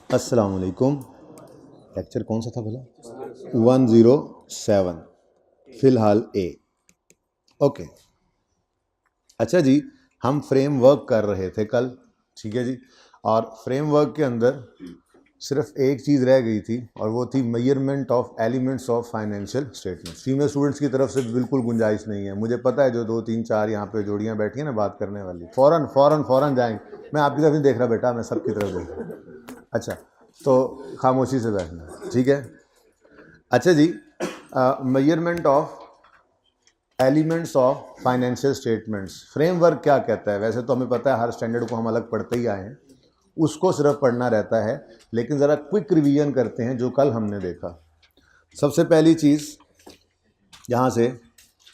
अस्सलाम वालेकुम। लेक्चर कौन सा था भला? 107 फ़िलहाल ए। ओके, अच्छा जी, हम फ्रेमवर्क कर रहे थे कल, ठीक है जी। और फ्रेमवर्क के अंदर सिर्फ एक चीज़ रह गई थी और वो थी measurement of elements of financial statements. Female students की तरफ से बिल्कुल गुंजाइश नहीं है, मुझे पता है। जो 2 3 4 यहाँ पे जोड़ियाँ बैठी हैं ना बात करने वाली, फ़ौरन फ़ौरन फ़ौरन जाएंगे। मैं आपकी तरफ नहीं देख रहा बेटा, मैं सबकी तरफ देख रहा हूँ। अच्छा, तो खामोशी से बैठना, ठीक है। अच्छा जी, measurement of elements of financial statements, framework क्या कहता है? वैसे तो हमें पता है, हर स्टैंडर्ड को हम अलग पढ़ते ही आए हैं, उसको सिर्फ पढ़ना रहता है। लेकिन ज़रा क्विक रिवीजन करते हैं जो कल हमने देखा। सबसे पहली चीज़ यहाँ से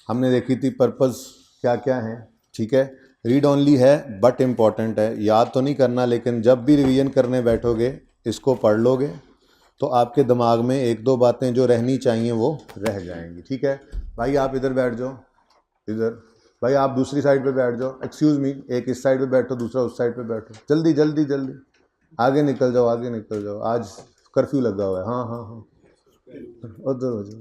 हमने देखी थी, पर्पस क्या क्या है, ठीक है। रीड ओनली है बट इम्पॉर्टेंट है, याद तो नहीं करना, लेकिन जब भी रिवीजन करने बैठोगे इसको पढ़ लोगे तो आपके दिमाग में एक दो बातें जो रहनी चाहिए वो रह जाएंगी, ठीक है। भाई आप इधर बैठ जाओ, इधर। भाई आप दूसरी साइड पे बैठ जाओ, एक्सक्यूज़ मी, एक इस साइड पे बैठो, दूसरा उस साइड पे बैठो, जल्दी जल्दी जल्दी आगे निकल जाओ, आगे निकल जाओ, आज कर्फ्यू लगा हुआ है। हाँ हाँ हाँ, उधर हो जाओ,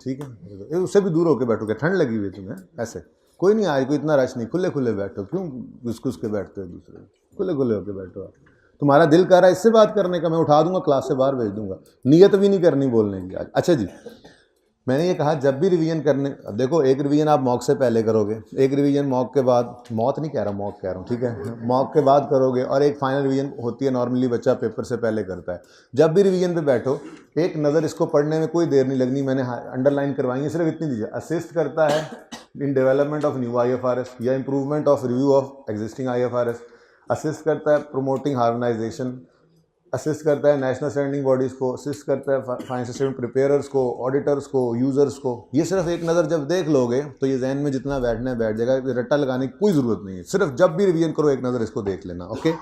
ठीक है। उससे भी दूर होके बैठो, क्या ठंड लगी हुई है तुम्हें? ऐसे कोई नहीं, आज कोई इतना रश नहीं, खुले खुले बैठो, क्यों घुस घुस के बैठते हो दूसरे? खुले खुले होके बैठो। तुम्हारा दिल कर रहा है इससे बात करने का, मैं उठा दूंगा, क्लास से बाहर भेज दूंगा। नियत भी नहीं करनी बोलने की आज। अच्छा जी, मैंने ये कहा जब भी रिवीजन करने, अब देखो, एक रिवीजन आप मॉक से पहले करोगे, एक रिवीजन मॉक के बाद, मौत नहीं कह रहा, मॉक कह रहा हूँ, ठीक है, मॉक के बाद करोगे, और एक फाइनल रिवीजन होती है, नॉर्मली बच्चा पेपर से पहले करता है। जब भी रिवीजन पे बैठो, एक नज़र इसको पढ़ने में कोई देर नहीं लगनी, मैंने अंडरलाइन करवाएंगे, सिर्फ इतनी दीजिए। असिस्ट करता है in development of new IFRS या improvement of review of existing IFRS, assist करता है प्रोमोटिंग हार्मोनाइजेशन, असिस्ट करता है नेशनल स्टैंडिंग बॉडीज़ को, असिस्ट करता है फाइनेंशियल स्टेटमेंट प्रिपेयर्स को, ऑडिटर्स को, यूज़र्स को। ये सिर्फ एक नज़र जब देख लोगे तो ये जहन में जितना बैठना है बैठ जाएगा, रट्टा लगाने की कोई ज़रूरत नहीं है। सिर्फ जब भी रिवीजन करो एक नज़र इसको देख लेना, ओके।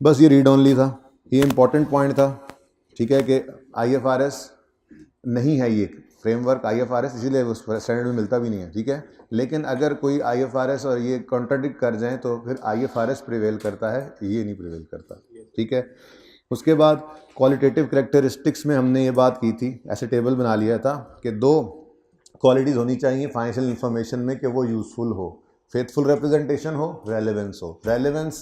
बस ये रीड ओनली था, ये इंपॉर्टेंट पॉइंट था, ठीक है, कि IFRS नहीं है ये फ्रेमवर्क IFRS, इसीलिए उस स्टैंडर्ड में मिलता भी नहीं है, ठीक है। लेकिन अगर कोई IFRS और ये कॉन्ट्राडिक्ट कर जाए तो फिर IFRS प्रिवेल करता है, ये नहीं प्रिवेल करता, ठीक है। उसके बाद क्वालिटेटिव करेक्टरिस्टिक्स में हमने ये बात की थी, ऐसे टेबल बना लिया था कि 2 क्वालिटीज़ होनी चाहिए फाइनेंशियल इन्फॉर्मेशन में कि वो यूज़फुल हो, फेथफुल रिप्रेजेंटेशन हो, रेलेवेंस हो। रेलेवेंस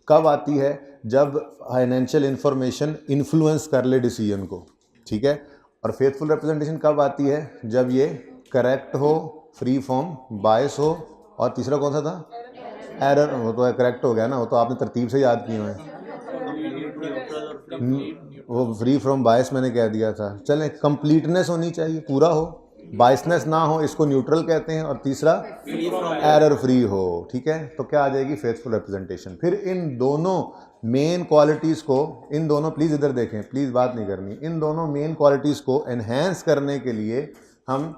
कब आती है? जब फाइनेंशियल इन्फॉर्मेशन इन्फ्लुएंस कर ले डिसीजन को, ठीक है। और फेथफुल रिप्रेजेंटेशन कब आती है? जब ये करेक्ट हो, फ्री फ्रॉम बायस हो, और तीसरा कौन सा था? एरर। वो तो करेक्ट हो गया ना, वो तो आपने तरतीब से याद किए हैं। वो फ्री फ्रॉम बायस मैंने कह दिया था। चलें, कंप्लीटनेस होनी चाहिए, पूरा हो, बायसनेस ना हो, इसको न्यूट्रल कहते हैं, और तीसरा एरर फ्री हो, ठीक है। तो क्या आ जाएगी? Faithful representation. फिर इन दोनों मेन क्वालिटीज़ को, इन दोनों, प्लीज़ इधर देखें, प्लीज़ बात नहीं करनी, इन दोनों मेन क्वालिटीज़ को एनहेंस करने के लिए हम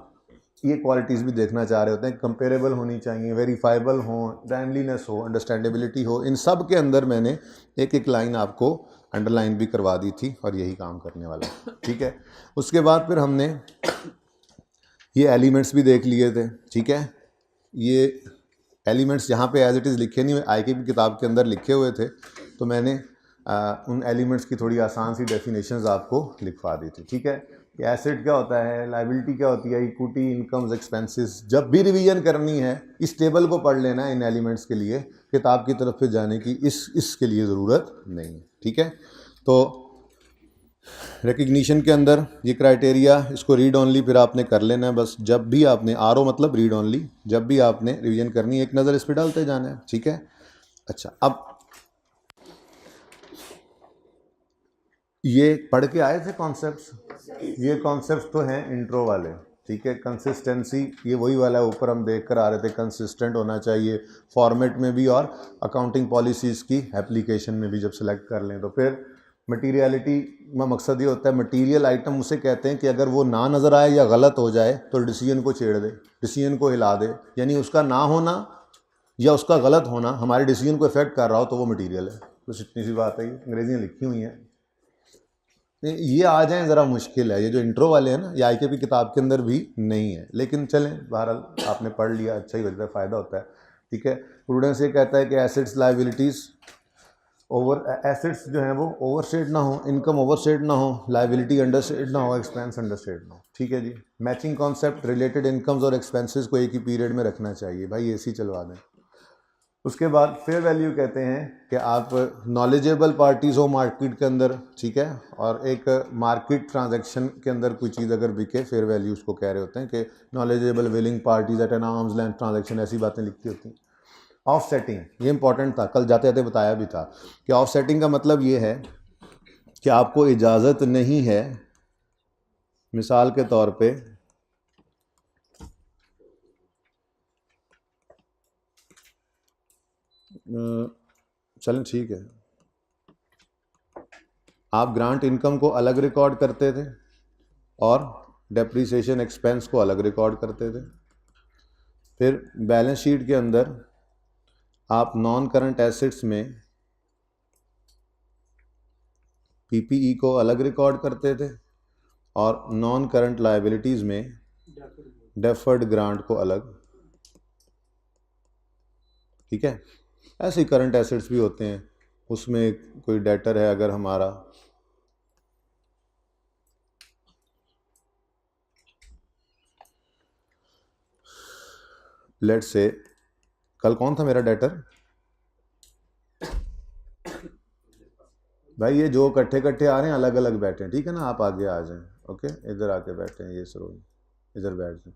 ये क्वालिटीज़ भी देखना चाह रहे होते हैं। कंपेरेबल होनी चाहिए, वेरीफाइबल हो, टाइमलीनेस हो, अंडरस्टैंडेबिलिटी हो। इन सब के अंदर मैंने एक एक लाइन आपको अंडरलाइन भी करवा दी थी और यही काम करने वाला है, ठीक है। उसके बाद फिर हमने ये एलिमेंट्स भी देख लिए थे, ठीक है। ये एलिमेंट्स यहाँ पे एज इट इज़ लिखे नहीं हुए, IK की किताब के अंदर लिखे हुए थे, तो मैंने उन एलिमेंट्स की थोड़ी आसान सी डेफिनेशंस आपको लिखवा दी थी, ठीक है। कि एसेट क्या होता है, लायबिलिटी क्या होती है, इक्विटी, इनकम्स, एक्सपेंसेस। जब भी रिवीजन करनी है इस टेबल को पढ़ लेना है इन एलिमेंट्स के लिए, किताब की तरफ फिर जाने की इसके लिए ज़रूरत नहीं है, ठीक है। तो रिकग्निशन के अंदर ये क्राइटेरिया, इसको रीड ओनली फिर आपने कर लेना है बस। जब भी आपने RO मतलब रीड ओनली, जब भी आपने रिवीजन करनी है एक नज़र इस पर डालते जाना है, ठीक है। अच्छा, अब ये पढ़ के आए थे कॉन्सेप्ट्स, ये कॉन्सेप्ट्स तो हैं इंट्रो वाले, ठीक है। कंसिस्टेंसी ये वही वाला है, ऊपर हम देख कर आ रहे थे, कंसिस्टेंट होना चाहिए फॉर्मेट में भी और अकाउंटिंग पॉलिसीज़ की एप्लीकेशन में भी। जब सेलेक्ट कर लें तो फिर मटीरियलिटी में मकसद ये होता है, मटीरियल आइटम उसे कहते हैं कि अगर वो ना नज़र आए या गलत हो जाए तो डिसीजन को छेड़ दे, डिसीजन को हिला दे, यानी उसका ना होना या उसका गलत होना हमारे डिसीजन को इफेक्ट कर रहा हो तो वो मटीरियल है। बस इतनी सी बात है, ये अंग्रेजियाँ लिखी हुई हैं, ये आ जाएं ज़रा मुश्किल है। ये जो इंट्रो वाले हैं ना, ये IK की किताब के अंदर भी नहीं है, लेकिन चलें, बहरहाल आपने पढ़ लिया, अच्छा ही होता है, फ़ायदा होता है, ठीक है। प्रूडेंस ये कहता है कि एसेट्स लायबिलिटीज़ ओवर एसेट्स जो हैं वो ओवरस्टेट ना हो, इनकम ओवरस्टेट ना हो, लाइबिलिटी अंडरस्टेट ना हो, एक्सपेंस अंडरस्टेट ना हो। ठीक है जी। मैचिंग कॉन्सेप्ट, रिलेटेड इनकम्स और एक्सपेंसेस को एक ही पीरियड में रखना चाहिए भाई, ऐसी चलवा दें। उसके बाद फेयर वैल्यू कहते हैं कि आप नॉलेजेबल पार्टीज हो मार्केट के अंदर, ठीक है, और एक मार्केट ट्रांजैक्शन के अंदर कोई चीज़ अगर बिके, फेयर वैल्यू उसको कह रहे होते हैं कि knowledgeable willing parties at an arm's length transaction, ऐसी बातें लिखती होती हैं। ऑफ सेटिंग, ये इंपॉर्टेंट था, कल जाते जाते बताया भी था कि ऑफ सेटिंग का मतलब ये है कि आपको इजाज़त नहीं है, मिसाल के तौर पे चलें ठीक है, आप ग्रांट इनकम को अलग रिकॉर्ड करते थे और डेप्रीसिएशन एक्सपेंस को अलग रिकॉर्ड करते थे। फिर बैलेंस शीट के अंदर आप नॉन करंट एसेट्स में पीपीई को अलग रिकॉर्ड करते थे और नॉन करंट लायबिलिटीज़ में डेफर्ड ग्रांट को अलग। ठीक है, ऐसे ही करंट एसेट्स भी होते हैं, उसमें कोई डेटर है अगर हमारा, लेट से कल कौन था मेरा डेटर भाई, ये जो इकट्ठे इकट्ठे आ रहे हैं अलग अलग बैठे हैं, ठीक है ना, आप आगे आ जाएं, ओके, इधर आके बैठे हैं, ये सरो इधर बैठ जाए।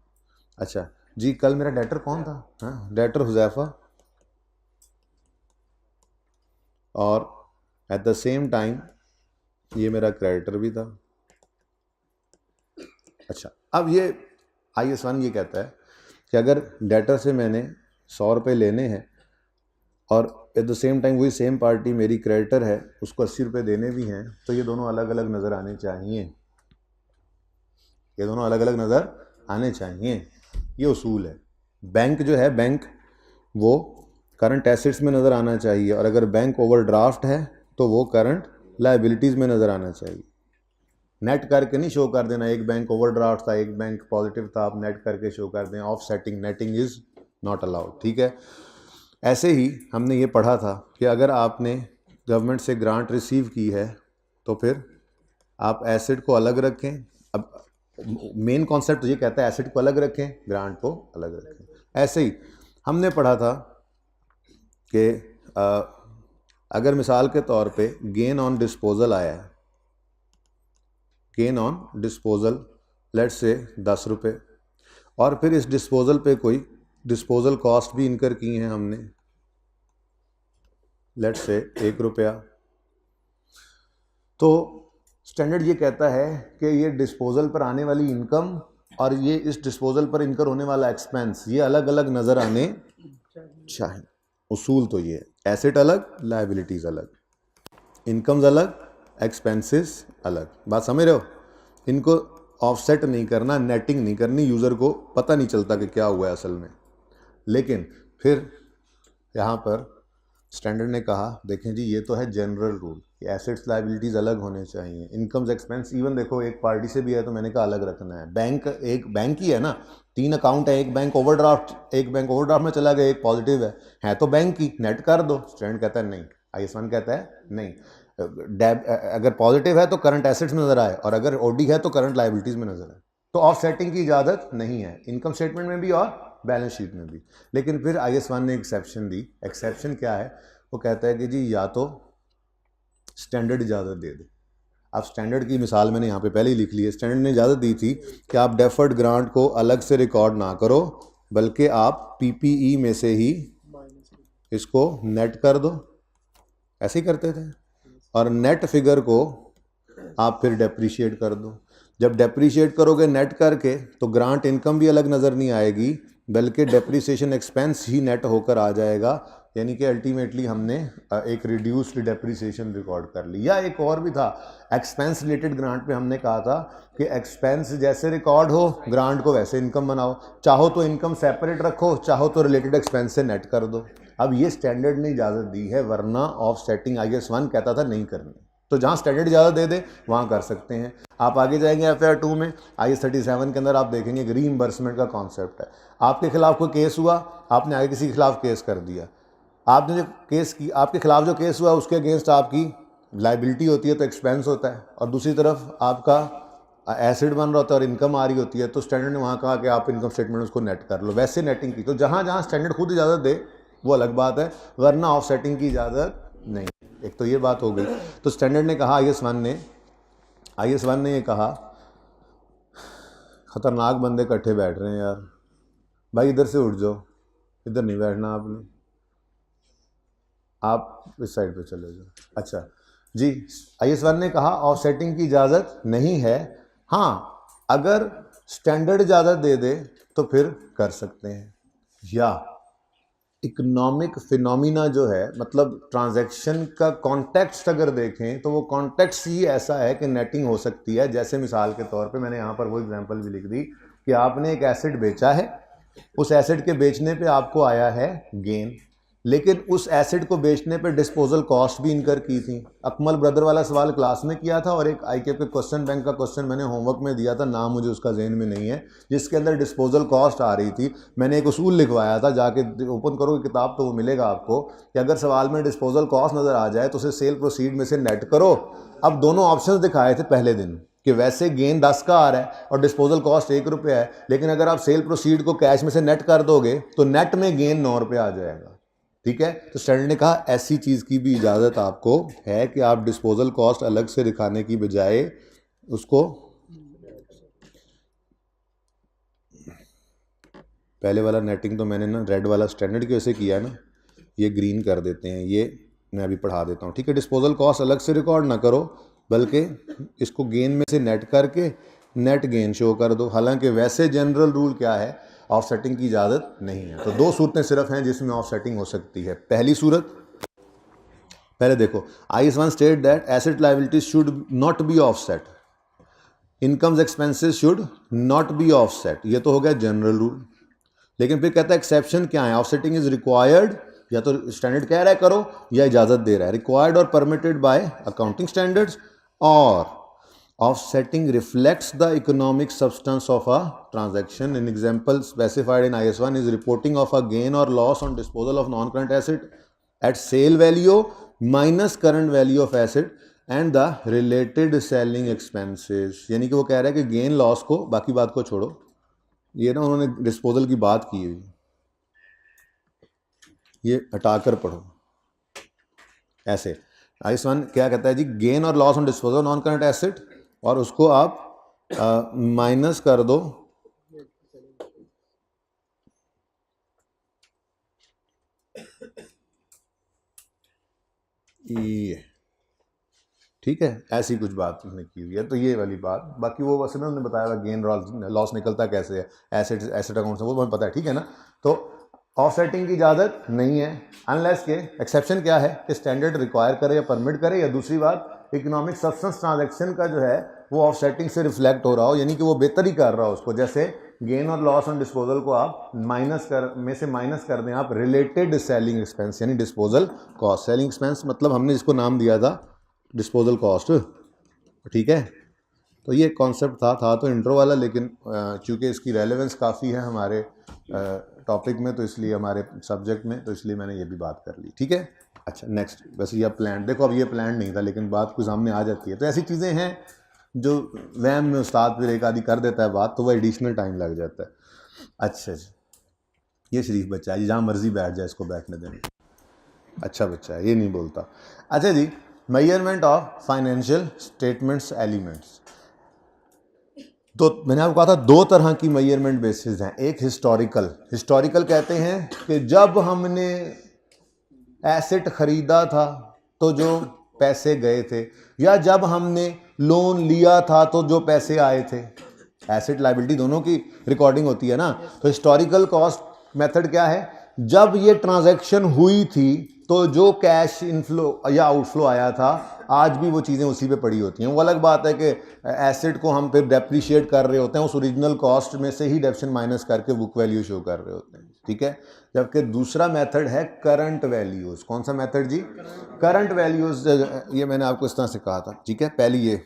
अच्छा जी, कल मेरा डेटर कौन था? हाँ, डेटर हुज़ैफा, और एट द सेम टाइम ये मेरा क्रेडिटर भी था। अच्छा, अब ये IAS 1 ये कहता है कि अगर डेटर से मैंने 100 रुपये लेने हैं और एट द सेम टाइम वही सेम पार्टी मेरी क्रेडिटर है, उसको 80 रुपये देने भी हैं, तो ये दोनों अलग अलग नज़र आने चाहिए, ये दोनों अलग अलग नज़र आने चाहिए, ये उसूल है। बैंक जो है, बैंक वो करंट एसेट्स में नज़र आना चाहिए, और अगर बैंक ओवरड्राफ्ट है तो वो करंट लायबिलिटीज़ में नज़र आना चाहिए। नेट करके नहीं शो कर देना, एक बैंक ओवरड्राफ्ट था एक बैंक पॉजिटिव था, आप नेट करके शो कर दें, of setting, netting is not allowed. ठीक है, ऐसे ही हमने ये पढ़ा था कि अगर आपने गवर्नमेंट से ग्रांट रिसीव की है तो फिर आप एसेट को अलग रखें। अब मेन कॉन्सेप्ट ये कहता है एसेट को अलग रखें, ग्रांट को अलग रखें। ऐसे ही हमने पढ़ा था कि अगर मिसाल के तौर पे गेन ऑन डिस्पोजल आया है, gain on disposal let's say 10 रुपये, और फिर इस डिस्पोजल पे कोई डिस्पोजल कॉस्ट भी इनकर की हैं हमने, लेट्स से 1 रुपया, तो स्टैंडर्ड ये कहता है कि ये डिस्पोजल पर आने वाली इनकम और ये इस डिस्पोजल पर इनकर होने वाला एक्सपेंस ये अलग अलग नज़र आने चाहिए। उसूल तो ये है, एसेट अलग, लायबिलिटीज़ अलग, इनकम्स अलग, एक्सपेंसेस अलग। बात समझ रहे हो? इनको ऑफसेट नहीं करना, नेटिंग नहीं करनी, यूज़र को पता नहीं चलता कि क्या हुआ है असल में। लेकिन फिर यहाँ पर स्टैंडर्ड ने कहा देखें जी, ये तो है जनरल रूल कि एसेट्स लायबिलिटीज़ अलग होने चाहिए, इनकम्स एक्सपेंस इवन देखो एक पार्टी से भी है तो मैंने कहा अलग रखना है। बैंक एक बैंक ही है ना, 3 अकाउंट है, एक बैंक ओवरड्राफ्ट में चला गया, एक पॉजिटिव है तो बैंक की नेट कर दो। स्टैंडर्ड कहता है नहीं, IAS 1 कहता है नहीं, अगर पॉजिटिव है तो करंट एसेट्स में नज़र आए और अगर ओडी है तो करंट लायबिलिटीज़ में नज़र आए। तो ऑफ सेटिंग की इजाज़त नहीं है, इनकम स्टेटमेंट में भी और बैलेंस शीट में भी। लेकिन फिर IAS 1 ने एक्सेप्शन दी। एक्सेप्शन क्या है? वो कहता है कि जी या तो स्टैंडर्ड इजाज़त दे दे। अब स्टैंडर्ड की मिसाल मैंने यहाँ पे पहले ही लिख ली है। स्टैंडर्ड ने इजाज़त दी थी कि आप डेफर्ड ग्रांट को अलग से रिकॉर्ड ना करो, बल्कि आप PPE में से ही इसको नेट कर दो, ऐसे ही करते थे, और नेट फिगर को आप फिर डेप्रीशिएट कर दो। जब डेप्रीशिएट करोगे नेट करके तो ग्रांट इनकम भी अलग नज़र नहीं आएगी, बल्कि डेप्रीसिएशन एक्सपेंस ही नेट होकर आ जाएगा, यानी कि अल्टीमेटली हमने एक रिड्यूस्ड डेप्रीसिएशन रिकॉर्ड कर ली। या एक और भी था, एक्सपेंस रिलेटेड ग्रांट पे हमने कहा था कि एक्सपेंस जैसे रिकॉर्ड हो ग्रांट को वैसे इनकम बनाओ, चाहो तो इनकम सेपरेट रखो, चाहो तो रिलेटेड एक्सपेंस से नेट कर दो। अब ये स्टैंडर्ड ने इजाज़त दी है, वरना ऑफ सेटिंग IAS 1 कहता था नहीं करनी। तो जहाँ स्टैंडर्ड इजाज़त दे दे वहाँ कर सकते हैं। आप आगे जाएंगे FIR 2 में, IAS 37 के अंदर आप देखेंगे रीइंबर्समेंट का कॉन्सेप्ट है। आपके खिलाफ कोई केस हुआ, आपने आगे किसी के खिलाफ केस कर दिया, आपने जो केस की, आपके खिलाफ जो केस हुआ उसके अगेंस्ट आपकी लाइबिलिटी होती है तो एक्सपेंस होता है, और दूसरी तरफ आपका एसिड बन रहा होता है और इनकम आ रही होती है, तो स्टैंडर्ड ने वहाँ कहा कि आप इनकम स्टेटमेंट उसको नेट कर लो, वैसे नेटिंग की। तो जहाँ जहाँ स्टैंडर्ड खुद इजाज़त दे वो अलग बात है, वरना ऑफसेटिंग की इजाज़त नहीं। एक तो ये बात हो गई। तो स्टैंडर्ड ने कहा, IS1 ने ये कहा, खतरनाक बंदे इकट्ठे बैठ रहे हैं यार, भाई इधर से उठ जाओ, इधर नहीं बैठना आपने, आप इस साइड पे चले जाओ। अच्छा जी, IS1 ने कहा ऑफसेटिंग की इजाज़त नहीं है, हाँ अगर स्टैंडर्ड इजाज़त दे दे तो फिर कर सकते हैं। या इकोनॉमिक फिनोमिना जो है, मतलब ट्रांजैक्शन का कॉन्टेक्स्ट अगर देखें तो वो कॉन्टेक्स्ट ही ऐसा है कि नेटिंग हो सकती है। जैसे मिसाल के तौर पे मैंने यहाँ पर वो एग्जांपल भी लिख दी कि आपने एक एसेट बेचा है, उस एसेट के बेचने पे आपको आया है गेन, लेकिन उस एसेट को बेचने पे डिस्पोजल कॉस्ट भी इनकर की थी। अकमल ब्रदर वाला सवाल क्लास में किया था और एक IK पे क्वेश्चन बैंक का क्वेश्चन मैंने होमवर्क में दिया था, नाम मुझे उसका जहन में नहीं है, जिसके अंदर डिस्पोजल कॉस्ट आ रही थी। मैंने एक उसूल लिखवाया था, जाके ओपन करोगे किताब तो वो मिलेगा आपको, कि अगर सवाल में डिस्पोजल कॉस्ट नज़र आ जाए तो उसे सेल प्रोसीड में से नेट करो। अब दोनों ऑप्शन दिखाए थे पहले दिन कि वैसे गेन 10 का आ रहा है और डिस्पोजल कॉस्ट 1 रुपया है, लेकिन अगर आप सेल प्रोसीड को कैश में से नेट कर दोगे तो नेट में गेन 9 रुपये आ जाएगा। ठीक है, तो स्टैंडर्ड ने कहा ऐसी चीज़ की भी इजाज़त आपको है कि आप डिस्पोजल कॉस्ट अलग से दिखाने की बजाय उसको, पहले वाला नेटिंग तो मैंने ना रेड वाला स्टैंडर्ड की वजह से किया है ना, ये ग्रीन कर देते हैं, ये मैं अभी पढ़ा देता हूँ। ठीक है, डिस्पोजल कॉस्ट अलग से रिकॉर्ड ना करो, बल्कि इसको गेन में से नेट करके नेट गेन शो कर दो। हालांकि वैसे जनरल रूल क्या है, ऑफसेटिंग की इजाज़त नहीं है। तो 2 सूरतें सिर्फ हैं जिसमें ऑफसेटिंग हो सकती है। पहली सूरत, पहले देखो, IS1 state that asset liabilities should not be offset, incomes expenses should not be offset, ये तो हो गया जनरल रूल। लेकिन फिर कहता है एक्सेप्शन क्या है, ऑफसेटिंग इज रिक्वायर्ड, या तो स्टैंडर्ड कह रहा है करो या इजाज़त दे रहा है, रिक्वायर्ड और परमिटेड बाय अकाउंटिंग स्टैंडर्ड्स, और offsetting reflects the economic substance of a transaction. An example specified in IS1 is reporting of a gain or loss on disposal of non-current asset at sale value minus current value of asset and the related selling expenses। यानी कि वो कह रहा है कि gain loss को, बाकी बात को छोड़ो, ये ना उन्होंने डिस्पोजल की बात की हुई, ये हटाकर पढ़ो ऐसे। IS1 क्या कहता है जी, गेन और loss on disposal non current asset, और उसको आप माइनस कर दो ये। ठीक है, ऐसी कुछ बात उसने की हुई है। तो ये वाली बात, बाकी वो वैसे उन्होंने बताया गेन लॉस निकलता कैसे है एसेट अकाउंट से, वो हमें पता है। ठीक है ना, तो ऑफसेटिंग की इजाज़त नहीं है अनलेस के, एक्सेप्शन क्या है कि स्टैंडर्ड रिक्वायर करे या परमिट करे, या दूसरी बात इकोनॉमिक सब्सटेंस ट्रांजैक्शन का जो है वो ऑफसेटिंग से रिफ्लेक्ट हो रहा हो, यानी कि वो बेहतर ही कर रहा हो उसको। जैसे गेन और लॉस ऑन डिस्पोजल को आप माइनस कर दें आप रिलेटेड सेलिंग एक्सपेंस, यानी डिस्पोजल कॉस्ट। सेलिंग एक्सपेंस मतलब हमने जिसको नाम दिया था डिस्पोजल कॉस्ट। ठीक है, तो ये कॉन्सेप्ट था तो इंट्रो वाला, लेकिन चूँकि इसकी रेलेवेंस काफ़ी है हमारे टॉपिक में, तो इसलिए हमारे सब्जेक्ट में, तो इसलिए मैंने ये भी बात कर ली। ठीक है, अच्छा नेक्स्ट, वैसे ये प्लान देखो, अब ये प्लान नहीं था लेकिन बात कुछ सामने आ जाती है। तो ऐसी चीज़ें हैं जो वहम में उस्ताद फिर एक आदि कर देता है बात, तो वह एडिशनल टाइम लग जाता है। अच्छा जी, ये शरीफ बच्चा है जी, जहाँ मर्जी बैठ जाए इसको बैठने दें, अच्छा बच्चा है, ये नहीं बोलता। अच्छा जी, measurement of financial statements elements. तो मैंने आपको कहा था 2 तरह की मेजरमेंट बेसिस हैं। एक हिस्टोरिकल कहते हैं कि जब हमने एसेट खरीदा था तो जो पैसे गए थे, या जब हमने लोन लिया था तो जो पैसे आए थे। एसेट लायबिलिटी दोनों की रिकॉर्डिंग होती है ना। तो हिस्टोरिकल कॉस्ट मेथड क्या है, जब ये ट्रांजैक्शन हुई थी तो जो कैश इनफ्लो या आउटफ्लो आया था, आज भी वो चीज़ें उसी पे पड़ी होती हैं। वो अलग बात है कि एसेट को हम फिर डेप्रिशिएट कर रहे होते हैं, उस ओरिजिनल कॉस्ट में से ही डेप्शन माइनस करके बुक वैल्यू शो कर रहे होते हैं। ठीक है, जबकि दूसरा मेथड है करंट वैल्यूज़। कौन सा मेथड जी, करंट वैल्यूज़। ये मैंने आपको इस तरह से कहा था। ठीक है, पहली ये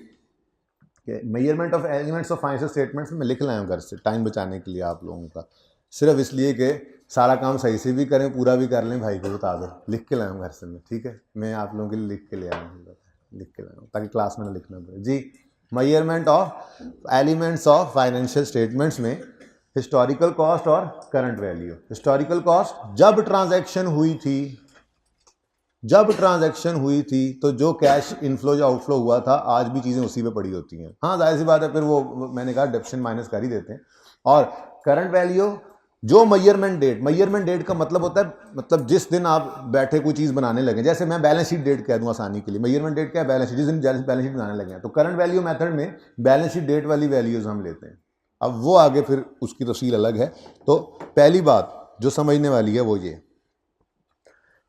measurement of elements of financial statements में लिख लाएं घर से, टाइम बचाने के लिए आप लोगों का। सिर्फ इसलिए कि सारा काम सही से भी करें, पूरा भी कर लें, भाई को बता दो, लिख के लाऊं घर से मैं, ठीक है, मैं आप लोगों के लिए लिख के ले आया हूँ, लिख के लाऊं ताकि क्लास में ना लिखना पड़े जी। Measurement of elements of financial statements में हिस्टोरिकल कॉस्ट और करंट वैल्यू। हिस्टोरिकल कॉस्ट, जब ट्रांजैक्शन हुई थी तो जो कैश इनफ्लो या आउटफ्लो हुआ था, आज भी चीज़ें उसी पे पड़ी होती हैं। हाँ जाहिर सी बात है, फिर वो मैंने कहा डेप्शन माइनस कर ही देते हैं। और करंट वैल्यू, जो मेजरमेंट डेट का मतलब होता है, मतलब जिस दिन आप बैठे कोई चीज़ बनाने लगे, जैसे मैं बैलेंस शीट डेट कह दूँ आसानी के लिए, मेजरमेंट डेट क्या है, बैलेंस शीट, जिस दिन बैलेंस शीट बनाने लगे हैं। तो करंट वैल्यू मेथड में बैलेंस शीट डेट वाली वैल्यूज़ हम लेते हैं। अब वो आगे फिर उसकी तफसील अलग है। तो पहली बात जो समझने वाली है वो ये,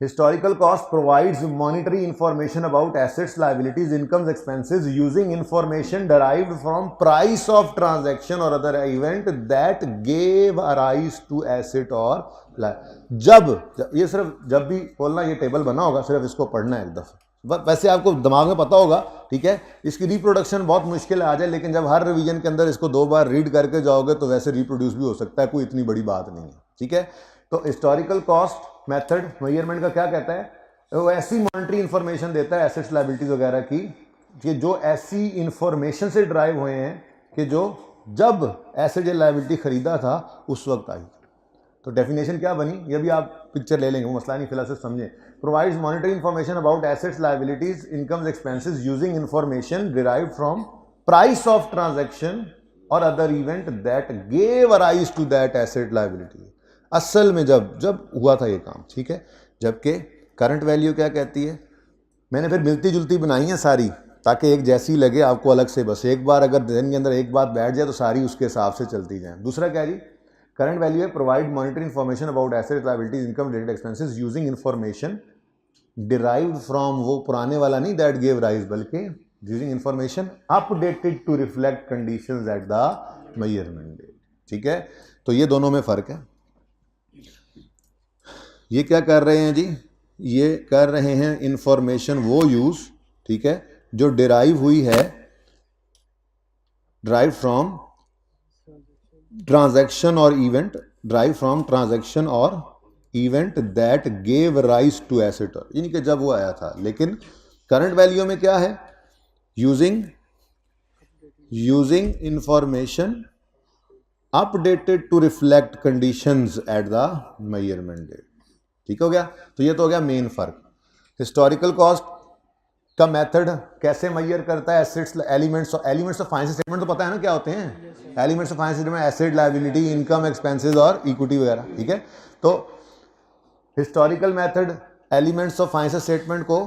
historical cost provides monetary information about assets, liabilities, incomes, expenses using information derived from price of transaction or other event that gave rise to asset or जब ये सिर्फ जब भी बोलना, ये टेबल बना होगा, सिर्फ इसको पढ़ना है एक दफ़ा। वैसे आपको दिमाग में पता होगा, ठीक है, इसकी रिप्रोडक्शन बहुत मुश्किल आ जाए, लेकिन जब हर रिवीजन के अंदर इसको 2 बार रीड करके जाओगे तो वैसे रिप्रोड्यूस भी हो सकता है, कोई इतनी बड़ी बात नहीं है, ठीक है। तो हिस्टोरिकल कॉस्ट मेथड मेजरमेंट का क्या कहता है, वो ऐसी मॉनिटरी इंफॉर्मेशन देता है एसेट्स लायबिलिटीज वगैरह की, कि जो ऐसी इंफॉर्मेशन से ड्राइव हुए हैं कि जो जब एसेट या लायबिलिटी खरीदा था उस वक्त आई। तो डेफिनेशन क्या बनी, ये भी आप पिक्चर ले लेंगे, वो मसला नहीं, फिलहाल सिर्फ समझें। Provides monetary information about assets, liabilities, incomes, expenses using information derived from price of transaction और other event that gave rise to that asset liability. असल में जब हुआ था ये काम, ठीक है। जबकि करंट वैल्यू क्या कहती है, मैंने फिर मिलती जुलती बनाई है सारी, ताकि एक जैसी लगे आपको अलग से, बस एक बार अगर दिन के अंदर एक बात बैठ जाए तो सारी उसके हिसाब से चलती जाए। दूसरा क्या जी, करंट वैल्यू है provide monetary information about asset, liabilities, income, debt, expenses using information derived from, वो पुराने वाला नहीं दैट गेव राइज, बल्कि using information updated to reflect conditions at the measurement date, ठीक है। तो ये दोनों में फ़र्क है। ये क्या कर रहे हैं जी, ये कर रहे हैं इंफॉर्मेशन वो यूज, ठीक है, जो डिराइव हुई है, ड्राइव फ्रॉम ट्रांजैक्शन और इवेंट, ड्राइव फ्रॉम ट्रांजैक्शन और event that gave rise to asset, यानी कि जब वो आया था। लेकिन करंट वैल्यू में क्या है, using information updated to reflect conditions at the measurement date, ठीक हो गया। तो ये तो हो गया मेन फर्क। हिस्टोरिकल कॉस्ट का मेथड कैसे मेजर करता है assets, elements of financial statement तो पता है ना क्या होते हैं, elements of financial statement, asset, liability, income, expenses और इक्विटी वगैरह, ठीक है। तो historical method elements of financial statement को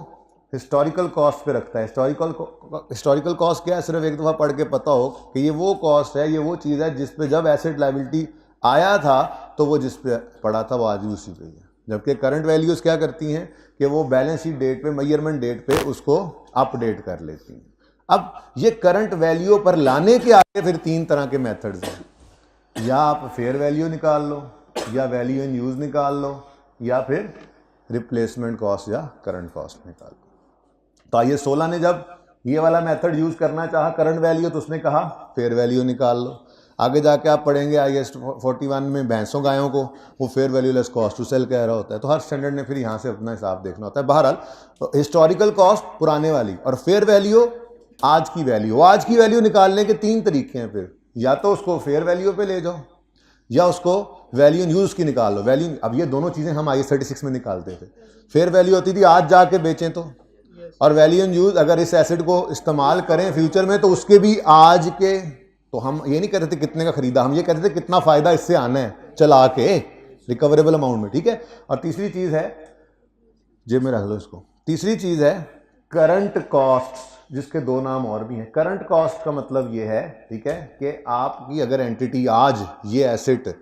हिस्टोरिकल कॉस्ट पे रखता है। हिस्टोरिकल कॉस्ट क्या है, सिर्फ एक दफ़ा पढ़ के पता हो कि ये वो कॉस्ट है, ये वो चीज़ है जिस पे जब एसेट लायबिलिटी आया था तो वो जिस पे पड़ा था वो आज भी उसी पे है। जबकि करंट वैल्यूज़ क्या करती हैं कि वो बैलेंस शीट डेट पे, मेजरमेंट डेट पे उसको अपडेट कर लेती हैं। अब ये करंट वैल्यू पर लाने के आगे फिर 3 तरह के मेथड्स हैं, या आप फेयर वैल्यू निकाल लो, या वैल्यू इन यूज़ निकाल लो, या फिर रिप्लेसमेंट कॉस्ट या करंट कॉस्ट निकाल लो। तो आइए 16 ने जब ये वाला मेथड यूज़ करना चाहा करंट वैल्यू, तो उसने कहा फेयर वैल्यू निकाल लो। आगे जाके आप पढ़ेंगे IAS 41 में भैंसों गायों को वो fair value less cost to sell कह रहा होता है। तो हर स्टैंडर्ड ने फिर यहाँ से अपना हिसाब देखना होता है। बहरहाल तो हिस्टोरिकल कॉस्ट पुराने वाली और फेयर वैल्यू आज की वैल्यू। आज की वैल्यू निकालने के 3 तरीके हैं फिर, या तो उसको फेयर वैल्यू पे ले जाओ या उसको वैल्यू इन यूज़ की निकाल लो। वैल्यू, अब ये दोनों चीज़ें हम IAS 36 में निकालते थे। फेयर वैल्यू होती थी आज जाके बेचें तो, और वैल्यू इन यूज़ अगर इस एसेट को इस्तेमाल करें फ्यूचर में तो उसके भी आज के, तो हम ये नहीं कहते थे कितने का खरीदा, हम ये कहते थे कितना फायदा इससे आना है चला के रिकवरेबल अमाउंट में, ठीक है। और तीसरी चीज़ है, जेब में रख लो इसको, तीसरी चीज़ है करंट कॉस्ट, जिसके 2 नाम और भी हैं। करंट कॉस्ट का मतलब ये है, ठीक है, कि आपकी अगर एंटिटी आज ये एसेट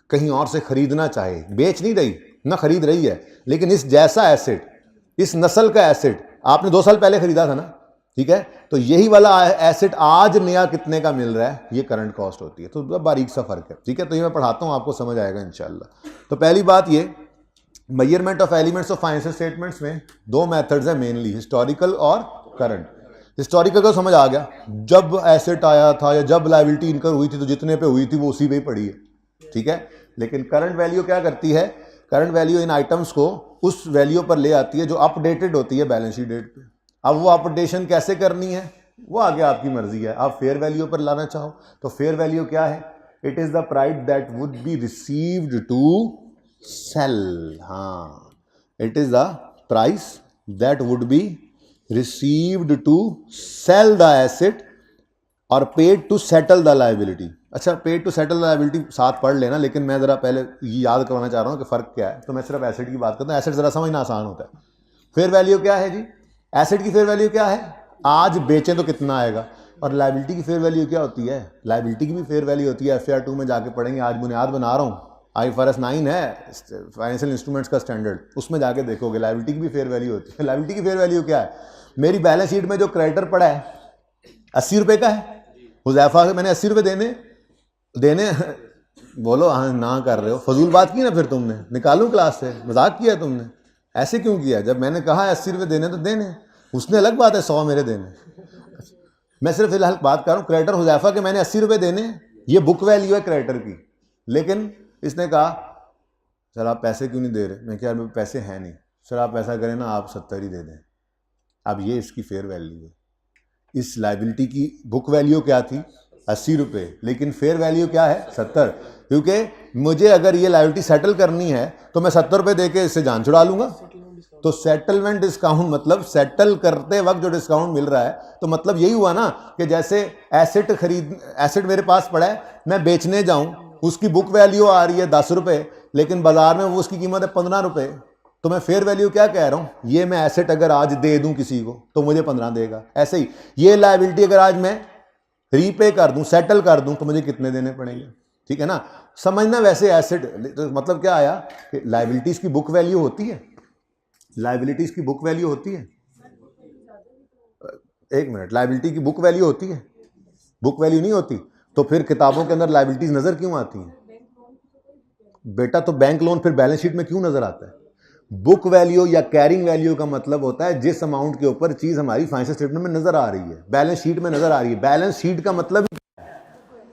कहीं और से खरीदना चाहे, बेच नहीं रही ना खरीद रही है, लेकिन इस जैसा एसेट, इस नस्ल का एसेट आपने 2 साल पहले खरीदा था ना, ठीक है, तो यही वाला एसेट आज नया कितने का मिल रहा है, ये करंट कॉस्ट होती है। तो बारीक सा फर्क है, ठीक है। तो ये मैं पढ़ाता हूँ, आपको समझ आएगा इंशाल्लाह। तो पहली बात ये, measurement of elements of financial statements में 2 मेथड्स हैं मेनली, हिस्टोरिकल और करंट। हिस्टोरिकल का समझ आ गया, जब एसेट आया था या जब लायबिलिटी इनकर हुई थी तो जितने पे हुई थी वो उसी पे ही पड़ी है, ठीक है। लेकिन करंट वैल्यू क्या करती है, करंट वैल्यू इन आइटम्स को उस वैल्यू पर ले आती है जो अपडेटेड होती है बैलेंस शीट डेट पे। अब वो अपडेशन कैसे करनी है वो आगे आपकी मर्जी है, आप फेयर वैल्यू पर लाना चाहो तो फेयर वैल्यू क्या है, it is the price that would be received to sell. हाँ, it is the price that would be received to sell the asset और paid to settle the liability. अच्छा, paid to settle the liability साथ पढ़ लेना, लेकिन मैं जरा पहले ये याद करवाना चाह रहा हूँ कि फ़र्क क्या है। तो मैं सिर्फ एसेट की बात करता हूँ, एसेट ज़रा समझना आसान होता है। फेयर वैल्यू क्या है जी, एसेट की फेयर वैल्यू क्या है, आज बेचें तो कितना आएगा, और लायबिलिटी की फेयर वैल्यू क्या होती है, लायबिलिटी की भी फेयर वैल्यू होती है। FAR 2 में जाके पढ़ेंगे, आज बुनियाद बना रहा हूँ, IFRS 9 है फाइनेंशियल इंस्ट्रूमेंट्स का स्टैंडर्ड, उसमें जाके देखोगे लायबिलिटी की भी फेयर वैल्यू होती है। लायबिलिटी की फेयर वैल्यू क्या है, मेरी बैलेंस शीट में जो क्रेडिटर पड़ा है 80 रुपये का है, हुज़ैफा से मैंने 80 रुपये देने बोलो हाँ ना कर रहे हो, फजूल बात की ना, फिर तुमने निकालूं क्लास से, मजाक किया तुमने, ऐसे क्यों किया, जब मैंने कहा 80 रुपये देने तो देने, उसने अलग बात है 100 मेरे देने। मैं सिर्फ फिलहाल बात कर रहा हूँ क्रेडिटर हुज़ैफा के मैंने 80 रुपये देने, ये बुक वैल्यू है क्रेडिटर की, लेकिन इसने कहा सर आप पैसे क्यों नहीं दे रहे, मैं क्या पैसे हैं नहीं, सर आप ऐसा करें ना आप 70 ही दे दें। अब ये इसकी फेयर वैल्यू है। इस लायबिलिटी की बुक वैल्यू क्या थी 80 रुपये, लेकिन फेयर वैल्यू क्या है 70, क्योंकि मुझे अगर ये लायबिलिटी सेटल करनी है तो मैं 70 रुपये देके इससे जान छुड़ा लूंगा। तो सेटलमेंट डिस्काउंट मतलब सेटल करते वक्त जो डिस्काउंट मिल रहा है, तो मतलब यही हुआ ना कि जैसे एसेट मेरे पास पड़ा है, मैं बेचने जाऊं, उसकी बुक वैल्यू आ रही है 10 रुपये, लेकिन बाजार में वो उसकी कीमत है 15 रुपये, तो मैं फेयर वैल्यू क्या कह रहा हूं, ये मैं एसेट अगर आज दे दूं किसी को तो मुझे 15 देगा। ऐसे ही ये लायबिलिटी अगर आज मैं रीपे कर दूं, सेटल कर दूं, तो मुझे कितने देने पड़ेंगे, ठीक है ना, समझना। वैसे एसेट तो मतलब क्या आया कि लायबिलिटीज की बुक वैल्यू होती है, लायबिलिटीज की बुक वैल्यू होती है, एक मिनट, लायबिलिटी की बुक वैल्यू होती है, बुक वैल्यू नहीं होती तो फिर किताबों के अंदर लायबिलिटीज नजर क्यों आती हैं बेटा, तो बैंक लोन फिर बैलेंस शीट में क्यों नजर आता है। बुक वैल्यू या कैरिंग वैल्यू का मतलब होता है जिस अमाउंट के ऊपर चीज हमारी फाइनेंशियल स्टेटमेंट में नजर आ रही है, बैलेंस शीट में नजर आ रही है। बैलेंस शीट का मतलब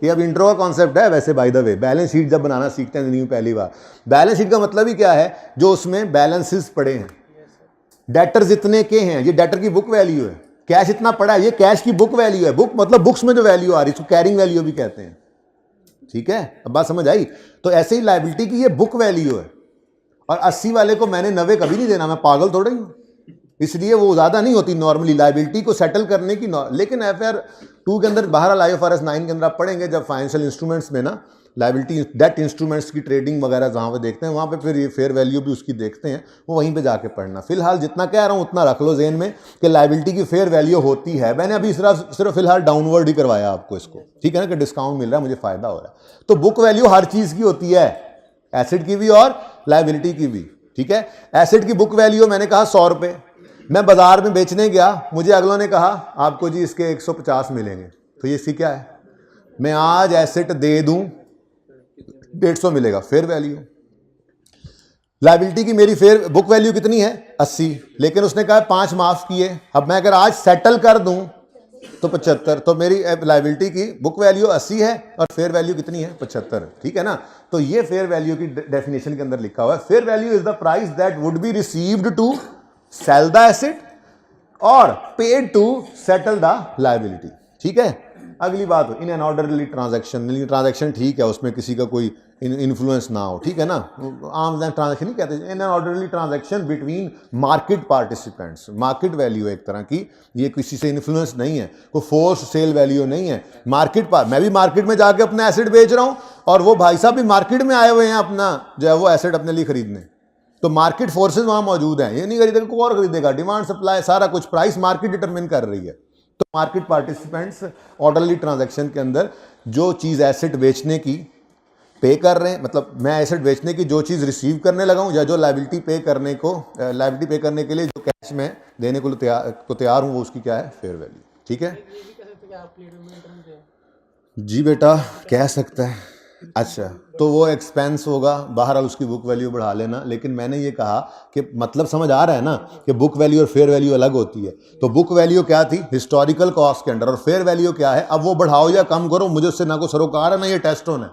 ये अब इंट्रो का कॉन्सेप्ट है वैसे, by the way, balance sheet जब बनाना सीखते हैं जिंदगी में पहली बार, बैलेंस शीट का मतलब ही क्या है, जो उसमें बैलेंसेस पड़े हैं, डेटर्स इतने के हैं, ये डेटर की बुक वैल्यू है, कैश इतना पड़ा है, ये कैश की बुक वैल्यू है, बुक मतलब बुक्स में जो वैल्यू आ रही है उसको कैरिंग वैल्यू भी कहते हैं, ठीक है, अब बात समझ आई। तो ऐसे ही लायबिलिटी की ये बुक वैल्यू है, और 80 वाले को मैंने 90 कभी नहीं देना, मैं पागल थोड़ा ही हूं, इसलिए वो ज्यादा नहीं होती नॉर्मली लायबिलिटी को सेटल करने की। लेकिन FAR 2 के अंदर, बहरहाल IFRS 9 के अंदर आप पढ़ेंगे जब फाइनेंशियल इंस्ट्रूमेंट्स में ना लायबिलिटी डेट इंस्ट्रूमेंट्स की ट्रेडिंग वगैरह जहाँ पे देखते हैं, वहाँ पे फिर ये फेयर वैल्यू भी उसकी देखते हैं, वो वहीं पे जाके पढ़ना। फिलहाल जितना कह रहा हूँ उतना रख लो जेहन में कि लायबिलिटी की फेयर वैल्यू होती है। मैंने अभी सिर्फ फिलहाल डाउनवर्ड ही करवाया आपको इसको, ठीक है ना, कि डिस्काउंट मिल रहा है, मुझे फायदा हो रहा है। तो बुक वैल्यू हर चीज़ की होती है, एसेट की भी और लायबिलिटी की भी, ठीक है। एसेट की बुक वैल्यू मैंने कहा 100 रुपये, मैं बाजार में बेचने गया, मुझे अगलों ने कहा आपको जी इसके 150 मिलेंगे, तो ये इसकी क्या है, मैं आज एसेट दे दूं 150 मिलेगा, फेयर वैल्यू। लायबिलिटी की मेरी फेयर बुक वैल्यू कितनी है 80, लेकिन उसने कहा 5 माफ किए, अब मैं अगर आज सेटल कर दूं तो 75, तो मेरी लायबिलिटी की बुक वैल्यू 80 है और फेयर वैल्यू कितनी है 75, ठीक है ना। तो ये फेयर वैल्यू की डेफिनेशन के अंदर लिखा हुआ है, fair value is the price that would be received to sell the asset और paid to settle the liability, ठीक है। अगली बात, in an orderly transaction, transaction ठीक है, उसमें किसी का कोई इन्फ्लुएंस ना हो, ठीक है ना, आम ट्रांजैक्शन नहीं कहते, इन an orderly transaction between market participants, market value है एक तरह की, ये किसी से इन्फ्लुएंस नहीं है, कोई फोर्स सेल वैल्यू नहीं है, मार्केट मैं भी मार्केट में जाके अपना एसेट बेच रहा हूँ और वो भाई साहब भी मार्केट में आए हुए हैं अपना जो है वो एसेट अपने लिए खरीदने, तो मार्केट फोर्सेस वहां मौजूद हैं, ये नहीं खरीदेगा कोई और खरीदेगा, डिमांड सप्लाई सारा कुछ प्राइस मार्केट डिटरमिन कर रही है। तो मार्केट पार्टिसिपेंट्स ऑर्डरली ट्रांजैक्शन के अंदर जो चीज़ एसेट बेचने की पे कर रहे हैं, मतलब मैं एसेट बेचने की जो चीज़ रिसीव करने लगा हूं या जो लायबिलिटी पे करने के लिए जो कैश में देने को तैयार हूं, वो उसकी क्या है फेयर वैल्यू, ठीक है जी बेटा, कह सकता है। अच्छा, तो वो एक्सपेंस होगा, बहरहाल उसकी बुक वैल्यू बढ़ा लेना, लेकिन मैंने ये कहा कि मतलब समझ आ रहा है ना कि बुक वैल्यू और फेयर वैल्यू अलग होती है। तो बुक वैल्यू क्या थी हिस्टोरिकल कॉस्ट के अंडर, और फेयर वैल्यू क्या है, अब वो बढ़ाओ या कम करो मुझे उससे ना कोई सरोकार है ना ये टेस्ट होना है,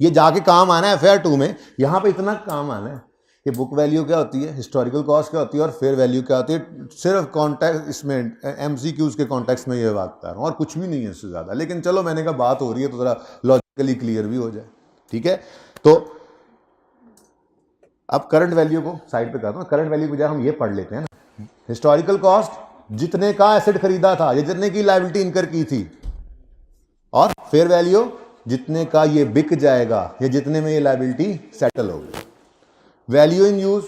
ये जाके काम आना है FR2 में, यहाँ पे इतना काम आना है कि बुक वैल्यू क्या होती है, हिस्टोरिकल कॉस्ट क्या होती है और फेयर वैल्यू क्या होती है। सिर्फ कॉन्टेक्स्ट इसमें MCQs के कॉन्टेक्स्ट में ये बात कर रहा हूँ और कुछ भी नहीं है इससे ज़्यादा। लेकिन चलो मैंने कहा बात हो रही है तो ज़रा लॉजिकली क्लियर भी हो जाए, ठीक है। तो अब करंट वैल्यू को साइड पे करता हूँ, करंट वैल्यू की बजाय हम ये पढ़ लेते हैं ना, हिस्टोरिकल कॉस्ट जितने का एसेट खरीदा था या जितने की लायबिलिटी इनकर की थी, और फेयर वैल्यू जितने का ये बिक जाएगा या जितने में ये लायबिलिटी सेटल होगी। Value in use,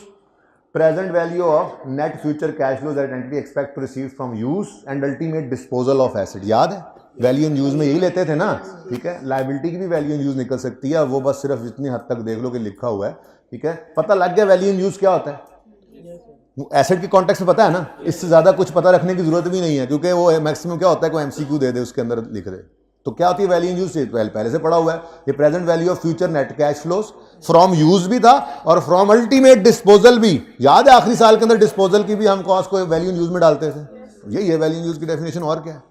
present value of net future cash flows that entity expect to receive from use and ultimate disposal of asset. याद है वैल्यू इन यूज में यही लेते थे ना, ठीक है। लायबिलिटी की भी वैल्यू इन यूज निकल सकती है, वो बस सिर्फ इतनी हद तक देख लो कि लिखा हुआ है, ठीक है। पता लग गया वैल्यू इन यूज क्या होता है, एसेट के कॉन्टेक्स्ट में पता है ना, इससे ज्यादा कुछ पता रखने की जरूरत भी नहीं है, क्योंकि वो मैक्सिमम क्या होता है कोई MCQ दे दे उसके अंदर लिख दे। तो क्या होती है वैल्यू इन यूज, पहले से पढ़ा हुआ है, ये present value of future net cash flows from use भी था और फ्रॉम अल्टीमेट डिस्पोजल भी। याद है आखिरी साल के अंदर डिस्पोजल की भी हम कॉस्ट को वैल्यू इन यूज में डालते थे, यही है वैल्यू इन यूज की डेफिनेशन। और क्या है,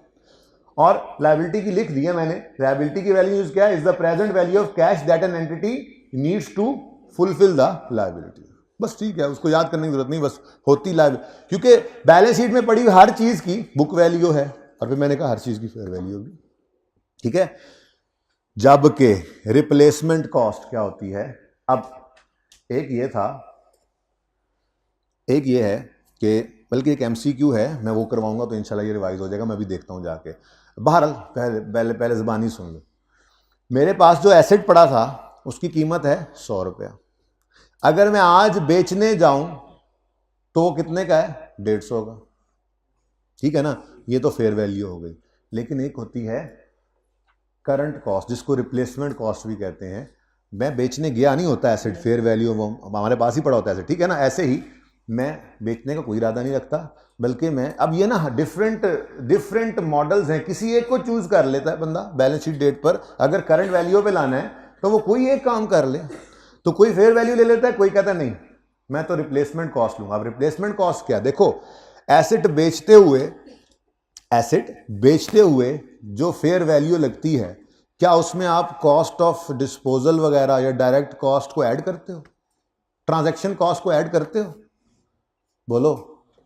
और लायबिलिटी की लिख दी है मैंने, लायबिलिटी की वैल्यू यूज क्या है, is the present value of cash that an entity needs to fulfil the liability. बस ठीक है, उसको याद करने की जरूरत नहीं, बस होती लायबिलिटी, क्योंकि बैलेंस शीट में पड़ी हर चीज की बुक वैल्यू है और फिर मैंने कहा हर चीज की फेयर वैल्यू भी, ठीक है। जबकि रिप्लेसमेंट कॉस्ट क्या होती है, अब एक ये था, एक ये है कि बल्कि एक MCQ है, मैं वो करवाऊंगा तो इंशाल्लाह ये रिवाइज हो जाएगा, मैं भी देखता हूं जाके। बहरहाल पहले ज़बानी सुन लो। मेरे पास जो एसेट पड़ा था उसकी कीमत है 100 रुपया, अगर मैं आज बेचने जाऊं तो वो कितने का है, 150 का, ठीक है ना। ये तो फेयर वैल्यू हो गई। लेकिन एक होती है करंट कॉस्ट, जिसको रिप्लेसमेंट कॉस्ट भी कहते हैं। मैं बेचने गया नहीं होता एसेट, फेयर वैल्यू वो हमारे पास ही पड़ा होता है एसेट, ठीक है ना। ऐसे ही मैं बेचने का कोई इरादा नहीं रखता, बल्कि मैं अब ये ना डिफरेंट मॉडल्स हैं, किसी एक को चूज कर लेता है बंदा बैलेंस शीट डेट पर। अगर करंट वैल्यू पे लाना है तो वो कोई एक काम कर ले, तो कोई फेयर वैल्यू ले लेता है, कोई कहता है नहीं मैं तो रिप्लेसमेंट कॉस्ट लूंगा। अब रिप्लेसमेंट कॉस्ट क्या, देखो एसेट बेचते हुए जो फेयर वैल्यू लगती है, क्या उसमें आप कॉस्ट ऑफ डिस्पोजल वगैरह या डायरेक्ट कॉस्ट को ऐड करते हो, ट्रांजैक्शन कॉस्ट को ऐड करते हो? बोलो,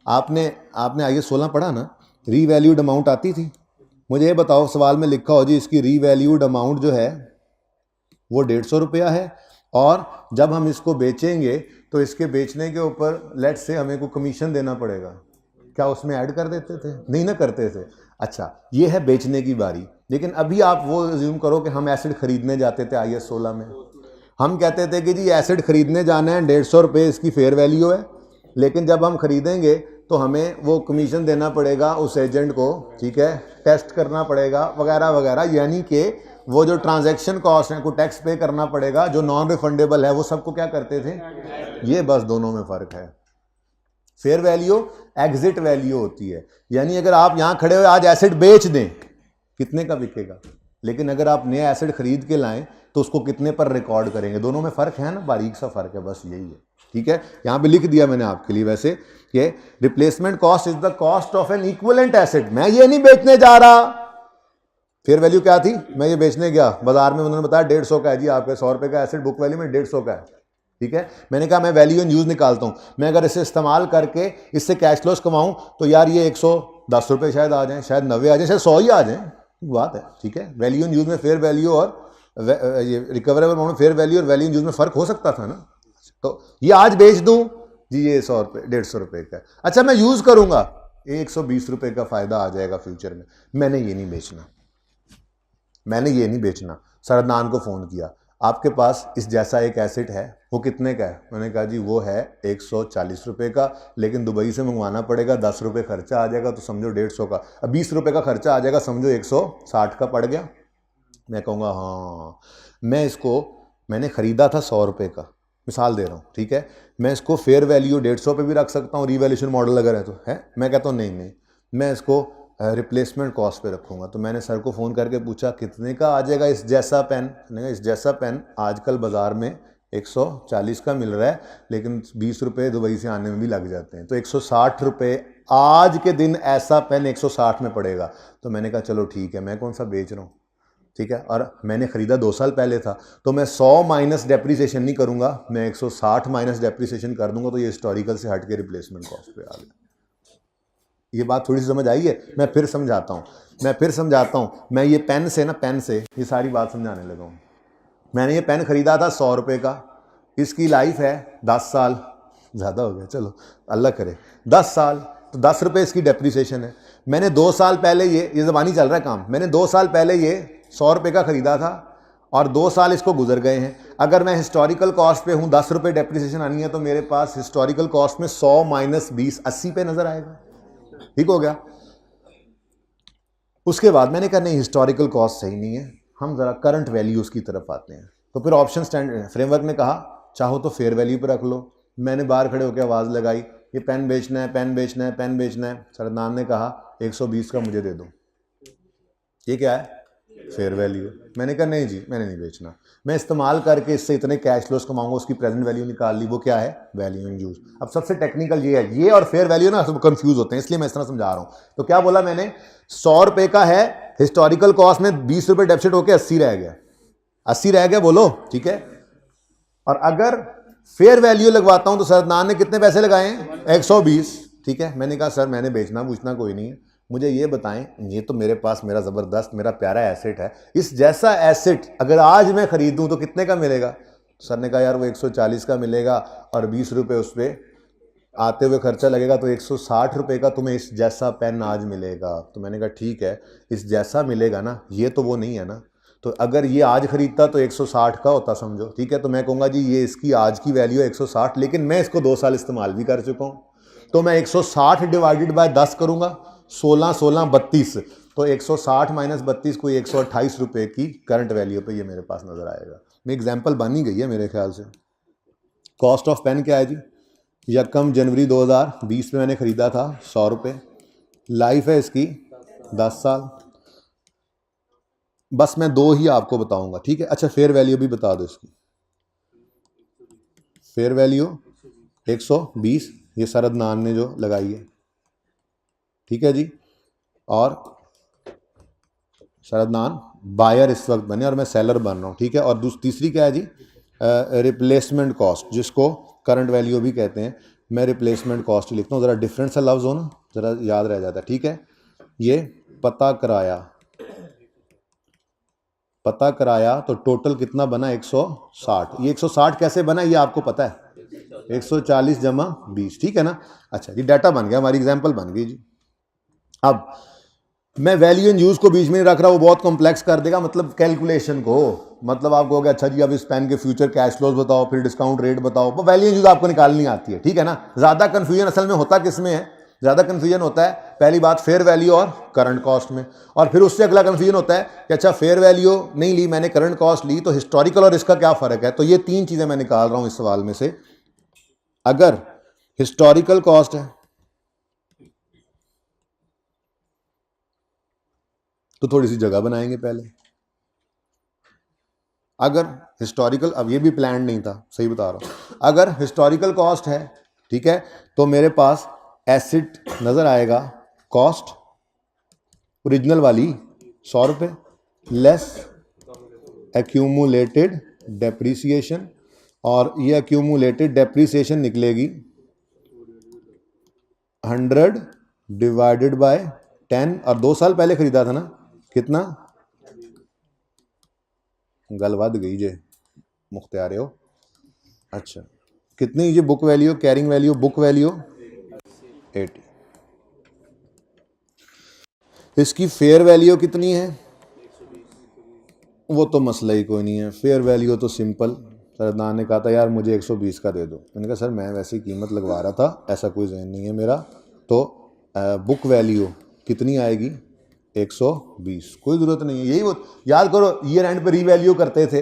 आपने IAS 16 पढ़ा ना, रीवैल्यूड अमाउंट आती थी। मुझे ये बताओ, सवाल में लिखा हो जी इसकी रीवैल्यूड अमाउंट जो है वो 150 रुपया है, और जब हम इसको बेचेंगे तो इसके बेचने के ऊपर लेट्स से हमें को कमीशन देना पड़ेगा, क्या उसमें ऐड कर देते थे? नहीं ना करते थे। अच्छा, ये है बेचने की बारी। लेकिन अभी आप वो अज्यूम करो कि हम एसिड खरीदने जाते थे IAS 16 में, हम कहते थे कि जी एसिड खरीदने जाना है, 150 रुपये इसकी फेयर वैल्यू है, लेकिन जब हम खरीदेंगे तो हमें वो कमीशन देना पड़ेगा उस एजेंट को, ठीक है, टेस्ट करना पड़ेगा वगैरह वगैरह, यानी कि वो जो ट्रांजैक्शन कॉस्ट है को टैक्स पे करना पड़ेगा, जो नॉन रिफंडेबल है वो सबको क्या करते थे। ये बस दोनों में फर्क है। फेयर वैल्यू एग्जिट वैल्यू होती है, यानी अगर आप यहां खड़े हुए आज एसेट बेच दें कितने का बिकेगा, लेकिन अगर आप नया एसेट खरीद के लाएं तो उसको कितने पर रिकॉर्ड करेंगे, दोनों में फर्क है ना, बारीक सा फर्क है, बस यही है, ठीक है। यहां पे लिख दिया मैंने आपके लिए वैसे कि replacement cost is the cost of an equivalent asset. मैं ये नहीं बेचने जा रहा, फेयर वैल्यू क्या थी, मैं ये बेचने गया बाजार में, उन्होंने बताया 150 का है जी, आपके 100 रुपये का एसेट बुक वैल्यू में 150 का है, ठीक है। मैंने कहा मैं वैल्यू इन यूज निकालता हूं, मैं अगर इसे इस्तेमाल करके इससे कैश फ्लोस कमाऊं तो यार ये 110 रुपये शायद आ जाए, शायद 90 आ जाए, शायद 100 ही आ जाए, बात है, ठीक है। वैल्यू इन यूज में फेयर वैल्यू और ये रिकवरेबल अमाउंट फेयर वैल्यू और वैल्यू इन यूज में फर्क हो सकता था ना। तो ये आज बेच दूं जी, ये 100 रुपये 150 रुपये का, अच्छा मैं यूज करूंगा 120 रुपये का फायदा आ जाएगा फ्यूचर में, मैंने ये नहीं बेचना। सरदान को फोन किया, आपके पास इस जैसा एक एसेट है, वो कितने का है? मैंने कहा जी वो है 140 रुपये का, लेकिन दुबई से मंगवाना पड़ेगा, 10 रुपये खर्चा आ जाएगा, तो समझो 150 का, अब 20 रुपये का खर्चा आ जाएगा, समझो 160 का पड़ गया। मैं कहूँगा हाँ, मैंने ख़रीदा था 100 रुपये का, मिसाल दे रहा हूँ, ठीक है, मैं इसको फेयर वैल्यू 150 पे भी रख सकता हूँ, रीवैल्यूएशन मॉडल अगर है तो है। मैं कहता हूँ नहीं, मैं इसको रिप्लेसमेंट कॉस्ट पे रखूँगा। तो मैंने सर को फ़ोन करके पूछा कितने का आ जाएगा इस जैसा पेन? इस जैसा पेन आजकल बाज़ार में 140 का मिल रहा है, लेकिन 20 रुपये दुबई से आने में भी लग जाते हैं, तो 160 रुपये आज के दिन ऐसा पेन 160 में पड़ेगा। तो मैंने कहा चलो ठीक है, मैं कौन सा बेच रहा हूँ, ठीक है, और मैंने ख़रीदा 2 साल पहले था, तो मैं 100 माइनस डेप्रीसिएशन नहीं करूँगा, मैं 160 माइनस डेप्रीसिएशन कर दूंगा, तो ये हिस्टोरिकल से हट के रिप्लेसमेंट कॉस्ट पे आ गया। ये बात थोड़ी सी समझ आई है? मैं फिर समझाता हूँ, मैं ये पेन से ये सारी बात समझाने लगा हूँ। मैंने ये पेन ख़रीदा था 100 रुपये का, इसकी लाइफ है 10 साल, ज़्यादा हो गया, चलो अल्लाह करे 10 साल, तो 10 रुपये इसकी डेप्रीसिएशन है। मैंने 2 साल पहले ये ज़बानी चल रहा है काम, मैंने 2 साल पहले ये 100 रुपये का ख़रीदा था और 2 साल इसको गुजर गए हैं। अगर मैं हिस्टोरिकल कॉस्ट पे हूँ, 10 रुपये डेप्रीसिएशन आनी है, तो मेरे पास हिस्टोरिकल कॉस्ट में 100 माइनस 20 80 पे नज़र आएगा। ठीक हो गया। उसके बाद मैंने कहा नहीं, हिस्टोरिकल कॉस्ट सही नहीं है, हम ज़रा करंट वैल्यूज़ की तरफ आते हैं। तो फिर ऑप्शन स्टैंडर्ड फ्रेमवर्क ने कहा चाहो तो फेयर वैल्यू पर रख लो। मैंने बाहर खड़े होकर आवाज़ लगाई, ये पेन बेचना है, पेन बेचना है, पेन बेचना है। सरदान ने कहा 120 का मुझे दे दो। ये क्या है? Fair value. मैंने कहा नहीं जी, मैंने नहीं बेचना, मैं इस्तेमाल करके इससे इतने कैश फ्लोस कमाऊंगा, उसकी प्रेजेंट वैल्यू निकाल ली, वो क्या है? Value in use. अब सबसे टेक्निकल ये है, ये और फेयर वैल्यू ना सब कंफ्यूज होते हैं, इसलिए मैं इस तरह समझा रहा हूं। तो क्या बोला मैंने? 100 रुपए का है, हिस्टोरिकल कॉस्ट में 20 रुपए डेफिसिट होकर 80 रह गया, 80 रह गया, बोलो ठीक है। और अगर फेयर वैल्यू लगवाता हूं तो सरदान ने कितने पैसे लगाए हैं? 120। ठीक है, मैंने कहा सर मैंने बेचना पूछना कोई नहीं है, मुझे ये बताएं, ये तो मेरे पास मेरा ज़बरदस्त मेरा प्यारा एसेट है, इस जैसा एसेट अगर आज मैं खरीदूं तो कितने का मिलेगा? सर ने कहा यार वो 140 का मिलेगा और 20 रुपये उस पर आते हुए खर्चा लगेगा, तो 160 रुपये का तुम्हें इस जैसा पेन आज मिलेगा। तो मैंने कहा ठीक है, इस जैसा मिलेगा ना, ये तो वो नहीं है ना, तो अगर ये आज खरीदता तो 160 का होता समझो। ठीक है, तो मैं कहूँगा जी ये इसकी आज की वैल्यू है 160, लेकिन मैं इसको 2 साल इस्तेमाल भी कर चुका हूँ, तो मैं 160 डिवाइडेड बाय 10 करूँगा, 16 16 32, तो 160 माइनस 32 कोई 128 रुपये की करंट वैल्यू पे ये मेरे पास नज़र आएगा। मैं एग्जाम्पल बन ही गई है मेरे ख्याल से। कॉस्ट ऑफ पेन क्या है जी? यकम जनवरी 2020 में मैंने ख़रीदा था 100 रुपये, लाइफ है इसकी 10 साल। बस मैं 2 ही आपको बताऊंगा, ठीक है। अच्छा फेयर वैल्यू भी बता दो इसकी। फेयर वैल्यू 120, ये सरदनान ने जो लगाई है, ठीक है जी। और सरदनान बायर इस वक्त बने और मैं सेलर बन रहा हूँ, ठीक है। और तीसरी क्या है जी? रिप्लेसमेंट कॉस्ट, जिसको करंट वैल्यू भी कहते हैं। मैं रिप्लेसमेंट कॉस्ट लिखता हूँ, ज़रा डिफरेंट सा लफ्ज़ हो ना, ज़रा याद रह जाता है, ठीक है। ये पता कराया तो टोटल कितना बना? 160। ये 160 कैसे बना ये आपको पता है? 140 जमा 20, ठीक है ना। अच्छा ये डाटा बन गया, हमारी एग्जांपल बन गई जी। अब मैं वैल्यू इन यूज को बीच में रख रहा हूँ, वो बहुत कॉम्प्लेक्स कर देगा मतलब कैलकुलेशन को। मतलब आप कहोगे अच्छा जी अब इस पेन के फ्यूचर कैश फ्लोज बताओ, फिर डिस्काउंट रेट बताओ, वो वैल्यू इन यूज आपको निकालनी आती है, ठीक है ना। ज़्यादा कन्फ्यूजन असल में होता किस में है? ज़्यादा कन्फ्यूजन होता है पहली बात फेयर वैल्यू और करंट कॉस्ट में, और फिर उससे अगला कन्फ्यूजन होता है कि अच्छा फेयर वैल्यू नहीं ली मैंने, करंट कॉस्ट ली, तो हिस्टोरिकल और इसका क्या फ़र्क है। तो ये 3 चीज़ें मैं निकाल रहा हूँ इस सवाल में से। अगर हिस्टोरिकल कॉस्ट है तो थोड़ी सी जगह बनाएंगे पहले। अगर हिस्टोरिकल, अब ये भी प्लान नहीं था, सही बता रहा हूँ, अगर हिस्टोरिकल कॉस्ट है, ठीक है, तो मेरे पास एसिड नज़र आएगा, कॉस्ट ओरिजिनल वाली 100 रुपये लेस एक्यूमुलेटेड डेप्रीसिएशन, और ये एक्यूमुलेटेड डेप्रीसिएशन निकलेगी 100 डिवाइडेड बाय 10, और 2 साल पहले ख़रीदा था ना, कितना? गल वध गई जे मुख्तियार हो। अच्छा कितनी ये book value, carrying value, book value 80। इसकी फेयर वैल्यू कितनी है? वो तो मसला ही कोई नहीं है, फेयर वैल्यू तो सिंपल। सरदान ने कहा था यार मुझे 120 का दे दो, मैंने कहा सर मैं वैसे ही कीमत लगवा रहा था, ऐसा कोई जहन नहीं है मेरा। तो बुक वैल्यू कितनी आएगी? 120। कोई ज़रूरत नहीं है, यही वो याद करो, ईयर एंड पे रीवैल्यू करते थे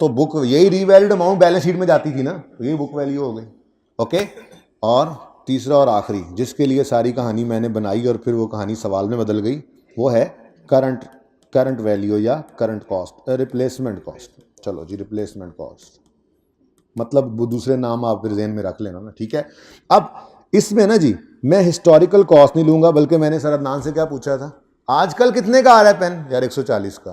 तो बुक यही रीवैल्यूड अमाउंट बैलेंस शीट में जाती थी ना, तो यही बुक वैल्यू हो गई। ओके, और तीसरा और आखिरी जिसके लिए सारी कहानी मैंने बनाई और फिर वो कहानी सवाल में बदल गई, वो है करंट वैल्यू या करंट कॉस्ट, रिप्लेसमेंट कॉस्ट। चलो जी, रिप्लेसमेंट कॉस्ट मतलब वो दूसरे नाम आप फिर ज़हन में रख लेना ना, ठीक है। अब इसमें ना जी मैं हिस्टोरिकल कॉस्ट नहीं लूँगा, बल्कि मैंने सरदनान से क्या पूछा था, आजकल कितने का आ रहा है पेन? यार 140 का।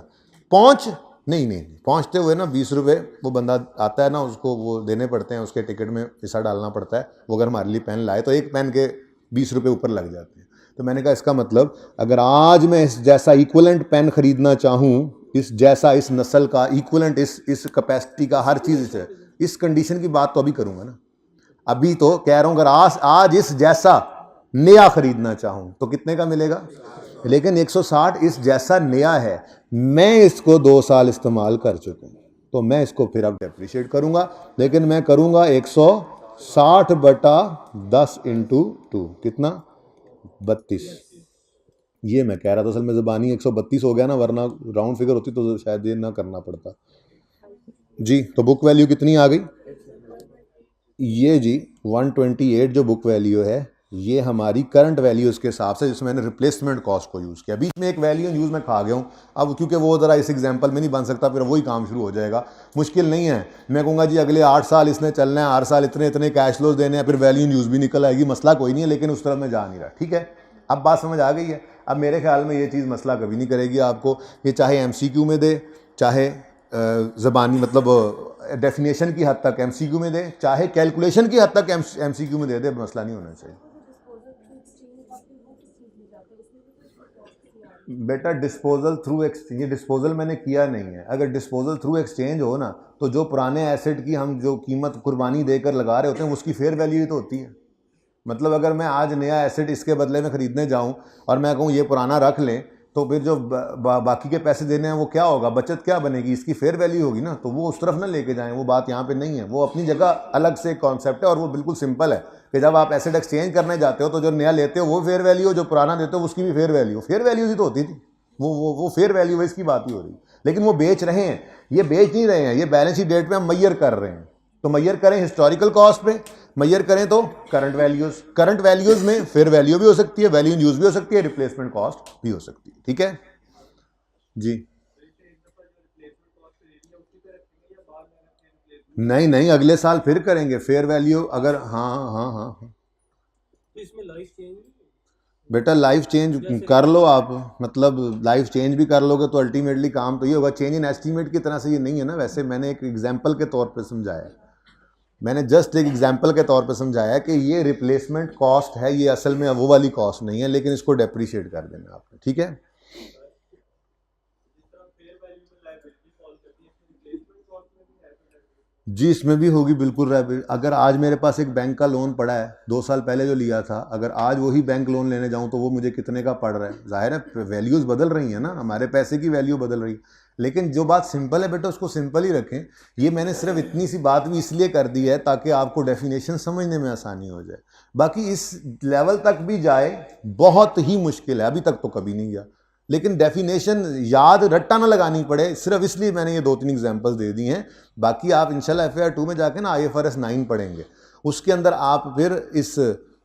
पहुंच नहीं नहीं पहुंचते हुए ना 20 रुपये वो बंदा आता है ना, उसको वो देने पड़ते हैं, उसके टिकट में पैसा डालना पड़ता है। वो अगर हमारे लिए पेन लाए तो एक पेन के 20 रुपये ऊपर लग जाते हैं। तो मैंने कहा इसका मतलब अगर आज मैं इस जैसा इक्वलेंट पेन खरीदना चाहूँ, इस जैसा, इस नस्ल का इक्वलेंट, इस कैपेसिटी का, हर चीज़ है, इस कंडीशन की बात तो अभी करूँगा ना। अभी तो कह रहा हूँ अगर आज इस जैसा नया खरीदना चाहूँ तो कितने का मिलेगा, लेकिन 160 इस जैसा नया है, मैं इसको 2 साल इस्तेमाल कर चुका हूँ, तो मैं इसको फिर अब डेप्रिशिएट करूँगा, लेकिन मैं करूँगा 160 बटा 10 इंटू 2, कितना 32। ये मैं कह रहा था, असल में ज़बानी 132 हो गया ना, वरना राउंड फिगर होती तो शायद ये ना करना पड़ता जी। तो बुक वैल्यू कितनी आ गई, ये जी 128 जो बुक वैल्यू है, ये हमारी करंट वैल्यूज के हिसाब से, जिसमें मैंने रिप्लेसमेंट कॉस्ट को यूज़ किया। बीच में एक वैल्यू यूज़ में खा गया हूँ अब, क्योंकि वो ज़रा इस एग्जांपल में नहीं बन सकता, फिर वही काम शुरू हो जाएगा। मुश्किल नहीं है, मैं कहूँगा जी अगले 8 साल इसने चलना है, 8 साल इतने इतने कैश फ्लोज देने हैं, फिर वैल्यू यूज़ भी निकल आएगी, मसला कोई नहीं है, लेकिन उस तरफ मैं जा नहीं रहा। ठीक है, अब बात समझ आ गई है। अब मेरे ख्याल में ये चीज़ मसला कभी नहीं करेगी आपको, ये चाहे MCQ में दे, चाहे ज़बानी मतलब डेफिनेशन की हद तक MCQ में दे, चाहे कैलकुलेशन की हद तक MCQ में दे दे, मसला नहीं होना चाहिए। बेटा डिस्पोजल थ्रू एक्सचेंज, ये डिस्पोजल मैंने किया नहीं है। अगर डिस्पोजल थ्रू एक्सचेंज हो ना, तो जो पुराने एसेट की हम जो कीमत कुर्बानी देकर लगा रहे होते हैं, उसकी फेयर वैल्यू ही तो होती है। मतलब अगर मैं आज नया एसेट इसके बदले में ख़रीदने जाऊं और मैं कहूं ये पुराना रख लें, तो फिर जो बाकी के पैसे देने हैं वो क्या होगा, बचत क्या बनेगी, इसकी फेयर वैल्यू होगी ना। तो वो उस तरफ ना लेके जाएं, वो बात यहाँ पे नहीं है। वो अपनी जगह अलग से कॉन्सेप्ट है, और वो बिल्कुल सिंपल है कि जब आप एसेट एक्सचेंज करने जाते हो तो जो नया लेते हो वो फेयर वैल्यू हो, जो पुराना देते हो उसकी भी फेयर वैल्यू। फेयर वैल्यू ही तो होती थी, वो फेयर वैल्यू है, इसकी बात ही हो रही। लेकिन वो बेच रहे हैं, ये बेच नहीं रहे हैं, ये बैलेंस शीट डेट में हम मैयर कर रहे हैं। तो मैयर करें हिस्टोरिकल कॉस्ट पे, मैयर करें तो करंट वैल्यूज में फेयर वैल्यू भी हो सकती है, वैल्यू इन यूज भी हो सकती है, रिप्लेसमेंट कॉस्ट भी हो सकती है। ठीक है जी। नहीं नहीं, अगले साल फिर करेंगे फेयर वैल्यू अगर, हाँ हाँ हाँ हाँ। इसमें लाइफ चेंज बेटा लाइफ चेंज कर लो आप, मतलब लाइफ चेंज भी कर लोगे तो अल्टीमेटली काम तो ये होगा। चेंज इन एस्टीमेट की तरह से ये नहीं है ना। वैसे मैंने एक एग्जांपल के तौर पे समझाया, मैंने जस्ट एक एग्जांपल के तौर पे समझाया कि ये रिप्लेसमेंट कॉस्ट है, ये असल में वो वाली कॉस्ट नहीं है, लेकिन इसको डेप्रिशिएट कर देना आपने। ठीक है जी, इसमें भी होगी बिल्कुल। अगर आज मेरे पास एक बैंक का लोन पड़ा है 2 साल पहले जो लिया था, अगर आज वही बैंक लोन लेने जाऊं तो वो मुझे कितने का पड़ रहा है। जाहिर है वैल्यूज़ बदल रही हैं ना, हमारे पैसे की वैल्यू बदल रही है। लेकिन जो बात सिंपल है बेटा उसको सिंपल ही रखें। ये मैंने सिर्फ इतनी सी बात भी इसलिए कर दी है ताकि आपको डेफिनेशन समझने में आसानी हो जाए। बाकी इस लेवल तक भी जाए बहुत ही मुश्किल है, अभी तक तो कभी नहीं गया। लेकिन डेफिनेशन याद रट्टा ना लगानी पड़े, सिर्फ इसलिए मैंने ये 2-3 एग्जांपल्स दे दी हैं। बाकी आप इंशाल्लाह FAR 2 में जाके ना IFRS 9 पढ़ेंगे, उसके अंदर आप फिर इस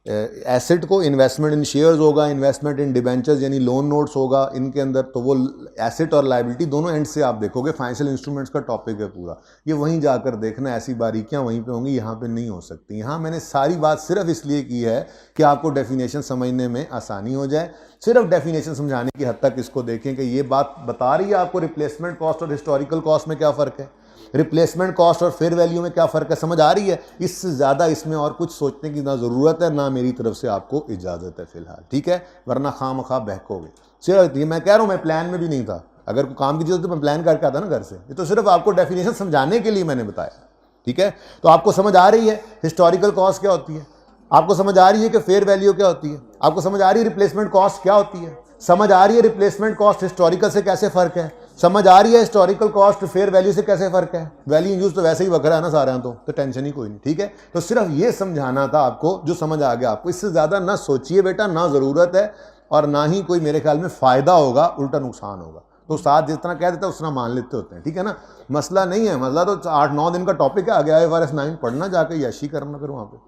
एसेट को इन्वेस्टमेंट इन शेयर्स होगा, इन्वेस्टमेंट इन डिबेंचर्स यानी लोन नोट्स होगा इनके अंदर, तो वो एसेट और लायबिलिटी दोनों एंड से आप देखोगे। फाइनेंशियल इंस्ट्रूमेंट्स का टॉपिक है पूरा, ये वहीं जाकर देखना, ऐसी बारीकियां वहीं पे होंगी, यहाँ पे नहीं हो सकती। यहाँ मैंने सारी बात सिर्फ इसलिए की है कि आपको डेफिनेशन समझने में आसानी हो जाए। सिर्फ डेफिनेशन समझाने की हद तक इसको देखें कि ये बात बता रही है आपको रिप्लेसमेंट कॉस्ट और हिस्टोरिकल कॉस्ट में क्या फ़र्क है, रिप्लेसमेंट कॉस्ट और फेयर वैल्यू में क्या फ़र्क है, समझ आ रही है। इससे ज़्यादा इसमें और कुछ सोचने की ना ज़रूरत है, ना मेरी तरफ से आपको इजाज़त है फ़िलहाल। ठीक है, वरना खामखा बहकोगे। सिर्फ ये मैं कह रहा हूँ, मैं प्लान में भी नहीं था। अगर कोई काम की चीज़ तो मैं प्लान करके आता ना घर से, ये तो सिर्फ आपको डेफिनेशन समझाने के लिए मैंने बताया। ठीक है, तो आपको समझ आ रही है हिस्टोरिकल कॉस्ट क्या होती है, आपको समझ आ रही है कि फेयर वैल्यू क्या होती है, आपको समझ आ रही है रिप्लेसमेंट कॉस्ट क्या होती है, समझ आ रही है रिप्लेसमेंट कॉस्ट हिस्टोरिकल से कैसे फ़र्क है, समझ आ रही है हिस्टोरिकल कॉस्ट फेयर वैल्यू से कैसे फ़र्क है। वैल्यू यूज तो वैसे ही वगैरह है ना सारे, तो टेंशन ही कोई नहीं। ठीक है, तो सिर्फ ये समझाना था आपको, जो समझ आ गया आपको। इससे ज़्यादा ना सोचिए बेटा, ना ज़रूरत है और ना ही कोई मेरे ख्याल में फ़ायदा होगा, उल्टा नुकसान होगा। तो साथ जितना कह देता है उतना मान लेते होते हैं। ठीक है ना, मसला नहीं है, मसला तो 8-9 दिन का टॉपिक है। आगे IFRS 9 पढ़ना, जाके यशी करना फिर वहाँ पर।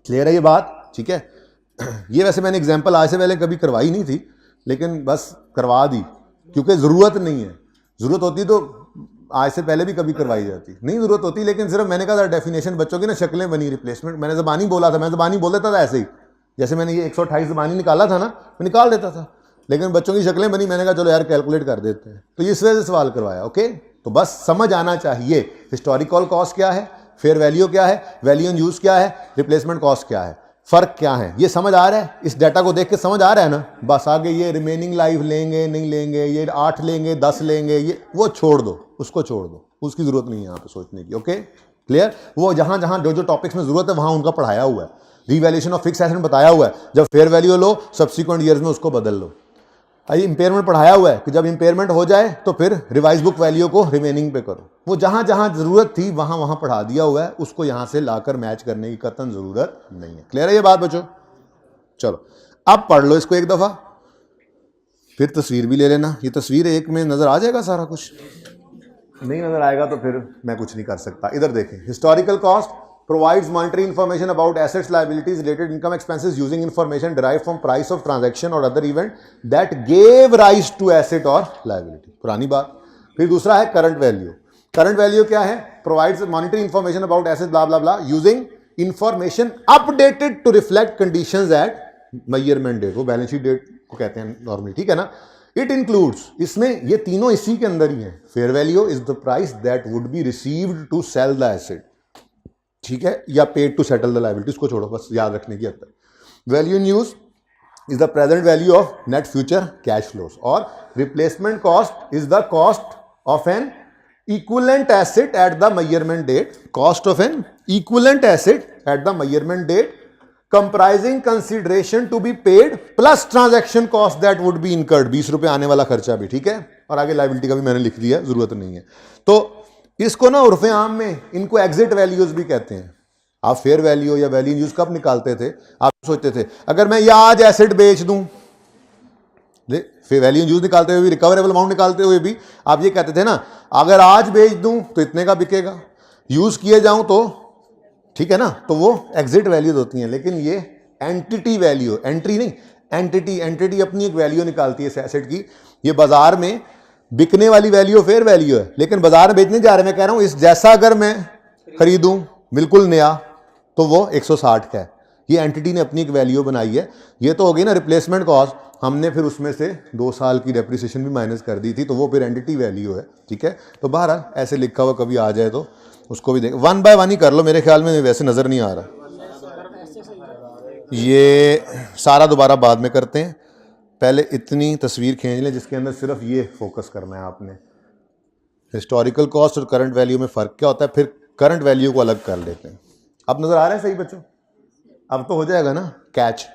क्लियर है ये बात? ठीक है, ये वैसे मैंने एग्जाम्पल आज से पहले कभी करवाई नहीं थी, लेकिन बस करवा दी क्योंकि ज़रूरत नहीं है। ज़रूरत होती तो आज से पहले भी कभी करवाई जाती, नहीं ज़रूरत होती। लेकिन सिर्फ मैंने कहा था डेफिनेशन बच्चों की ना शक्लें बनी, रिप्लेसमेंट मैंने ज़बानी बोला था, मैं ज़बानी बोल देता था ऐसे ही, जैसे मैंने ये 128 ज़बानी निकाला था ना, मैं निकाल देता था। लेकिन बच्चों की शक्लें बनी, मैंने कहा चलो यार कैलकुलेट कर देते हैं, तो इस वजह से सवाल करवाया। ओके, तो बस समझ आना चाहिए हिस्टोरिकल कॉस्ट क्या है, फेयर वैल्यू क्या है, वैल्यू इन यूज क्या है, रिप्लेसमेंट कॉस्ट क्या है, फर्क क्या है, ये समझ आ रहा है? इस डाटा को देख के समझ आ रहा है ना? बस आगे ये रिमेनिंग लाइफ लेंगे नहीं लेंगे, ये 8 लेंगे 10 लेंगे, ये वो छोड़ दो, उसको छोड़ दो, उसकी जरूरत नहीं है यहाँ पे सोचने की। Okay clear? वो जहां जहां जो जो टॉपिक्स में जरूरत है वहां उनका पढ़ाया हुआ है, रिवैल्यूएशन ऑफ फिक्स एसेट बताया हुआ है, जब फेयर वैल्यू लो सब्सिक्वेंट ईयर्स में उसको बदल लो। इंपेयरमेंट पढ़ाया हुआ है कि जब इंपेयरमेंट हो जाए तो फिर रिवाइज बुक वैल्यू को रिमेनिंग पे करो। वो जहां जहां जरूरत थी वहां वहां पढ़ा दिया हुआ है, उसको यहां से लाकर मैच करने की कतई जरूरत नहीं है। क्लियर है ये बात बच्चों? चलो अब पढ़ लो इसको एक दफा, फिर तस्वीर भी ले लेना। ये तस्वीर एक में नजर आ जाएगा सारा कुछ, नहीं नजर आएगा तो फिर मैं कुछ नहीं कर सकता। इधर देखें, historical cost provides monetary information about assets, liabilities, related income, expenses using information derived from price of transaction or other event that gave rise to asset or liability। पुरानी बात। फिर दूसरा है करंट वैल्यू। करंट वैल्यू क्या है? provides monetary information about assets blah blah blah using information updated to reflect conditions at measurement date। वो balance sheet date को कहते हैं नॉर्मली, ठीक है ना? इट इंक्लूड्स, इसमें ये तीनों इसी के अंदर ही है। Fair value is the price that would be received to sell the asset, ठीक है, या paid to settle the liability, उसको छोड़ो, बस याद रखने की हद तक। Value in use is the present value of net future cash flows, और replacement cost is the cost of an equivalent asset at the measurement date, cost of an equivalent asset at the measurement date comprising consideration to be paid plus transaction cost that would be incurred, 20 रुपए आने वाला खर्चा भी, ठीक है, और आगे liability का भी मैंने लिख दिया, जरूरत नहीं है। तो इसको ना उर्फ आम में इनको एग्जिट वैल्यूज भी कहते हैं। आप फेयर वैल्यू या वैल्यू यूज कब निकालते थे? आप सोचते थे अगर मैं ये आज एसेट बेच दूं, वैल्यू यूज निकालते हुए भी, रिकवरेबल अमाउंट निकालते हुए भी आप ये कहते थे ना, अगर आज बेच दूं तो इतने का बिकेगा, यूज किए जाऊं तो, ठीक है ना, तो वो एग्जिट वैल्यूज होती हैं। लेकिन ये एंटिटी वैल्यू, एंट्री नहीं, एंटिटी अपनी एक वैल्यू निकालती है इस एसेट की। ये बाजार में बिकने वाली वैल्यू फेयर वैल्यू है, लेकिन बाजार में बेचने जा रहे, मैं कह रहा हूं इस जैसा अगर मैं खरीदूं बिल्कुल नया तो वो 160 का है। ये एंटिटी ने अपनी एक वैल्यू बनाई है। ये तो हो गई ना रिप्लेसमेंट कॉस्ट, हमने फिर उसमें से 2 साल की डेप्रिसिएशन भी माइनस कर दी थी, तो वो फिर एंटिटी वैल्यू है, ठीक है। तो बहरहाल ऐसे लिखा हुआ कभी आ जाए तो उसको भी देख, 1 बाय 1 ही कर लो, मेरे ख्याल में वैसे नजर नहीं आ रहा। ये सारा दोबारा बाद में करते हैं, पहले इतनी तस्वीर खींच लें जिसके अंदर सिर्फ ये फोकस करना है आपने, हिस्टोरिकल कॉस्ट और करंट वैल्यू में फ़र्क क्या होता है, फिर करंट वैल्यू को अलग कर लेते हैं। अब नज़र आ रहा है सही बच्चों? अब तो हो जाएगा ना कैच।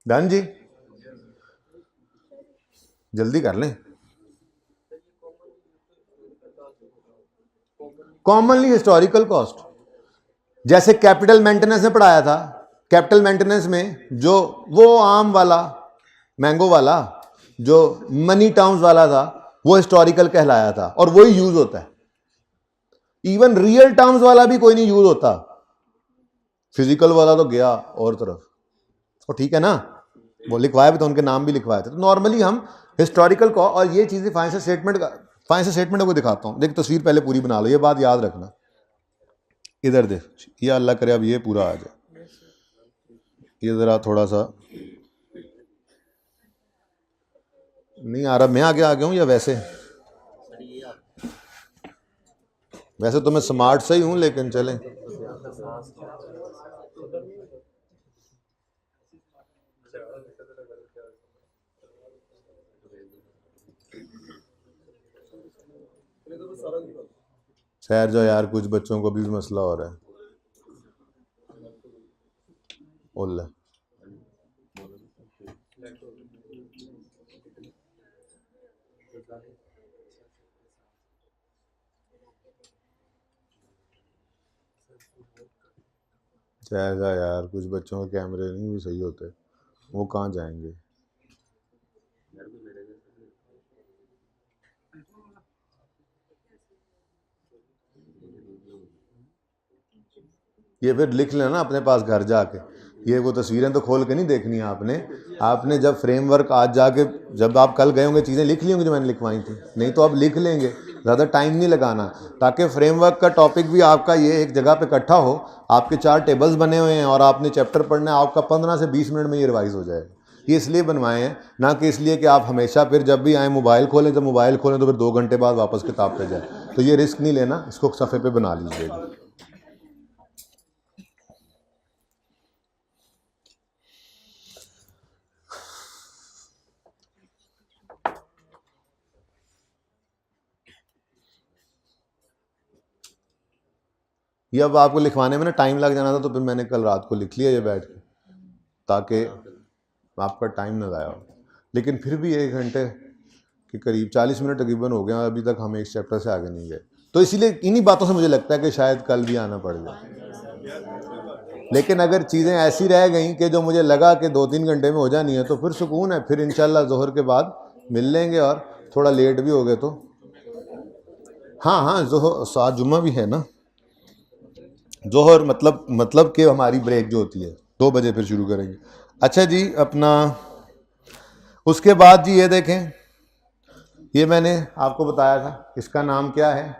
डन जी, जल्दी कर लें। कॉमनली हिस्टोरिकल कॉस्ट, जैसे कैपिटल मेंटेनेंस में पढ़ाया था, कैपिटल मेंटेनेंस में जो वो आम वाला मैंगो वाला जो मनी टर्म्स वाला था वो हिस्टोरिकल कहलाया था, और वही यूज होता है। इवन रियल टर्म्स वाला भी कोई नहीं यूज होता, फिजिकल वाला तो गया और तरफ, और ठीक है ना, वो लिखवाए भी तो उनके नाम भी लिखवाए थे। तो नॉर्मली हम हिस्टोरिकल को, और ये चीजें फाइनेंशियल स्टेटमेंट को दिखाता हूं, देख तस्वीर पहले पूरी बना लो, ये बात याद रखना। इधर देख, ये अल्लाह करे अब ये पूरा आ जाए, ये जरा थोड़ा सा नहीं आ रहा, मैं आगे आ गया हूं या वैसे तो मैं स्मार्ट से ही हूं, लेकिन चलें। खैर जो यार, कुछ बच्चों को भी मसला हो रहा है। ओला जाएगा यार, कुछ बच्चों के कैमरे नहीं भी सही होते, वो कहाँ जाएंगे। ये फिर लिख लेना अपने पास घर जाके, ये वो तस्वीरें तो खोल के नहीं देखनी आपने जब फ्रेमवर्क आज जाके, जब आप कल गए होंगे चीज़ें लिख ली होंगी जो मैंने लिखवाई थी, नहीं तो आप लिख लेंगे ज़्यादा टाइम नहीं लगाना, ताकि फ्रेमवर्क का टॉपिक भी आपका ये एक जगह पे इकट्ठा हो। आपके 4 टेबल्स बने हुए हैं और आपने चैप्टर पढ़ना है, आपका 15 से 20 मिनट में ये रिवाइज हो जाएगा। ये इसलिए बनवाए हैं, ना कि इसलिए कि आप हमेशा फिर जब भी आए मोबाइल खोलें, जब मोबाइल खोलें तो फिर 2 घंटे बाद वापस किताब पे जाए। तो ये रिस्क नहीं लेना, इसको सफ़े पे बना लीजिएगा। ये अब आपको लिखवाने में ना टाइम लग जाना था, तो फिर मैंने कल रात को लिख लिया ये बैठ के, ताकि आपका टाइम ना ज़ाया हो। लेकिन फिर भी 1 घंटे के करीब 40 मिनट तकरीबन हो गया, अभी तक हम एक चैप्टर से आगे नहीं गए। तो इसीलिए इन्हीं बातों से मुझे लगता है कि शायद कल भी आना पड़ जाए। लेकिन अगर चीज़ें ऐसी रह गई कि जो मुझे लगा कि 2-3 घंटे में हो जानी है, तो फिर सुकून है, फिर इंशाल्लाह जोहर के बाद मिल लेंगे। और थोड़ा लेट भी हो गए तो हाँ जोहर आज जुम्मा भी है ना, जोहर मतलब कि हमारी ब्रेक जो होती है 2 बजे फिर शुरू करेंगे। अच्छा जी, अपना उसके बाद जी ये देखें, ये मैंने आपको बताया था, इसका नाम क्या है?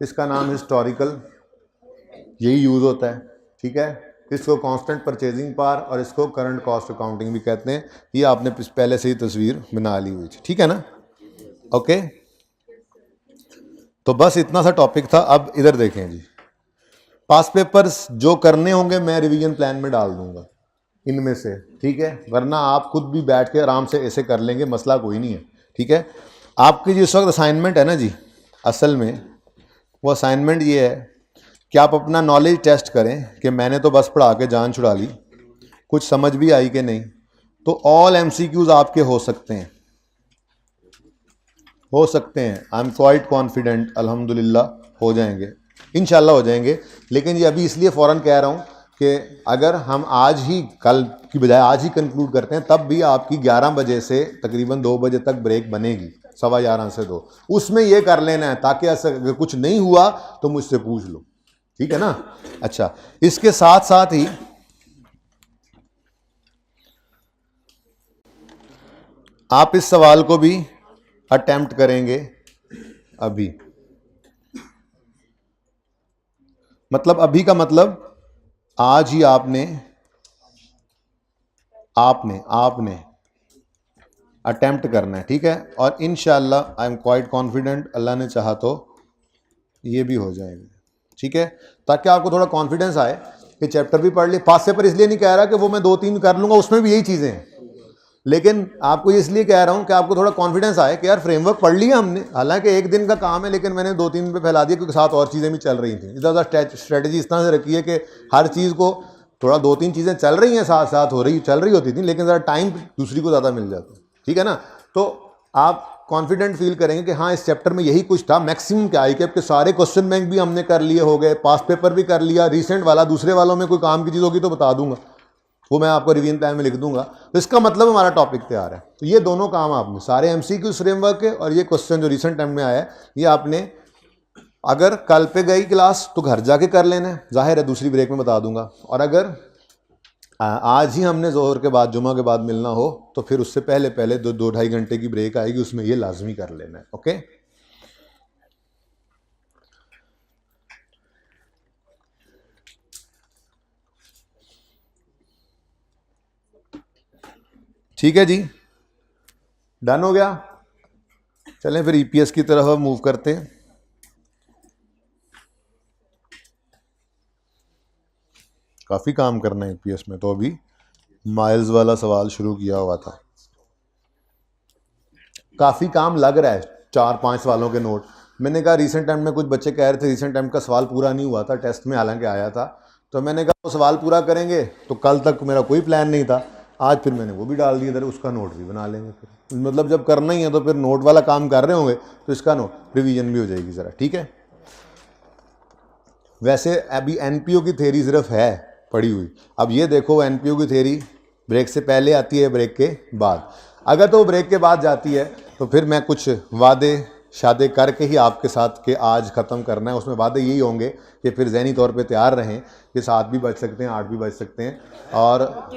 इसका नाम हिस्टोरिकल, यही यूज़ होता है, ठीक है। इसको कांस्टेंट परचेजिंग पावर और इसको करंट कॉस्ट अकाउंटिंग भी कहते हैं। ये आपने पहले से ही तस्वीर बना ली हुई थी, ठीक है ना। ओके, तो बस इतना सा टॉपिक था। अब इधर देखें जी, पास पेपर्स जो करने होंगे मैं रिवीजन प्लान में डाल दूंगा इनमें से, ठीक है। वरना आप खुद भी बैठ के आराम से ऐसे कर लेंगे, मसला कोई नहीं है, ठीक है। आपकी जिस वक्त असाइनमेंट है ना जी, असल में वो असाइनमेंट ये है कि आप अपना नॉलेज टेस्ट करें कि मैंने तो बस पढ़ा के जान छुड़ा ली, कुछ समझ भी आई कि नहीं। तो ऑल MCQs आपके हो सकते हैं, आई एम क्वाइट कॉन्फिडेंट, अल्हम्दुलिल्लाह हो जाएंगे, इंशाल्लाह हो जाएंगे। लेकिन ये अभी इसलिए फ़ौरन कह रहा हूँ कि अगर हम आज ही, कल की बजाय आज ही कंक्लूड करते हैं, तब भी आपकी 11 बजे से तकरीबन 2 बजे तक ब्रेक बनेगी, 11:15 से 2, उसमें ये कर लेना है, ताकि अगर कुछ नहीं हुआ तो मुझसे पूछ लो, ठीक है ना। अच्छा, इसके साथ साथ ही आप इस सवाल को भी अटेम्प्ट करेंगे अभी, मतलब अभी का मतलब आज ही आपने अटेम्प्ट करना है, ठीक है। और इंशाल्लाह आई एम क्वाइट कॉन्फिडेंट, अल्लाह ने चाहा तो ये भी हो जाएगा, ठीक है। ताकि आपको थोड़ा कॉन्फिडेंस आए कि चैप्टर भी पढ़ लिए। पास पेपर इसलिए नहीं कह रहा कि वो मैं 2-3 कर लूँगा, उसमें भी यही चीज़ें हैं, लेकिन आपको इसलिए कह रहा हूँ कि आपको थोड़ा कॉन्फिडेंस आए कि यार फ्रेमवर्क पढ़ लिया हमने, हालांकि 1 दिन का काम है, लेकिन मैंने 2-3 पे फैला दिया, क्योंकि साथ और चीज़ें भी चल रही थी। इधर उधर स्ट्रेटजी इस तरह से रखी है कि हर चीज़ को थोड़ा 2-3 चीज़ें चल रही हैं, साथ साथ चल रही होती थी, लेकिन ज़रा टाइम दूसरी को ज़्यादा मिल जाता, ठीक है ना। तो आप कॉन्फिडेंट फील करेंगे कि हाँ, इस चैप्टर में यही कुछ था। मैक्सिमम क्या ICAP के सारे क्वेश्चन बैंक भी हमने कर लिए हो गए, पास पेपर भी कर लिया, रिसेंट वाला, दूसरे वालों में कोई काम की चीज़ होगी तो बता दूंगा, वो मैं आपको रिवीजन प्लान में लिख दूंगा। तो इसका मतलब हमारा टॉपिक तैयार है। तो ये दोनों काम आपने, सारे MCQ फ्रेमवर्क के और ये क्वेश्चन जो रिसेंट टाइम में आया है, ये आपने अगर कल पे गई क्लास तो घर जाके कर लेना है, जाहिर है दूसरी ब्रेक में बता दूंगा। और अगर आज ही हमने जोहर के बाद, जुमा के बाद मिलना हो, तो फिर उससे पहले 2-2.5 घंटे की ब्रेक आएगी, उसमें ये लाजमी कर लेना है, ओके। ठीक है जी, डन हो गया। चलें फिर EPS की तरफ मूव करते हैं। काफ़ी काम करना है EPS में, तो अभी माइल्स वाला सवाल शुरू किया हुआ था, काफ़ी काम लग रहा है। 4-5 सवालों के नोट मैंने कहा, रिसेंट टाइम में कुछ बच्चे कह रहे थे रिसेंट टाइम का सवाल पूरा नहीं हुआ था टेस्ट में, हालांकि आया था। तो मैंने कहा वो सवाल पूरा करेंगे, तो कल तक मेरा कोई प्लान नहीं था, आज फिर मैंने वो भी डाल दिया इधर, उसका नोट भी बना लेंगे। फिर मतलब जब करना ही है तो फिर नोट वाला काम कर रहे होंगे, तो इसका नोट रिवीजन भी हो जाएगी ज़रा, ठीक है। वैसे अभी NPO की थ्योरी सिर्फ है पड़ी हुई। अब ये देखो, NPO की थ्योरी ब्रेक से पहले आती है, ब्रेक के बाद। अगर तो ब्रेक के बाद जाती है तो फिर मैं कुछ वादे शादे करके ही आपके साथ के आज ख़त्म करना है। उसमें वादे यही होंगे कि फिर ज़हनी तौर पे तैयार रहें कि 7 भी बज सकते हैं, 8 भी बज सकते हैं, और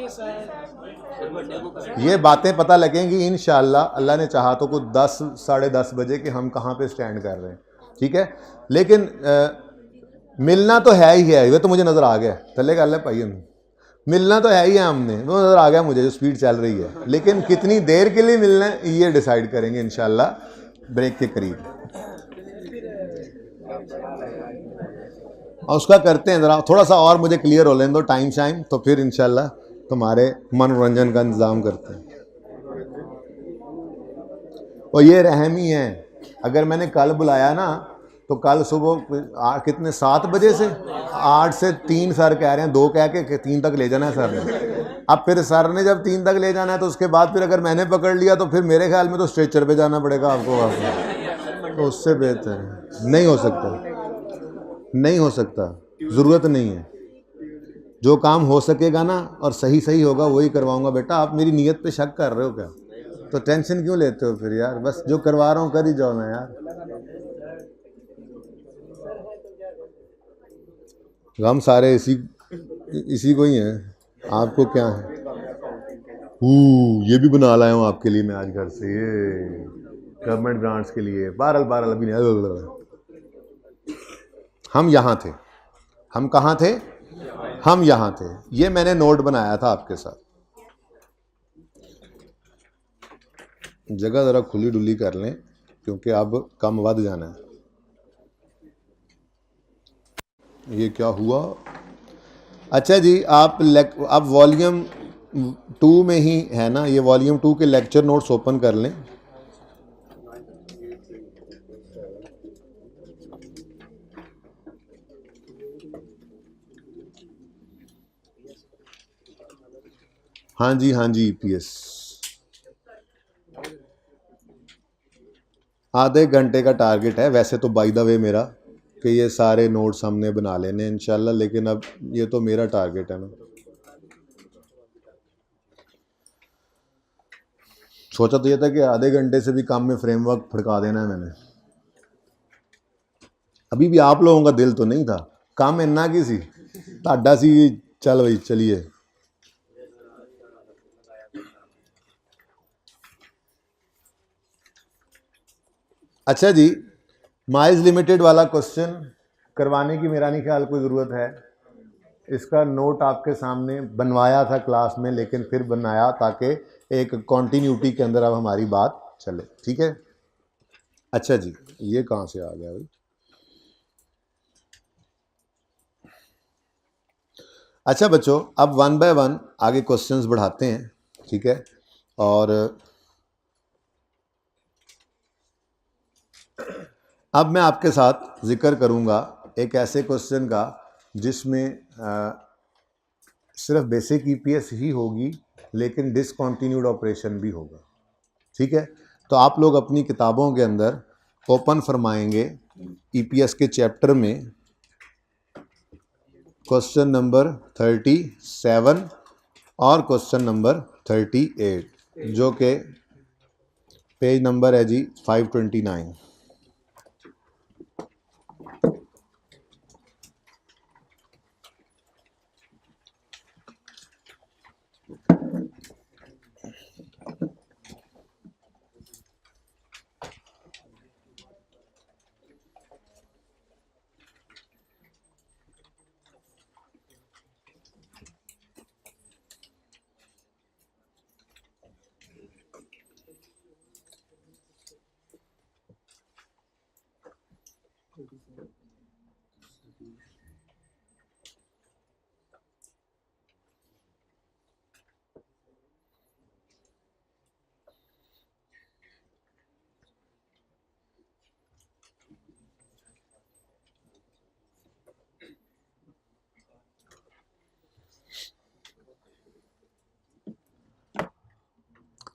ये बातें पता लगेंगी इंशाअल्लाह। अल्लाह ने चाहा तो कुछ 10 साढ़े 10 बजे के हम कहाँ पे स्टैंड कर रहे हैं, ठीक है, लेकिन मिलना तो है ही है, वे तो मुझे नज़र आ गया तले गल है भाई, मिलना तो है ही है, हमने वो नज़र आ गया मुझे जो स्पीड चल रही है, लेकिन कितनी देर के लिए मिलना है ये डिसाइड करेंगे इंशाल्लाह ब्रेक के करीब। और उसका करते हैं ज़रा थोड़ा सा और मुझे क्लियर हो लेने दो टाइम शाइम, तो फिर इंशाल्लाह तुम्हारे मनोरंजन का इंतज़ाम करते हैं। और ये रहम ही है, अगर मैंने कल बुलाया ना तो कल सुबह कितने 7 बजे से 8 से 3 सर कह रहे हैं, 2 कह के 3 तक ले जाना है सर ने। अब फिर सर ने जब 3 तक ले जाना है तो उसके बाद फिर अगर मैंने पकड़ लिया तो फिर मेरे ख्याल में तो स्ट्रेचर पे जाना पड़ेगा आपको वापस, तो उससे बेहतर नहीं हो सकता, नहीं हो सकता, ज़रूरत नहीं है। जो काम हो सकेगा ना और सही सही होगा वही करवाऊंगा। बेटा आप मेरी नीयत पे शक कर रहे हो क्या? तो टेंशन क्यों लेते हो फिर यार, बस जो करवा रहा हूँ कर ही जाओ ना यार। गम सारे इसी को ही हैं, आपको क्या है? ये भी बना लाया हूँ आपके लिए मैं आज घर से, ये गवर्नमेंट ग्रांट्स के लिए। बहरहाल अभी नहीं, हम यहाँ थे, हम कहाँ थे? हम यहाँ थे। ये मैंने नोट बनाया था आपके साथ। जगह ज़रा खुली डुली कर लें क्योंकि अब कम वध जाना है। ये क्या हुआ? अच्छा जी, आप वॉल्यूम 2 में ही है ना, ये वॉल्यूम 2 के लेक्चर नोट्स ओपन कर लें। हाँ जी ईपीएस आधे घंटे का टारगेट है वैसे तो, बाय द वे मेरा, कि ये सारे नोट्स हमने बना लेने इंशाल्लाह, लेकिन अब ये तो मेरा टारगेट है ना। सोचा तो ये था कि आधे घंटे से भी कम में फ्रेमवर्क फड़का देना है मैंने। अभी भी आप लोगों का दिल तो नहीं था, काम इन्ना की सी ताड़ा सी, चल भाई चलिए। अच्छा जी, माइल्स लिमिटेड वाला क्वेश्चन करवाने की मेरा नहीं ख्याल कोई ज़रूरत है। इसका नोट आपके सामने बनवाया था क्लास में, लेकिन फिर बनाया ताकि एक कॉन्टीन्यूटी के अंदर अब हमारी बात चले, ठीक है। अच्छा जी, ये कहाँ से आ गया भाई? अच्छा बच्चों, अब 1 बाय 1 आगे क्वेश्चंस बढ़ाते हैं, ठीक है। और अब मैं आपके साथ जिक्र करूंगा एक ऐसे क्वेश्चन का जिसमें सिर्फ बेसिक ईपीएस ही होगी लेकिन डिसकंटिन्यूड ऑपरेशन भी होगा, ठीक है। तो आप लोग अपनी किताबों के अंदर ओपन फरमाएंगे ईपीएस के चैप्टर में क्वेश्चन नंबर 37 और क्वेश्चन नंबर 38, जो कि पेज नंबर है जी 529।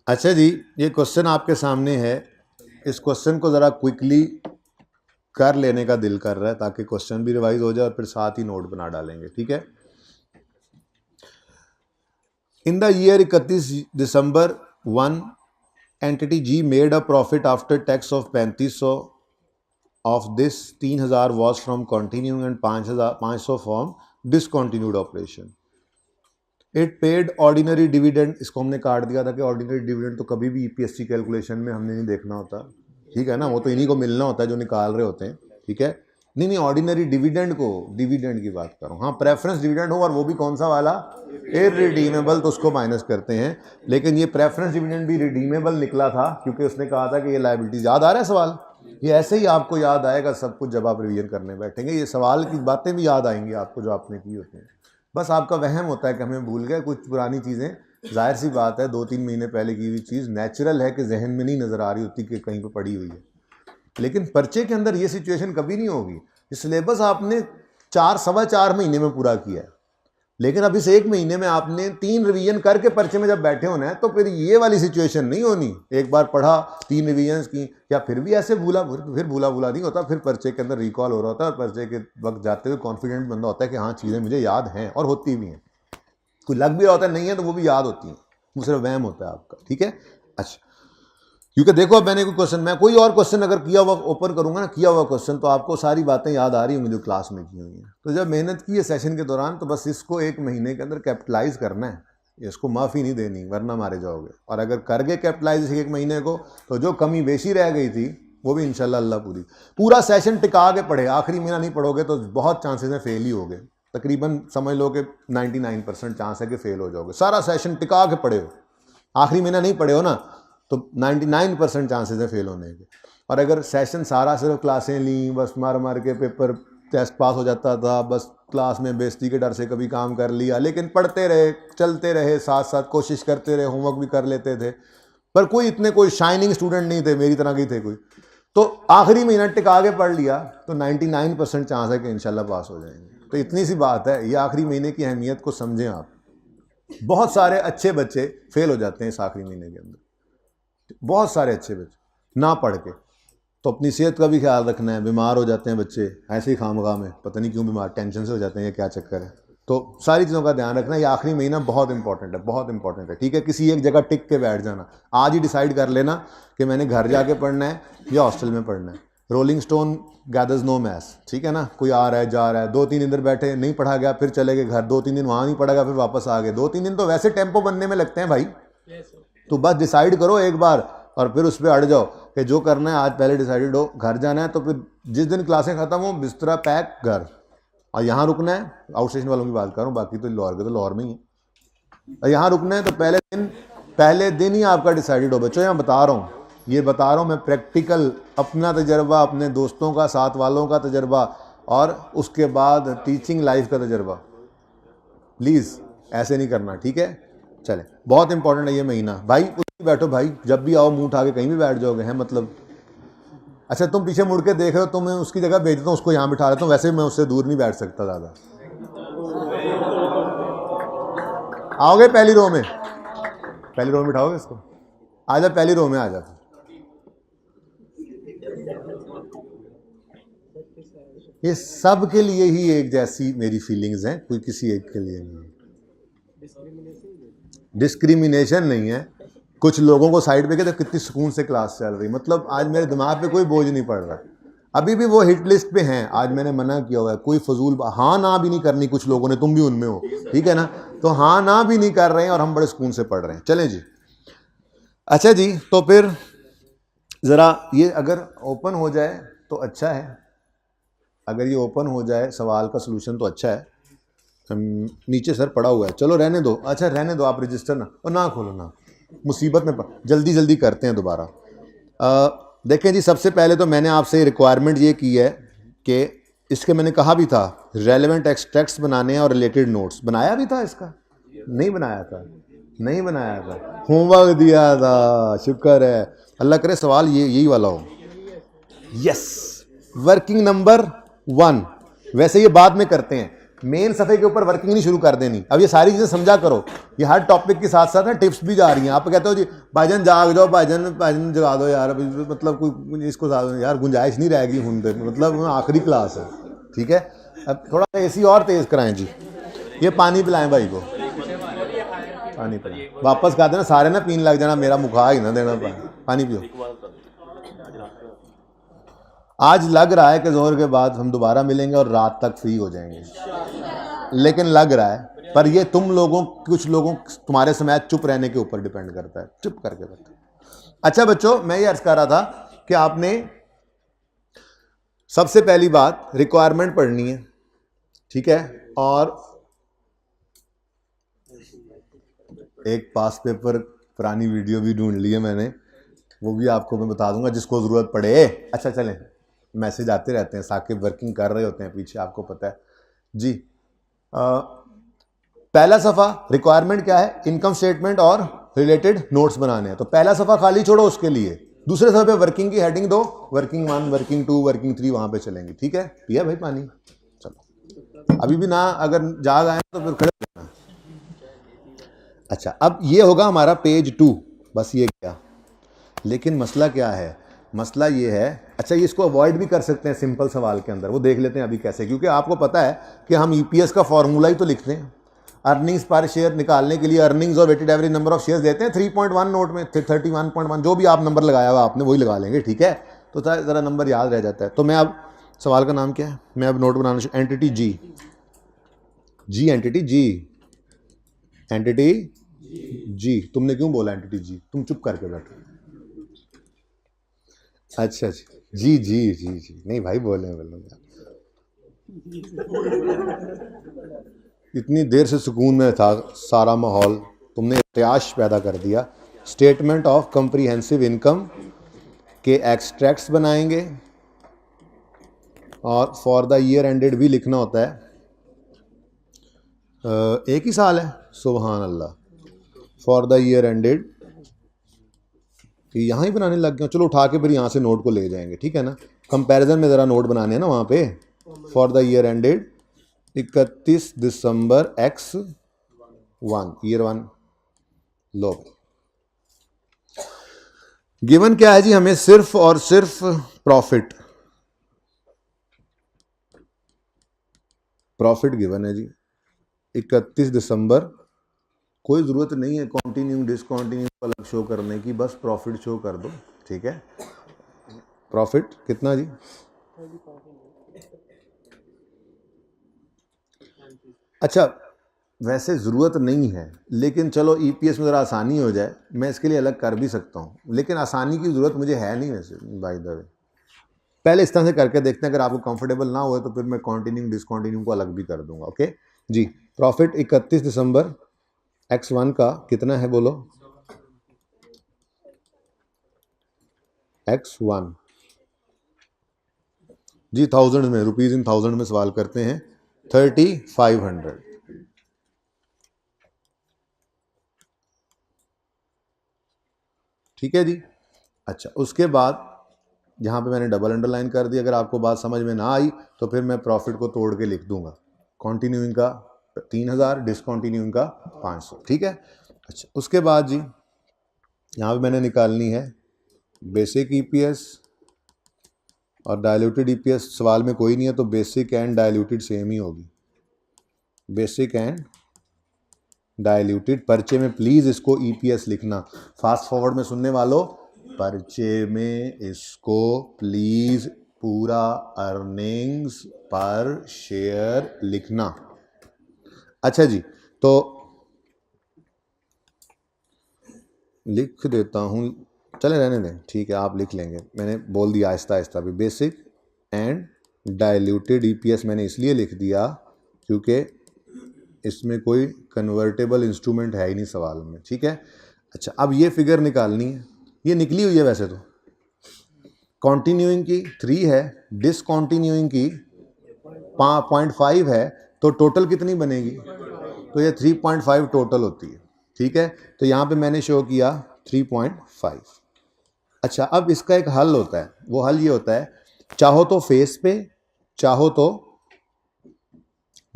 अच्छा जी, ये क्वेश्चन आपके सामने है। इस क्वेश्चन को ज़रा क्विकली कर लेने का दिल कर रहा है ताकि क्वेश्चन भी रिवाइज हो जाए और फिर साथ ही नोट बना डालेंगे, ठीक है। In the year 31 December 1 entity G made a profit after tax of 3500 of this 3000 was from continuing and 500 from discontinued operation. It paid ordinary dividend, इसको हमने काट दिया था कि ऑर्डिनरी डिविडेंड तो कभी भी ईपीएस की कैलकुलेशन में हमने नहीं देखना होता, ठीक है ना, वो तो इन्हीं को मिलना होता है जो निकाल रहे होते हैं। ठीक है। नहीं ऑर्डिनरी डिविडेंड की बात कर रहा हूँ। हाँ, प्रेफरेंस डिविडेंड हो और वो भी कौन सा वाला, इररिडीमेबल, तो उसको माइनस करते हैं। लेकिन ये प्रेफरेंस डिविडेंड भी रिडीमेबल निकला था क्योंकि उसने कहा था कि ये लायबिलिटीज, याद आ रहा है सवाल, ये ऐसे ही आपको याद आएगा सब कुछ जब आप रिवीजन करने बैठेंगे, ये सवाल की बातें भी याद आएंगी आपको जो आपने की होती हैं। बस आपका वहम होता है कि हमें भूल गए कुछ पुरानी चीज़ें। जाहिर सी बात है 2-3 महीने पहले की हुई चीज़ नेचुरल है कि जहन में नहीं नज़र आ रही होती कि कहीं पर पड़ी हुई है। लेकिन पर्चे के अंदर ये सिचुएशन कभी नहीं होगी। सिलेबस आपने 4-4.25 महीने में पूरा किया है, लेकिन अब इस 1 महीने में आपने 3 रिवीजन करके पर्चे में जब बैठे होना है तो फिर ये वाली सिचुएशन नहीं होनी। एक बार पढ़ा, 3 रिवीजन की, या फिर भी ऐसे भूला नहीं होता, फिर पर्चे के अंदर रिकॉल हो रहा होता है और पर्चे के वक्त जाते हुए कॉन्फिडेंट बंदा होता है कि हाँ चीज़ें मुझे याद हैं और होती भी हैं। कोई लग भी रहा होता है नहीं है तो वो भी याद होती हैं, वो सिर्फ वहम होता है आपका, ठीक है। अच्छा, क्योंकि देखो अब मैंने कोई और क्वेश्चन अगर किया हुआ ओपन करूंगा ना, किया हुआ क्वेश्चन, तो आपको सारी बातें याद आ रही होंगी जो क्लास में की हुई हैं। तो जब मेहनत की है सेशन के दौरान तो बस इसको 1 महीने के अंदर कैपिटलाइज करना है, इसको माफ़ी नहीं देनी वरना मारे जाओगे। और अगर कर गए कैपिटलाइज 1 महीने को तो जो कमी बेशी रह गई थी वो भी इंशाल्लाह अल्लाह पूरा सेशन टिका के पढ़े। आखिरी महीना नहीं पढ़ोगे तो बहुत चांसेस हैं फेल ही होगे, तकरीबन समझ लो कि 99% चांस है कि फेल हो जाओगे। सारा सेशन टिका के पढ़े हो, आखिरी महीना नहीं पढ़े हो ना तो 99% चांसेस है फेल होने के। और अगर सेशन सारा सिर्फ क्लासें ली, बस मार के पेपर टेस्ट पास हो जाता था, बस क्लास में बेइज्जती के डर से कभी काम कर लिया, लेकिन पढ़ते रहे, चलते रहे, साथ साथ कोशिश करते रहे, होमवर्क भी कर लेते थे, पर कोई शाइनिंग स्टूडेंट नहीं थे, मेरी तरह के थे कोई, तो आखिरी महीना टिका के पढ़ लिया तो 99% चांस है कि इंशाल्लाह पास हो जाएंगे। तो इतनी सी बात है, ये आखिरी महीने की अहमियत को समझें आप। बहुत सारे अच्छे बच्चे फेल हो जाते हैं इस आखिरी महीने के अंदर, बहुत सारे अच्छे बच्चे ना पढ़ के। तो अपनी सेहत का भी ख्याल रखना है। बीमार हो जाते हैं बच्चे ऐसे ही खामखा में, पता नहीं क्यों बीमार, टेंशन से हो जाते हैं, ये क्या चक्कर है। तो सारी चीज़ों का ध्यान रखना। ये आखिरी महीना बहुत इंपॉर्टेंट है, बहुत इंपॉर्टेंट है, ठीक है। किसी एक जगह टिक के बैठ जाना, आज ही डिसाइड कर लेना कि मैंने घर जाके पढ़ना है या हॉस्टल में पढ़ना है। Rolling stone gathers no moss, ठीक है ना। कोई आ रहा है जा रहा है, 2-3 दिन इधर बैठे, नहीं पढ़ा गया, फिर चले गए घर, 2-3 दिन वहाँ नहीं पढ़ा गया, फिर वापस आ गए। 2-3 दिन तो वैसे टेम्पो बनने में लगते हैं भाई। तो बस डिसाइड करो एक बार और फिर उस पर अड़ जाओ कि जो करना है आज पहले डिसाइडेड हो। घर जाना है तो फिर जिस दिन क्लासें खत्म हो बिस्तरा पैक घर, और यहाँ रुकना है, आउट स्टेशन वालों की बात कर रहा हूँ, बाकी तो लाहौर के तो लाहौर में ही है। और यहाँ रुकना है तो पहले दिन ही आपका डिसाइडेड हो। बच्चों यहाँ बता रहा हूँ, ये बता रहा हूँ मैं, प्रैक्टिकल अपना तजर्बा, अपने दोस्तों का, साथ वालों का तजर्बा, और उसके बाद टीचिंग लाइफ का तजर्बा। प्लीज़ ऐसे नहीं करना, ठीक है। चले, बहुत इंपॉर्टेंट है ये महीना भाई। बैठो भाई, जब भी आओ मुंह उठा के कहीं भी बैठ जाओगे, हैं मतलब। अच्छा, तुम पीछे मुड़ के देख रहे हो तो मैं उसकी जगह भेज देता हूँ, उसको यहाँ बिठा लेता हूँ, वैसे मैं उससे दूर नहीं बैठ सकता ज़्यादा। आओगे पहली रो में, पहली रो में बिठाओगे इसको, आ जा पहली रो में आ जा। ये सब के लिए ही एक जैसी मेरी फीलिंग्स हैं, कोई किसी एक के लिए नहीं। डिस्क्रिमिनेशन नहीं है। कुछ लोगों को साइड पे कहते कितनी सुकून से क्लास चल रही, मतलब आज मेरे दिमाग पे कोई बोझ नहीं पड़ रहा। अभी भी वो हिट लिस्ट पे हैं, आज मैंने मना किया हुआ है कोई फजूल हाँ ना भी नहीं करनी। कुछ लोगों ने, तुम भी उनमें हो, ठीक है ना, तो हाँ ना भी नहीं कर रहे हैं और हम बड़े सुकून से पढ़ रहे हैं। चलें जी। अच्छा जी, तो फिर ज़रा ये अगर ओपन हो जाए तो अच्छा है, अगर ये ओपन हो जाए सवाल का सलूशन तो अच्छा है। नीचे सर पड़ा हुआ है, चलो रहने दो। अच्छा रहने दो, आप रजिस्टर ना, और ना खोलो ना, मुसीबत में जल्दी करते हैं दोबारा। देखें जी, सबसे पहले तो मैंने आपसे रिक्वायरमेंट ये की है कि इसके मैंने कहा भी था रेलेवेंट एक्सट्रैक्ट्स बनाने हैं और रिलेटेड नोट्स। बनाया भी था इसका? नहीं बनाया था, होमवर्क दिया था। शुक्र है, अल्लाह करे सवाल यही वाला हो। Yes, working number 1। वैसे ये बाद में करते हैं, मेन सफ़े के ऊपर वर्किंग नहीं शुरू कर देनी। अब ये सारी चीज़ें समझा करो, ये हर टॉपिक के साथ साथ ना टिप्स भी जा रही हैं। आप कहते हो जी भाईजान जाग जाओ, भाईजान जगा दो यार, अभी मतलब कोई इसको यार गुंजाइश नहीं रहेगी हुंदे, मतलब आखिरी क्लास है, ठीक है। अब थोड़ा एसी और तेज़ कराएं जी। ये पानी पिलाएं भाई को, पानी पिलाएं, वापस खा देना सारे ना, पीन लग जाना, मेरा मुखा ही ना देना। पानी पियो। आज लग रहा है कि जोहर के बाद हम दोबारा मिलेंगे और रात तक फ्री हो जाएंगे, लेकिन लग रहा है, पर ये तुम लोगों, कुछ लोगों तुम्हारे समय चुप रहने के ऊपर डिपेंड करता है, चुप करके बैठो। अच्छा बच्चों, मैं ये अर्ज कर रहा था कि आपने सबसे पहली बात रिक्वायरमेंट पढ़नी है, ठीक है, और एक पास पेपर पुरानी वीडियो भी ढूंढ ली है मैंने, वो भी आपको मैं बता दूंगा जिसको ज़रूरत पड़े। अच्छा चलें, मैसेज आते रहते हैं, साकिब वर्किंग कर रहे होते हैं पीछे, आपको पता है जी। पहला सफ़ा रिक्वायरमेंट क्या है, इनकम स्टेटमेंट और रिलेटेड नोट्स बनाने हैं, तो पहला सफ़ा खाली छोड़ो उसके लिए, दूसरे सफ़े पे वर्किंग की हेडिंग दो, वर्किंग 1, वर्किंग 2, वर्किंग 3 वहाँ पे चलेंगे, ठीक है। पिया भाई पानी, चलो अभी भी ना अगर जाग आए तो फिर खड़े रहना। अच्छा, अब ये होगा हमारा पेज 2, बस ये क्या, लेकिन मसला क्या है, मसला ये है, अच्छा ये इसको अवॉइड भी कर सकते हैं सिंपल सवाल के अंदर, वो देख लेते हैं अभी कैसे, क्योंकि आपको पता है कि हम ईपीएस का फॉर्मूला ही तो लिखते हैं, अर्निंग्स पर शेयर निकालने के लिए अर्निंग्स और weighted average number of shares देते हैं 3.1 नोट में, 31.1 जो भी आप नंबर लगाया हुआ आपने वही लगा लेंगे, ठीक है, तो ज़रा नंबर याद रह जाता है। तो मैं अब, सवाल का नाम क्या है, मैं अब नोट बनाना शुरू, एंटिटी जी, जी एंटिटी जी, एंटिटी जी, तुमने क्यों बोला एंटिटी जी, तुम चुप करके बैठो। अच्छा जी जी जी जी, नहीं भाई बोले बोलो, इतनी देर से सुकून में था सारा माहौल, तुमने इत्याश पैदा कर दिया। स्टेटमेंट ऑफ कंप्रीहेंसिव इनकम के एक्सट्रैक्ट्स बनाएंगे और फॉर द ईयर एंडेड भी लिखना होता है, एक ही साल है, सुभान अल्लाह, फॉर द ईयर एंडेड, यहाँ ही बनाने लग गया, चलो उठा के फिर यहाँ से नोट को ले जाएंगे, ठीक है ना, कंपैरिजन में ज़रा नोट बनाने हैं ना वहाँ पे, for the year ended 31 December X1, year 1, low given क्या है जी, हमें सिर्फ और सिर्फ प्रॉफिट, प्रॉफिट गिवन है जी 31 दिसंबर, कोई ज़रूरत नहीं है कॉन्टिन्यू डिसकॉन्टिन्यू अलग शो करने की, बस प्रॉफिट शो कर दो, ठीक है। प्रॉफिट कितना जी, अच्छा वैसे ज़रूरत नहीं है, लेकिन चलो ईपीएस में ज़रा आसानी हो जाए, मैं इसके लिए अलग कर भी सकता हूँ, लेकिन आसानी की ज़रूरत मुझे है नहीं वैसे बाय द वे, पहले इस तरह से करके देखते हैं, अगर आपको कंफर्टेबल ना हो तो फिर मैं कॉन्टिन्यू डिसकॉन्टिन्यू को अलग भी कर दूंगा, ओके जी। प्रॉफिट 31 दिसंबर X1 का कितना है बोलो, X1 जी 1000 में, रुपीज़ इन 1000 में सवाल करते हैं, 3500, ठीक है जी। अच्छा उसके बाद यहाँ पे मैंने डबल अंडरलाइन कर दिया, अगर आपको बात समझ में ना आई तो फिर मैं प्रॉफिट को तोड़ के लिख दूंगा, कॉन्टिन्यूइंग का 3000, डिसकॉन्टिन्यूइंग का 500, ठीक है। अच्छा उसके बाद जी यहाँ पे मैंने निकालनी है बेसिक ईपीएस और डायल्यूटेड ईपीएस, सवाल में कोई नहीं है तो बेसिक एंड डायल्यूटेड सेम ही होगी, बेसिक एंड डायल्यूटेड, पर्चे में प्लीज़ इसको ईपीएस लिखना, फास्ट फॉरवर्ड में सुनने वालों पर्चे में इसको प्लीज़ पूरा अर्निंग्स पर शेयर लिखना। अच्छा जी, तो लिख देता हूँ, चले रहने दें, ठीक है आप लिख लेंगे, मैंने बोल दिया आहिस्ता आहिस्ता भी, बेसिक एंड डायल्यूटेड ईपीएस मैंने इसलिए लिख दिया क्योंकि इसमें कोई कन्वर्टेबल इंस्ट्रूमेंट है ही नहीं सवाल में, ठीक है। अच्छा अब ये फिगर निकालनी है, ये निकली हुई है वैसे तो, कॉन्टिन्यूइंग की 3 है, डिसकॉन्टिन्यूइंग की 0.5 है, तो टोटल कितनी बनेगी, तो ये 3.5 टोटल होती है, ठीक है। तो यहाँ पे मैंने शो किया 3.5। अच्छा अब इसका एक हल होता है, वो हल ये होता है, चाहो तो फेस पे, चाहो तो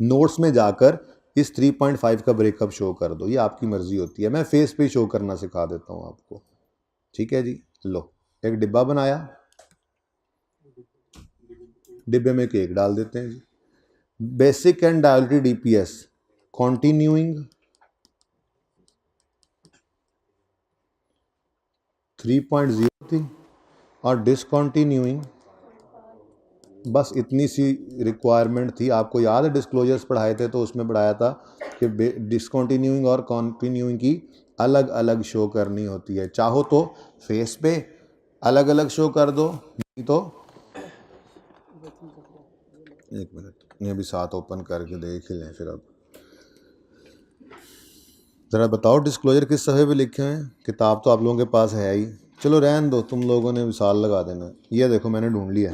नोट्स में जाकर इस 3.5 का ब्रेकअप शो कर दो, ये आपकी मर्जी होती है, मैं फेस पे शो करना सिखा देता हूँ आपको, ठीक है जी। लो एक डिब्बा बनाया, डिब्बे में केक डाल देते हैं जी, basic and diluted EPS continuing 3.0 थी और डिसकॉन्टिन्यूइंग बस इतनी सी रिक्वायरमेंट थी, आपको याद है डिस्क्लोजर्स पढ़ाए थे तो उसमें पढ़ाया था कि डिसकॉन्टिन्यूइंग और कॉन्टिन्यूइंग की अलग अलग शो करनी होती है, चाहो तो फेस पे अलग अलग शो कर दो, नहीं तो एक मिनट, ये भी साथ ओपन करके देख ही लें फिर। अब ज़रा बताओ डिस्क्लोजर किस सफ़े पे लिखे हैं? किताब तो आप लोगों के पास है ही, चलो रहन दो, तुम लोगों ने विशाल लगा देना। ये देखो मैंने ढूंढ लिया।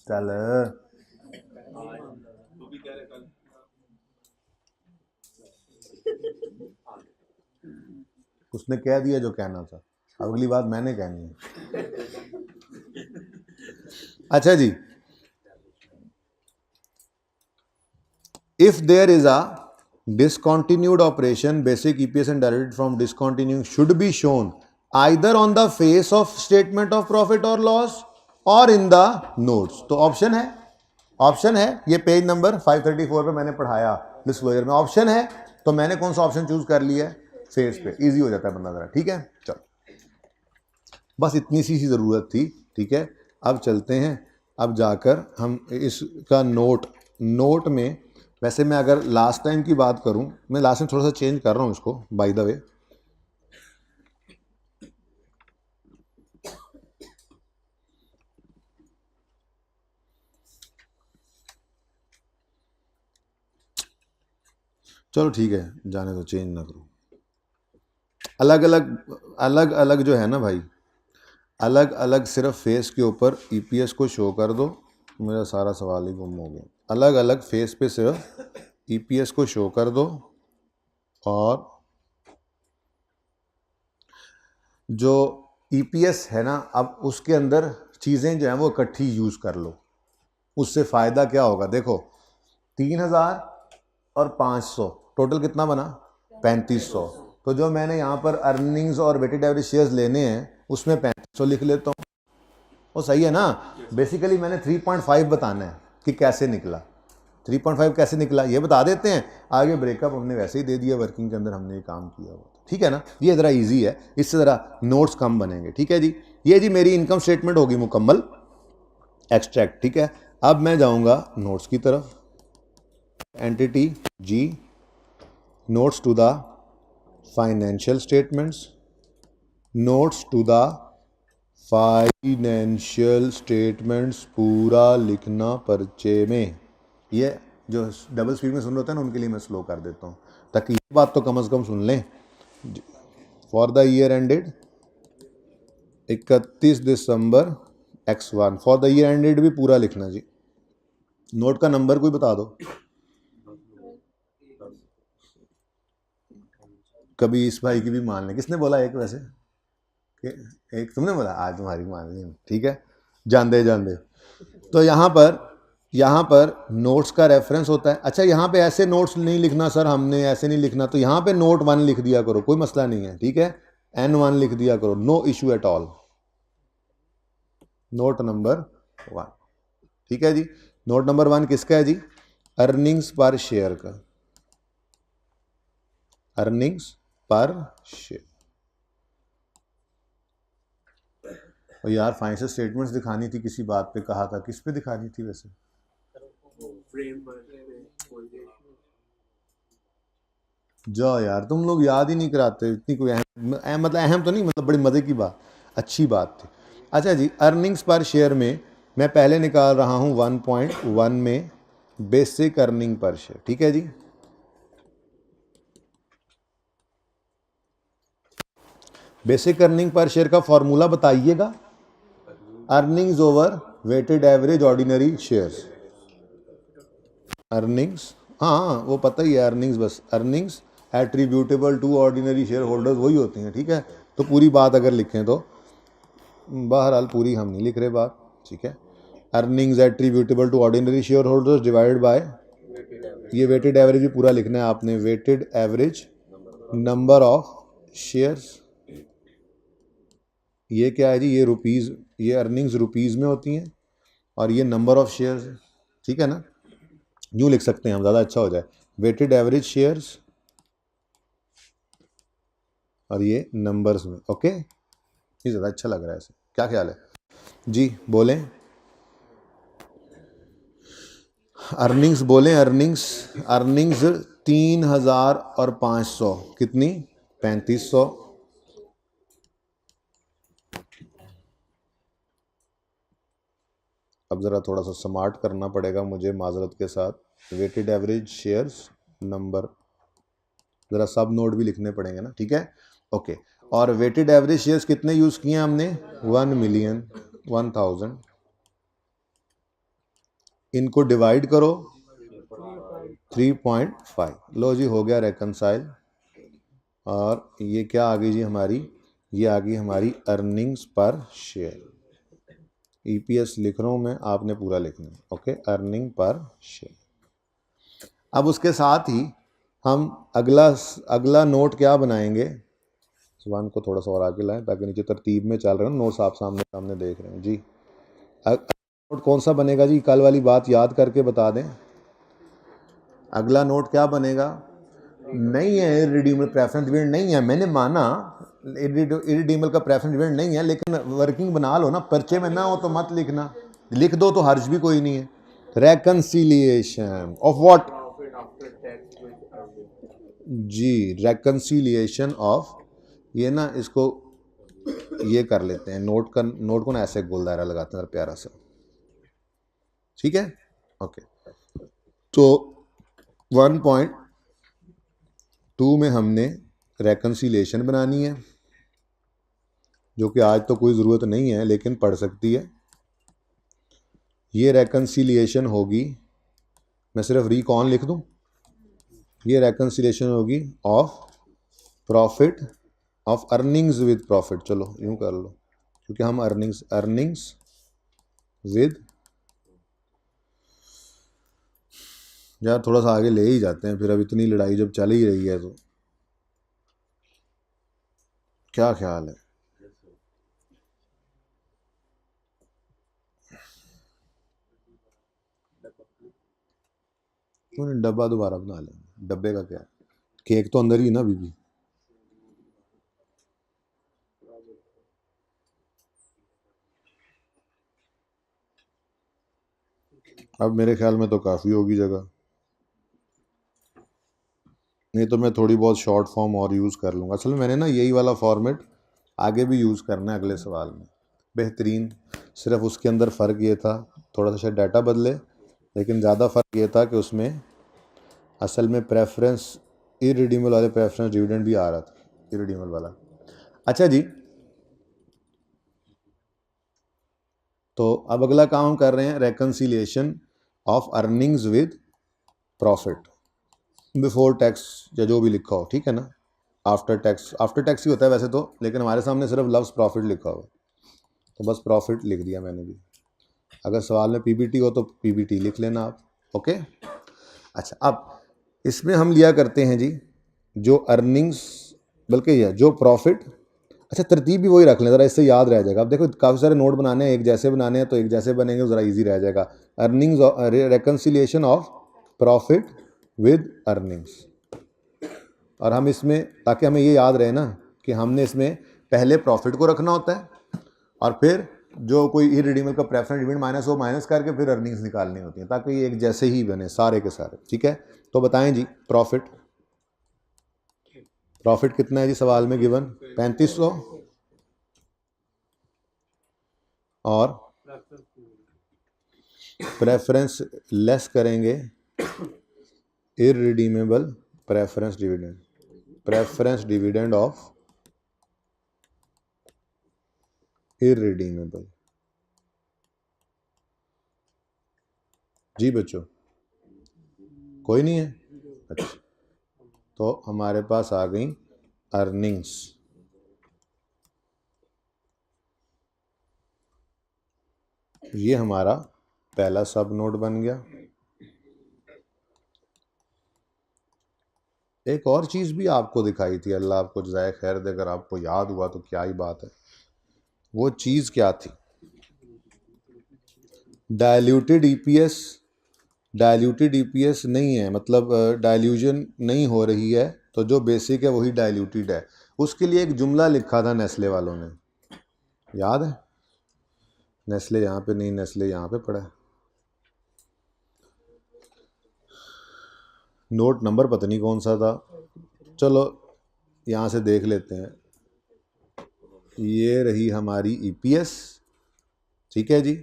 चल उसने कह दिया जो कहना था, अब अगली बात मैंने कहनी है। अच्छा जी, if there is a discontinued operation, basic EPS and derived from discontinuing should be shown either on the face of statement of profit or loss or in the notes। तो ऑप्शन है ये पेज नंबर 534 पे मैंने पढ़ाया disclosure में, option है। तो मैंने कौन सा ऑप्शन चूज कर लिया है? फेस पे। इजी हो जाता है बंदा जरा, ठीक है। चलो बस इतनी सी ज़रूरत थी, ठीक है। अब चलते हैं, अब जाकर हम इसका नोट में, वैसे मैं अगर लास्ट टाइम की बात करूं, मैं लास्ट टाइम थोड़ा सा चेंज कर रहा हूं इसको बाय द वे। चलो ठीक है, जाने दो, चेंज ना करो। अलग अलग जो है ना भाई, अलग अलग सिर्फ फेस के ऊपर ईपीएस को शो कर दो। मेरा सारा सवाल ही गुम हो गया। अलग अलग फेस पे सिर्फ ईपीएस को शो कर दो और जो ईपीएस है ना, अब उसके अंदर चीज़ें जो हैं वो इकट्ठी यूज़ कर लो। उससे फ़ायदा क्या होगा? देखो 3000 और 500 टोटल कितना बना? 3500। तो जो मैंने यहाँ पर अर्निंग्स और वेटेड एवरेज शेयर्स लेने हैं उसमें 3500 लिख लेता हूँ। वो सही है ना? बेसिकली मैंने 3.5 बताना है कि कैसे निकला। 3.5 कैसे निकला ये बता देते हैं, आगे ब्रेकअप हमने वैसे ही दे दिया, वर्किंग के अंदर हमने ये काम किया हुआ, ठीक है ना। ये ज़रा इजी है, इससे ज़रा नोट्स कम बनेंगे, ठीक है जी। ये जी मेरी इनकम स्टेटमेंट होगी मुकम्मल, एक्सट्रैक्ट, ठीक है। अब मैं जाऊंगा नोट्स की तरफ, entity G, notes to the financial statements, notes to the financial statements पूरा लिखना पर्चे में। ये जो डबल स्पीड में सुन रहे होते हैं ना उनके लिए मैं स्लो कर देता हूँ, ताकि ये बात तो कम से कम सुन लें। For the year ended 31 December x1, for the year ended भी पूरा लिखना जी। नोट का नंबर कोई बता दो, कभी इस भाई की भी मान लें। किसने बोला एक? वैसे एक तुमने बोला, आज तुम्हारी मान ली, ठीक है। जान दे। तो यहाँ पर नोट्स का रेफरेंस होता है। अच्छा यहाँ पे ऐसे नोट्स नहीं लिखना सर, हमने ऐसे नहीं लिखना, तो यहाँ पे नोट 1 लिख दिया करो, कोई मसला नहीं है, ठीक है। N1 लिख दिया करो, no issue at all. Note number 1, ठीक है जी। नोट नंबर 1 किसका है जी? अर्निंग्स पर शेयर का, अर्निंग्स पर शेयर। और यार फाइनेंशियल स्टेटमेंट्स दिखानी थी, किसी बात पे कहा था, किस पे दिखानी थी वैसे? जाओ यार, तुम लोग याद ही नहीं कराते। इतनी कोई अहम तो नहीं, मतलब बड़ी मज़े की बात, अच्छी बात थी। अच्छा जी, अर्निंग्स पर शेयर में मैं पहले निकाल रहा हूँ 1.1 में बेसिक अर्निंग पर शेयर, ठीक है जी। बेसिक अर्निंग पर शेयर का फॉर्मूला बताइएगा, earnings over weighted average ordinary shares. Earnings, हाँ वो पता ही है, अर्निंग्स, बस earnings attributable to ordinary share holders वही होती हैं, ठीक है। तो पूरी बात अगर लिखें तो, बहरहाल पूरी हम नहीं लिख रहे बात, ठीक है। Earnings attributable to ordinary share holders divided by, ये वेटेड एवरेज भी पूरा लिखना है आपने, weighted average number of shares. ये क्या है जी? ये रुपीज़, ये अर्निंग्स रुपीज़ में होती हैं और ये नंबर ऑफ शेयर्स है, ठीक है ना। यूँ लिख सकते हैं हम, ज़्यादा अच्छा हो जाए, वेटेड एवरेज शेयर्स और ये नंबर्स में, ओके। ये ज़्यादा अच्छा लग रहा है ऐसे, क्या ख्याल है जी? बोलें अर्निंग्स, बोलें अर्निंग्स। अर्निंग्स 3000 और 500 कितनी? 3500। अब ज़रा थोड़ा सा स्मार्ट करना पड़ेगा मुझे माजरत के साथ। वेटेड एवरेज शेयर्स नंबर, ज़रा सब नोड भी लिखने पड़ेंगे ना, ठीक है, ओके। और वेटेड एवरेज शेयर्स कितने यूज़ किए हमने? 1,000,000। इनको डिवाइड करो 3.5। लो जी, हो गया रेकनसाइल। और ये क्या आ गई जी हमारी? ये आ गई हमारी अर्निंग्स पर शेयर। ईपीएस लिख रहा हूँ मैं, आपने पूरा लिखना है, ओके, अर्निंग पर शेयर। अब उसके साथ ही हम अगला नोट क्या बनाएंगे? जुबान को थोड़ा सा और आगे लाएं ताकि नीचे तरतीब में चल रहे हो, नोट्स आप सामने सामने देख रहे हैं जी। नोट कौन सा बनेगा जी? कल वाली बात याद करके बता दें। अगला नोट क्या बनेगा? नहीं है इररिडीमेबल प्रेफरेंस डिविडेंड नहीं है, मैंने माना इररिडीमेबल का प्रेफरेंस डिविडेंड नहीं है, लेकिन वर्किंग बना लो ना, पर्चे में ना हो तो मत लिखना, लिख दो तो हर्ज भी कोई नहीं है। रेकन्सिलिएशन ऑफ व्हाट जी? रेकन्सिलिएशन ऑफ, ये ना इसको ये कर लेते हैं, नोट को ना ऐसे गोल दायरा लगाते हैं प्यारा सा, ठीक है, ओके। तो 1.2 में हमने रेकन्सिलिएशन बनानी है, जो कि आज तो कोई ज़रूरत नहीं है लेकिन पढ़ सकती है। ये रेकन्सिलिएशन होगी, मैं सिर्फ रिकॉन लिख दूं, ये रेकन्सिलिएशन होगी of profit of earnings with profit. चलो यूं कर लो, क्योंकि हम अर्निंग्स विद, यार थोड़ा सा आगे ले ही जाते हैं फिर, अब इतनी लड़ाई जब चल ही रही है तो क्या ख्याल है? क्यों नहीं डब्बा दोबारा बना लेंगे? डब्बे का क्या, केक तो अंदर ही ना अभी भी। अब मेरे ख्याल में तो काफ़ी होगी जगह, नहीं तो मैं थोड़ी बहुत शॉर्ट फॉर्म और यूज़ कर लूँगा। असल में मैंने ना यही वाला फॉर्मेट आगे भी यूज़ करना है अगले सवाल में, बेहतरीन। सिर्फ उसके अंदर फ़र्क ये था, थोड़ा सा शायद डाटा बदले, लेकिन ज़्यादा फ़र्क ये था कि उसमें असल में प्रेफरेंस इररिडीमेबल वाले प्रेफरेंस डिविडेंड भी आ रहा था, इररिडीमेबल वाला। अच्छा जी, तो अब अगला काम हम कर रहे हैं, reconciliation of earnings with profit before tax, या जो भी लिखा हो, ठीक है ना। आफ्टर टैक्स ही होता है वैसे तो, लेकिन हमारे सामने सिर्फ लफ्ज़ प्रॉफिट लिखा हुआ, तो बस प्रॉफिट लिख दिया मैंने भी। अगर सवाल में पीबीटी हो तो पीबीटी लिख लेना आप, ओके। अच्छा, अब इसमें हम लिया करते हैं जी जो अर्निंग्स, बल्कि यह जो प्रॉफिट, अच्छा तरतीब भी वही रख लें ज़रा, इससे याद रह जाएगा। अब देखो काफ़ी सारे नोट बनाने हैं, एक जैसे बनाने हैं तो एक जैसे बनेंगे, ज़रा इजी रह जाएगा। Earnings, reconciliation of profit with earnings, और हम इसमें, ताकि हमें ये याद रहे ना कि हमने इसमें पहले प्रॉफिट को रखना होता है और फिर जो कोई इररिडीमेबल का प्रेफरेंस डिविडेंड माइनस, वो माइनस करके फिर अर्निंग्स निकालनी होती है, ताकि ये एक जैसे ही बने सारे के सारे, ठीक है। तो बताएं जी, प्रॉफिट कितना है जी सवाल में गिवन? 3500, और प्रेफरेंस लेस करेंगे irredeemable preference dividend of irredeemable. जी बच्चों, कोई नहीं है? अच्छा, तो हमारे पास आ गई अर्निंग्स। ये हमारा पहला सब नोड बन गया। एक और चीज़ भी आपको दिखाई थी, अल्लाह आपको जज़ाए खैर दे, अगर आपको याद हुआ तो क्या ही बात है। वो चीज़ क्या थी? Diluted EPS. डायल्यूटेड ईपीएस नहीं है, मतलब डायल्यूजन नहीं हो रही है, तो जो बेसिक है वही डायल्यूटेड है। उसके लिए एक जुमला लिखा था नेस्ले वालों ने, याद है? नेस्ले यहाँ पे नहीं, नेस्ले यहाँ पे पड़ा है, नोट नंबर पता नहीं कौन सा था, चलो यहाँ से देख लेते हैं। ये रही हमारी ईपीएस, ठीक है जी।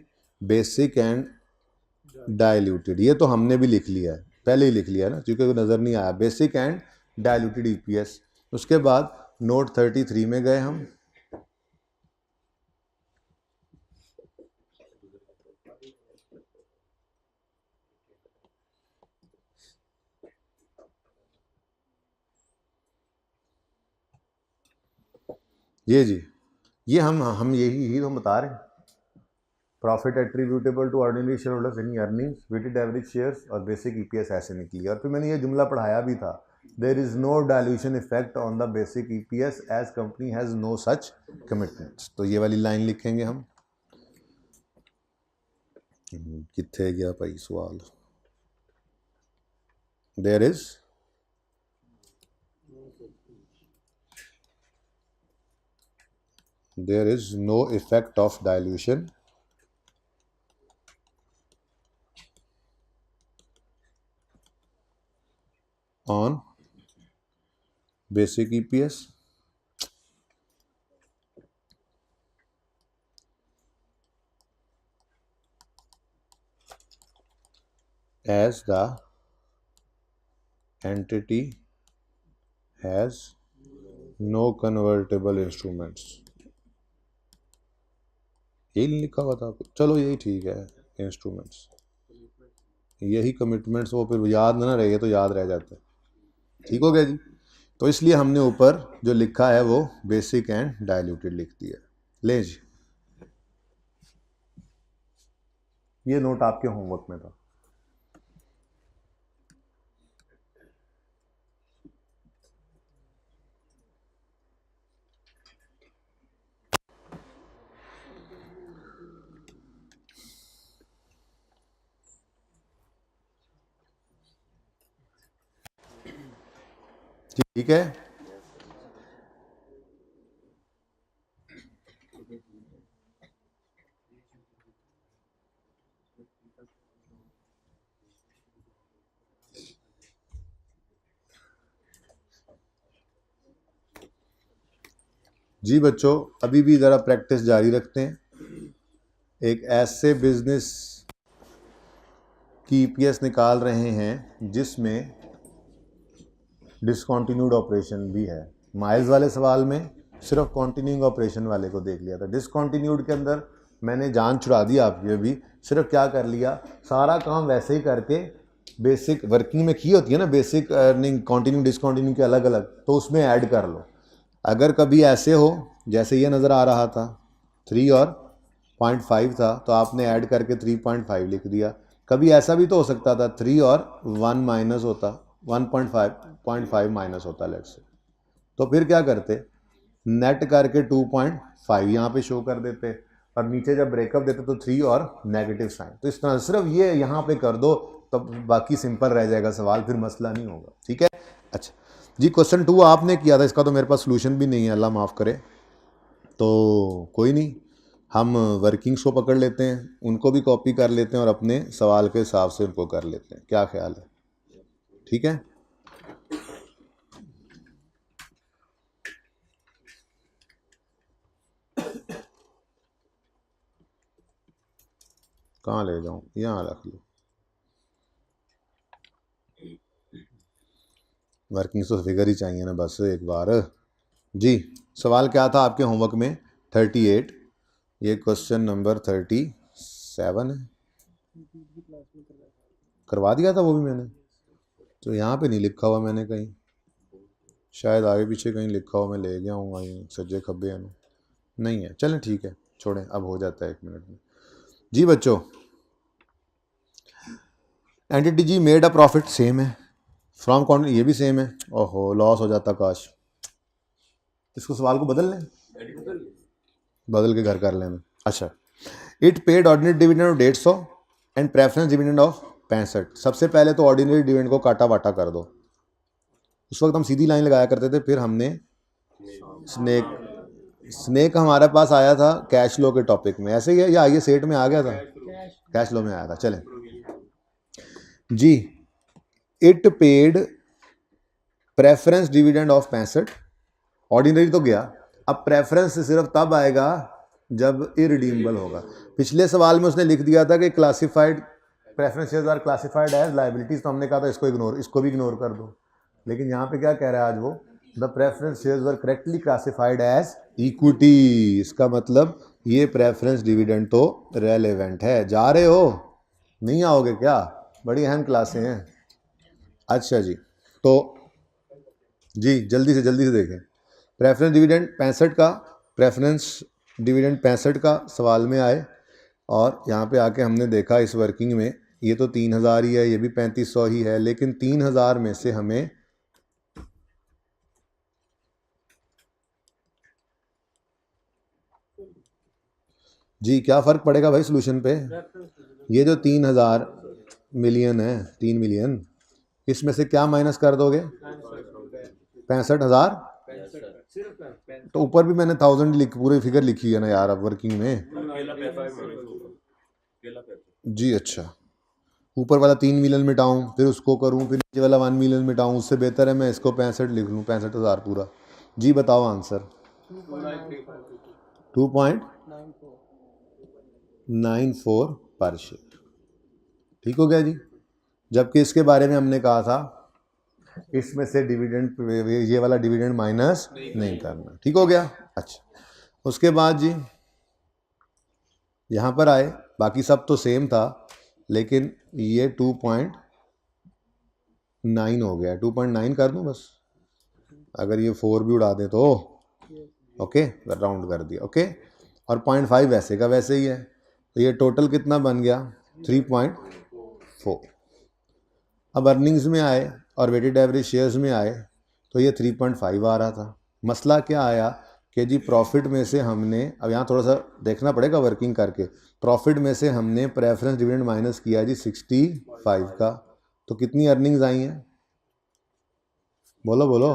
बेसिक एंड डाइल्यूटेड, ये तो हमने भी लिख लिया है, पहले ही लिख लिया है ना, क्योंकि नज़र नहीं आया। Basic and diluted EPS. उसके बाद नोट 33 में गए हम। ये जी, ये हम यही हम बता रहे हैं। Profit attributable to ordinary share holders any earnings, weighted average shares और बेसिक ईपीएस ऐसे निकली। और फिर मैंने ये जुमला पढ़ाया भी था, there is no dilution effect on the basic EPS as company has no such commitments. तो ये वाली लाइन लिखेंगे हम। कितने गया भाई सवाल? There is no effect of dilution on basic EPS as the entity has no convertible instruments। यही लिखा हुआ था, चलो यही ठीक है, इंस्ट्रूमेंट्स, यही कमिटमेंट्स। वो फिर याद ना रहे तो याद रह जाता है। ठीक हो गया जी। तो इसलिए हमने ऊपर जो लिखा है वो बेसिक एंड डाइल्यूटेड लिख दिया। ले जी, ये नोट आपके होमवर्क में था। ठीक है, जी बच्चों, अभी भी ज़रा प्रैक्टिस जारी रखते हैं। एक ऐसे बिजनेस की ईपीएस निकाल रहे हैं जिसमें डिसकंटिन्यूड ऑपरेशन भी है। माइल्स वाले सवाल में सिर्फ कंटिन्यूइंग ऑपरेशन वाले को देख लिया था। डिसकंटिन्यूड के अंदर मैंने जान छुड़ा दी आपकी। अभी सिर्फ क्या कर लिया, सारा काम वैसे ही करके बेसिक वर्किंग में की होती है ना, बेसिक अर्निंग कंटिन्यू डिसकंटिन्यू के अलग अलग, तो उसमें ऐड कर लो। अगर कभी ऐसे हो जैसे ये नज़र आ रहा था 3 और 0.5 था, तो आपने ऐड करके 3.5 लिख दिया। कभी ऐसा भी तो हो सकता था 3 और 1 माइनस होता, 1.5 माइनस होता लेट्स से, तो फिर क्या करते, नेट करके 2.5 यहाँ पे शो कर देते और नीचे जब ब्रेकअप देते तो 3 और नेगेटिव साइन। तो इस तरह सिर्फ ये यहाँ पे कर दो, तब बाकी सिंपल रह जाएगा सवाल, फिर मसला नहीं होगा। ठीक है। अच्छा जी, क्वेश्चन 2 आपने किया था, इसका तो मेरे पास सोल्यूशन भी नहीं है, अल्लाह माफ़ करे। तो कोई नहीं, हम वर्किंग्स को पकड़ लेते हैं, उनको भी कॉपी कर लेते हैं और अपने सवाल के हिसाब से उनको कर लेते हैं। क्या ख्याल है? ठीक है। कहाँ ले जाऊँ? यहाँ रख लो। वर्किंग्स तो फिगर ही चाहिए ना बस एक बार। जी, सवाल क्या था आपके होमवर्क में? 38। ये क्वेश्चन नंबर 37 है। करवा दिया था वो भी मैंने, तो यहाँ पे नहीं लिखा हुआ मैंने कहीं, शायद आगे पीछे कहीं लिखा हुआ मैं ले गया हूँ, ये सज्जे खब्बे हैं नहीं है। चलें ठीक है, छोड़ें, अब हो जाता है 1 मिनट में। जी बच्चों, entity G made a profit same है फ्रॉम कौन, ये भी सेम है। ओहो, लॉस हो जाता काश। इसको सवाल को बदल लें, बदल के घर कर लें। अच्छा, it paid ordinary dividend of 150 and preference dividend of 65। सबसे पहले तो ऑर्डिनरी डिविडेंड को काटा वाटा कर दो। उस वक्त हम सीधी लाइन लगाया करते थे, फिर हमने स्नेक हमारे पास आया था कैश फ्लो के टॉपिक में, ऐसे ही है या आइए सेट में आ गया था, कैश फ्लो में आया था। चलें जी, it paid preference dividend of 65, ordinary तो गया, अब प्रेफरेंस सिर्फ तब आएगा जब इरिडीमेबल होगा। पिछले सवाल में उसने लिख दिया था कि classified preference shares are classified as liabilities, तो हमने कहा था इसको भी इग्नोर कर दो। लेकिन यहाँ पे क्या कह रहा है आज वो, the preference shares were correctly classified as equity. इसका मतलब ये प्रेफरेंस डिविडेंड तो रेलेवेंट है। जा रहे हो, नहीं आओगे क्या? बड़ी अहम क्लासें हैं। अच्छा जी, तो जी जल्दी से देखें। प्रेफरेंस डिविडेंड 65 का, प्रेफरेंस डिविडेंड 65 का सवाल में आए, और यहाँ पे आके हमने देखा इस वर्किंग में ये तो 3000 ही है, ये भी 3500 ही है, लेकिन 3000 में से हमें जी क्या फ़र्क पड़ेगा भाई सोल्यूशन पे? ये जो 3000 मिलियन है, 3 मिलियन, इसमें से क्या माइनस कर दोगे? 65,000। तो ऊपर भी मैंने 1000 पूरी फिगर लिखी है ना यार अब वर्किंग में। जी अच्छा, ऊपर वाला 3 मिलियन मिटाऊं, फिर उसको करूं, फिर नीचे वाला 1 मिलियन मिटाऊं, उससे बेहतर है मैं इसको 65 लिख लूं, 65,000 पूरा। जी बताओ आंसर। 2.94 पर शेयर, ठीक हो गया जी। जबकि इसके बारे में हमने कहा था इसमें से डिविडेंड, ये वाला डिविडेंड माइनस नहीं करना, ठीक हो गया। अच्छा, उसके बाद जी यहाँ पर आए, बाकी सब तो सेम था, लेकिन ये 2.9 हो गया। 2.9 कर दूं बस, अगर ये 4 भी उड़ा दें तो ओके, राउंड कर दिया ओके। और 0.5 वैसे का वैसे ही है, तो ये टोटल कितना बन गया? 3.4। अब अर्निंग्स में आए और वेटेड एवरेज शेयर्स में आए तो ये 3.5 आ रहा था। मसला क्या आया कि जी प्रॉफिट में से हमने, अब यहाँ थोड़ा सा देखना पड़ेगा वर्किंग करके, प्रॉफिट में से हमने प्रेफरेंस डिविडेंड माइनस किया जी 65 का, तो कितनी अर्निंग्स आई हैं? बोलो बोलो।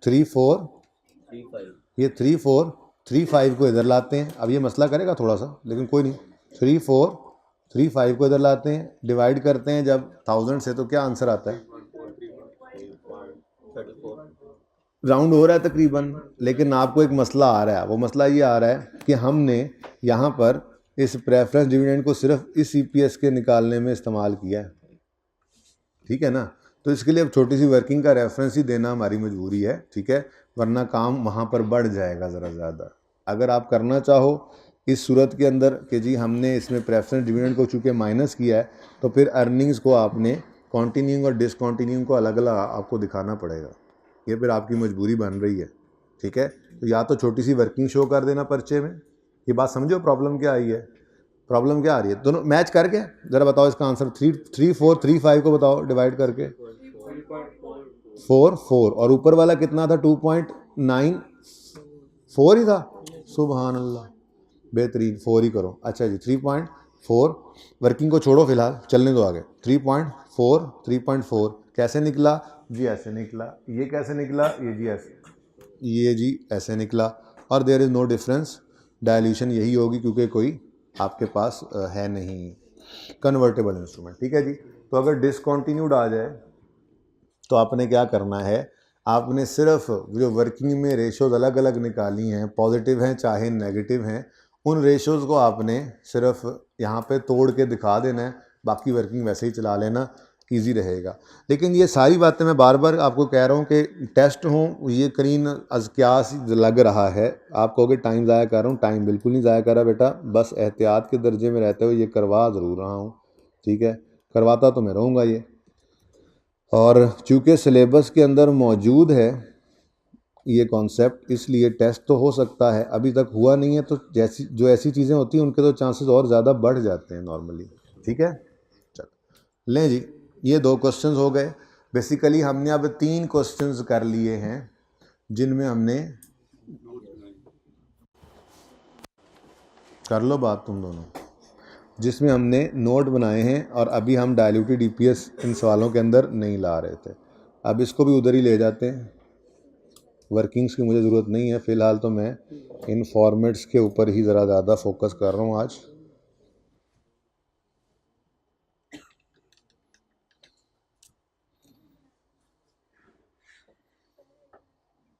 3435। ये 3435 को इधर लाते हैं। अब ये मसला करेगा थोड़ा सा, लेकिन कोई नहीं। 3435 को इधर लाते हैं, डिवाइड करते हैं जब 1000 से, तो क्या आंसर आता है? राउंड हो रहा है तकरीबन, लेकिन आपको एक मसला आ रहा है। वो मसला ये आ रहा है कि हमने यहाँ पर इस प्रेफरेंस डिविडेंड को सिर्फ इस ईपीएस के निकालने में इस्तेमाल किया है, ठीक है ना। तो इसके लिए अब छोटी सी वर्किंग का रेफरेंस ही देना हमारी मजबूरी है, ठीक है, वरना काम वहाँ पर बढ़ जाएगा ज़रा ज़्यादा। अगर आप करना चाहो इस सूरत के अंदर कि जी हमने इसमें प्रेफरेंस डिविडेंड को चूँकि माइनस किया है, तो फिर अर्निंग्स को आपने कॉन्टिन्यूइंग और डिसकॉन्टिन्यूइंग को अलग अलग आपको दिखाना पड़ेगा। ये फिर आपकी मजबूरी बन रही है, ठीक है। तो या तो छोटी सी वर्किंग शो कर देना पर्चे में। ये बात समझो प्रॉब्लम क्या आई है, प्रॉब्लम क्या आ रही है? दोनों मैच करके ज़रा बताओ इसका आंसर। 3435 को बताओ डिवाइड करके। 4 और ऊपर वाला कितना था? 2.94 ही था। सुबहान अल्लाह, बेहतरीन, 4 ही करो। अच्छा जी 3.4, वर्किंग को छोड़ो फिलहाल, चलने दो आगे। 3.4 कैसे निकला जी? ऐसे निकला। ये कैसे निकला? ये जी ऐसे, ये जी ऐसे निकला। और there is no difference, dilution यही होगी क्योंकि कोई आपके पास है नहीं कन्वर्टेबल इंस्ट्रूमेंट, ठीक है जी। तो अगर डिसकॉन्टिन्यूड आ जाए तो आपने क्या करना है, आपने सिर्फ जो वर्किंग में रेशोज़ अलग अलग निकाली हैं, पॉजिटिव हैं चाहे नेगेटिव हैं, उन रेशोज़ को आपने सिर्फ यहाँ पे तोड़ के दिखा देना है, बाकी वर्किंग वैसे ही चला लेना, इजी रहेगा। लेकिन ये सारी बातें मैं बार बार आपको कह रहा हूँ कि टेस्ट हों, ये करीन अज़कियास लग रहा है। आप कहोगे टाइम ज़ाया कर रहा हूँ, टाइम बिल्कुल नहीं ज़ाया कर रहा बेटा, बस एहतियात के दर्जे में रहते हुए ये करवा ज़रूर रहा हूँ, ठीक है, करवाता तो मैं रहूँगा ये। और चूँकि सिलेबस के अंदर मौजूद है ये कॉन्सेप्ट, इसलिए टेस्ट तो हो सकता है, अभी तक हुआ नहीं है, तो जैसी जो ऐसी चीज़ें होती हैं उनके तो चांसेस और ज़्यादा बढ़ जाते हैं नॉर्मली, ठीक है। चलो लें जी, ये 2 क्वेश्चंस हो गए। बेसिकली हमने अब 3 क्वेश्चंस कर लिए हैं जिनमें हमने, कर लो बात तुम दोनों, जिसमें हमने नोट बनाए हैं, और अभी हम डायल्यूटेड ईपीएस इन सवालों के अंदर नहीं ला रहे थे। अब इसको भी उधर ही ले जाते हैं, वर्किंग्स की मुझे ज़रूरत नहीं है फ़िलहाल, तो मैं इन फॉर्मेट्स के ऊपर ही ज़रा ज़्यादा फोकस कर रहा हूँ आज।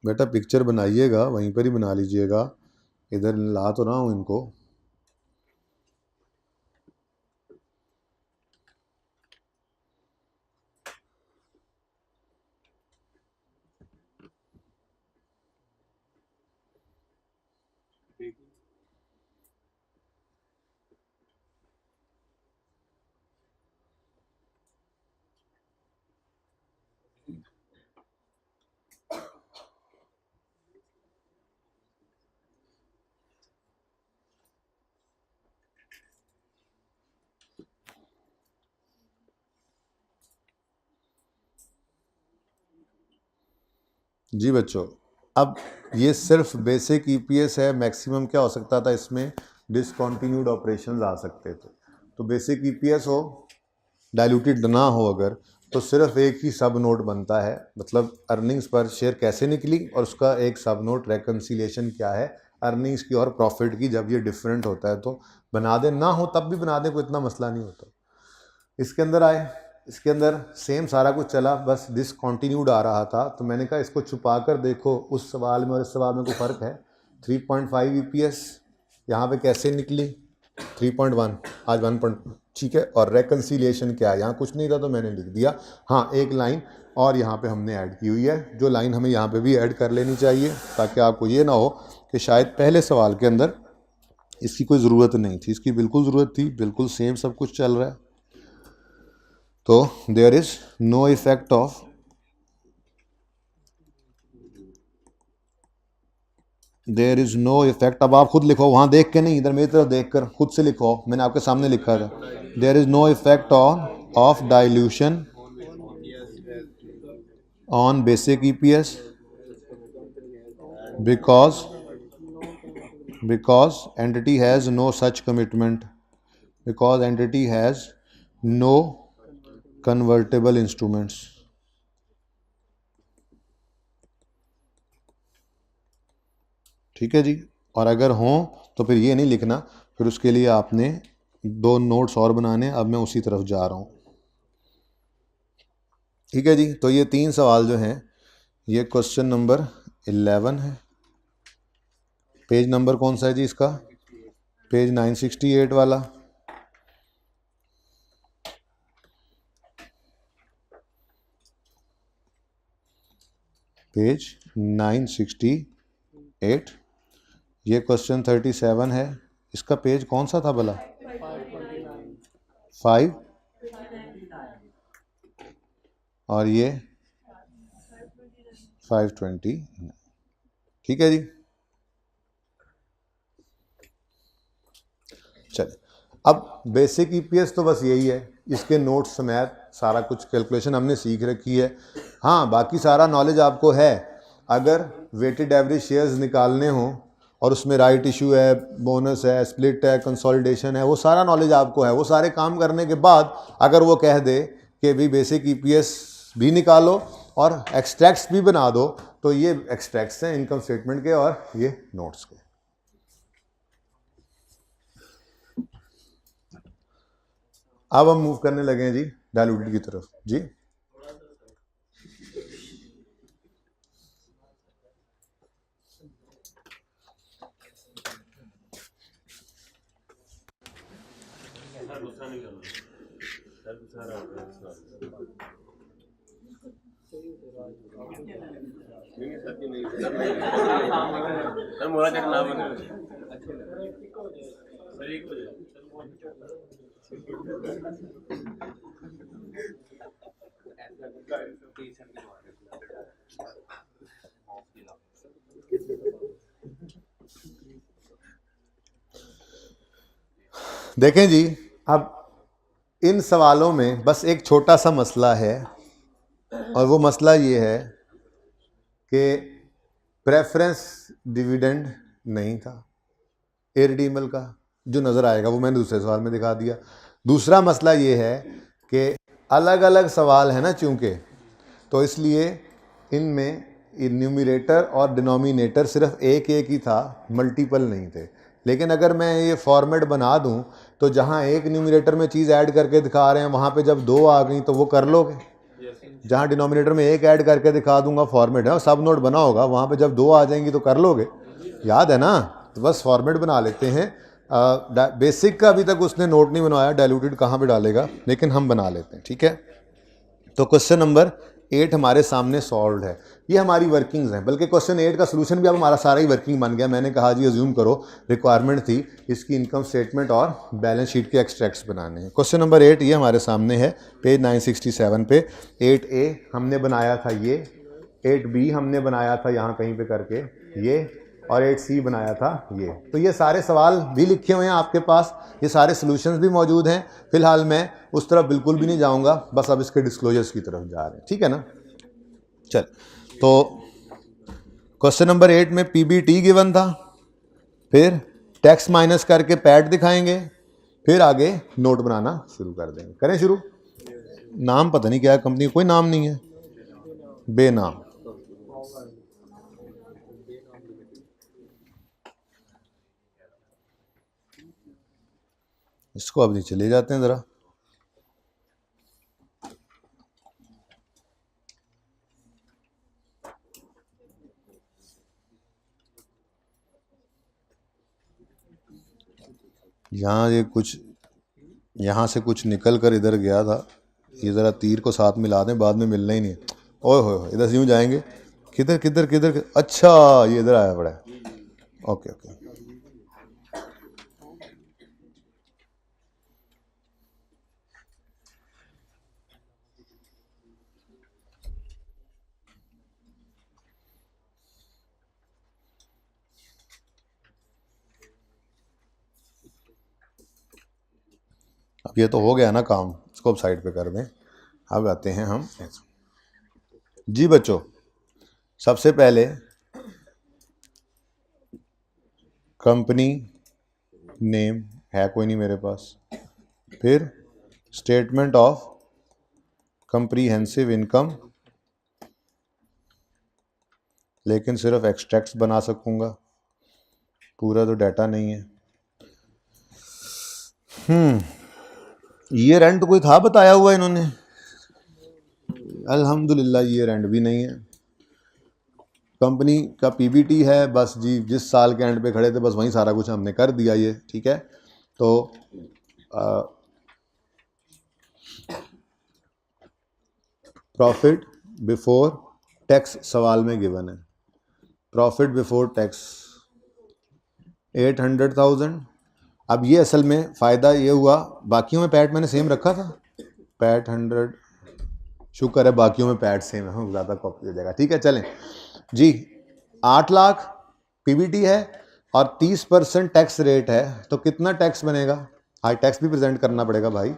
बेटा पिक्चर बनाइएगा, वहीं पर ही बना लीजिएगा, इधर ला तो रहा हूँ इनको। जी बच्चों, अब ये सिर्फ बेसिक ईपीएस है। मैक्सिमम क्या हो सकता था इसमें, डिसकंटिन्यूड ऑपरेशंस आ सकते थे। तो बेसिक ईपीएस हो, डाइल्यूटेड ना हो अगर, तो सिर्फ एक ही सब नोट बनता है, मतलब अर्निंग्स पर शेयर कैसे निकली और उसका एक सब नोट रेकन्सिलिएशन क्या है अर्निंग्स की और प्रॉफिट की। जब ये डिफरेंट होता है तो बना दे, ना हो तब भी बना दे, कोई इतना मसला नहीं होता। इसके अंदर आए, इसके अंदर सेम सारा कुछ चला, बस डिसकंटिन्यूड आ रहा था। तो मैंने कहा इसको छुपा कर देखो, उस सवाल में और इस सवाल में कोई फ़र्क है। 3.5 ईपीएस यहाँ पे कैसे निकली, 3.1 आज 1. ठीक है। और रेकन्सिलिएशन क्या है, यहाँ कुछ नहीं था तो मैंने लिख दिया। हाँ, एक लाइन और यहाँ पे हमने ऐड की हुई है, जो लाइन हमें यहाँ पे भी ऐड कर लेनी चाहिए, ताकि आपको ये ना हो कि शायद पहले सवाल के अंदर इसकी कोई ज़रूरत नहीं थी। इसकी बिल्कुल ज़रूरत थी, बिल्कुल सेम सब कुछ चल रहा है। तो there is no effect of अब आप खुद लिखो, वहां देख के नहीं, इधर मेरी तरफ देख कर खुद से लिखो। मैंने आपके सामने लिखा था, there is no effect of dilution on basic EPS because entity has no such commitment, because entity has no convertible instruments। ठीक है जी। और अगर हों तो फिर ये नहीं लिखना, फिर उसके लिए आपने 2 नोट्स और बनाने। अब मैं उसी तरफ जा रहा हूँ। ठीक है जी। तो ये 3 सवाल जो हैं, ये क्वेश्चन नंबर 11 है। पेज नंबर कौन सा है जी इसका, पेज 968 वाला। पेज 968। ये क्वेश्चन 37 है। इसका पेज कौन सा था भला, 5। और ये 520। ठीक है जी। चलिए, अब बेसिक ईपीएस तो बस यही है, इसके नोट्स समेत सारा कुछ कैलकुलेशन हमने सीख रखी है। हाँ, बाकी सारा नॉलेज आपको है। अगर वेटेड एवरेज शेयर्स निकालने हों और उसमें राइट इशू है, बोनस है, स्प्लिट है, कंसोलिडेशन है, वो सारा नॉलेज आपको है। वो सारे काम करने के बाद अगर वो कह दे कि भी बेसिक ईपीएस भी निकालो और एक्सट्रैक्ट्स भी बना दो, तो ये एक्सट्रैक्ट्स हैं इनकम स्टेटमेंट के और ये नोट्स के। अब हम मूव करने लगे हैं जी डाइल्यूटेड की तरफ। जी देखें जी, अब इन सवालों में बस एक छोटा सा मसला है, और वो मसला ये है कि प्रेफरेंस डिविडेंड नहीं था इरडीमेबल का, जो नज़र आएगा वो मैंने दूसरे सवाल में दिखा दिया। दूसरा मसला ये है कि अलग अलग सवाल है ना, चूँकि तो इसलिए इनमें न्यूमरेटर और डिनोमिनेटर सिर्फ एक ही था, मल्टीपल नहीं थे। लेकिन अगर मैं ये फॉर्मेट बना दूं तो जहां एक न्यूमरेटर में चीज़ ऐड करके दिखा रहे हैं, वहां पे जब 2 आ गई तो वो कर लोगे। जहां डिनोमिनेटर में एक ऐड करके दिखा दूंगा, फॉर्मेट है, सब नोट बना होगा, वहां पे जब 2 आ जाएंगी तो कर लोगे। याद है ना, तो बस फॉर्मेट बना लेते हैं। बेसिक का अभी तक उसने नोट नहीं बनवाया, डाइल्यूटेड कहाँ पे डालेगा, लेकिन हम बना लेते हैं, ठीक है। तो क्वेश्चन नंबर 8 हमारे सामने सॉल्व है। ये हमारी वर्किंग्स हैं, बल्कि क्वेश्चन 8 का सोल्यूशन भी अब हमारा सारा ही वर्किंग बन गया। मैंने कहा जी अज्यूम करो रिक्वायरमेंट थी इसकी इनकम स्टेटमेंट और बैलेंस शीट के एक्सट्रैक्ट्स बनाने हैं। क्वेश्चन नंबर 8 ये हमारे सामने है पेज 967 पे। 8A हमने बनाया था ये, 8B हमने बनाया था यहाँ कहीं पे करके ये, और 8C बनाया था ये। तो ये सारे सवाल भी लिखे हुए हैं आपके पास, ये सारे सॉल्यूशंस भी मौजूद हैं। फिलहाल मैं उस तरफ बिल्कुल भी नहीं जाऊंगा, बस अब इसके डिस्क्लोजर्स की तरफ जा रहे हैं, ठीक है ना। चल, तो क्वेश्चन नंबर 8 में पीबीटी गिवन था, फिर टैक्स माइनस करके पैट दिखाएंगे, फिर आगे नोट बनाना शुरू कर देंगे। करें शुरू। नाम पता नहीं क्या है कंपनी, कोई नाम नहीं है, बेनाम। इसको अब नीचे ले जाते हैं ज़रा। यहाँ ये कुछ यहाँ से कुछ निकल कर इधर गया था, ये ज़रा तीर को साथ मिला दें, बाद में मिलना ही नहीं है। ओए हो, इधर से यूँ जाएंगे, किधर किधर किधर, अच्छा ये इधर आया पड़ा है। ओके ओके, अब ये तो हो गया ना काम, इसको अब साइड पे कर दें। अब आते हैं हम जी बच्चों, सबसे पहले कंपनी नेम है कोई नहीं मेरे पास, फिर स्टेटमेंट ऑफ कंप्रीहेंसिव इनकम, लेकिन सिर्फ एक्सट्रैक्ट्स बना सकूंगा, पूरा तो डाटा नहीं है। ईयर एंड कोई था बताया हुआ इन्होंने? अल्हम्दुलिल्लाह ईयर एंड भी नहीं है। कंपनी का पीबीटी है, बस जी जिस साल के एंड पे खड़े थे बस वहीं सारा कुछ हमने कर दिया ये, ठीक है। तो प्रॉफिट बिफोर टैक्स सवाल में गिवन है, प्रॉफिट बिफोर टैक्स 800,000। अब ये असल में फ़ायदा ये हुआ, बाकियों में पैट मैंने सेम रखा था, पैट 100, शुक्र है बाकियों में पैट सेम है, ज़्यादा कॉपी हो जाएगा, ठीक है। चलें जी, 8 लाख पीबीटी है और 30% टैक्स रेट है, तो कितना टैक्स बनेगा? हाई टैक्स भी प्रेजेंट करना पड़ेगा भाई।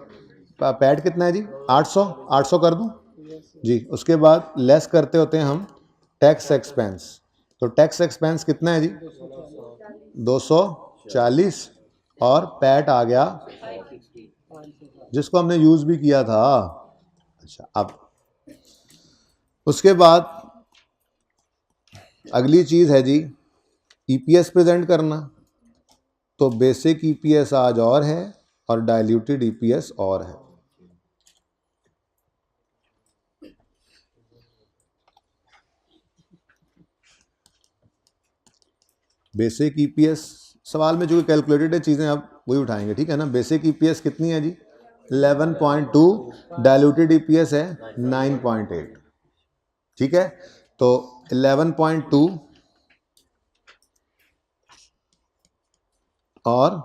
पैट कितना है जी? 800 कर दूं जी। उसके बाद लेस करते होते हैं हम टैक्स एक्सपेंस, तो टैक्स एक्सपेंस कितना है जी? 240, और पैट आ गया जिसको हमने यूज भी किया था। अच्छा, अब उसके बाद अगली चीज है जी ईपीएस प्रेजेंट करना, तो बेसिक ईपीएस आज और है और डाइल्यूटेड ईपीएस और है। बेसिक ईपीएस सवाल में जो कैलकुलेटेड है चीज़ें आप वही उठाएंगे, ठीक है ना। बेसिक ईपीएस कितनी है जी? 11.2, डाइल्यूटेड ईपीएस है 9.8, ठीक है। तो 11.2 और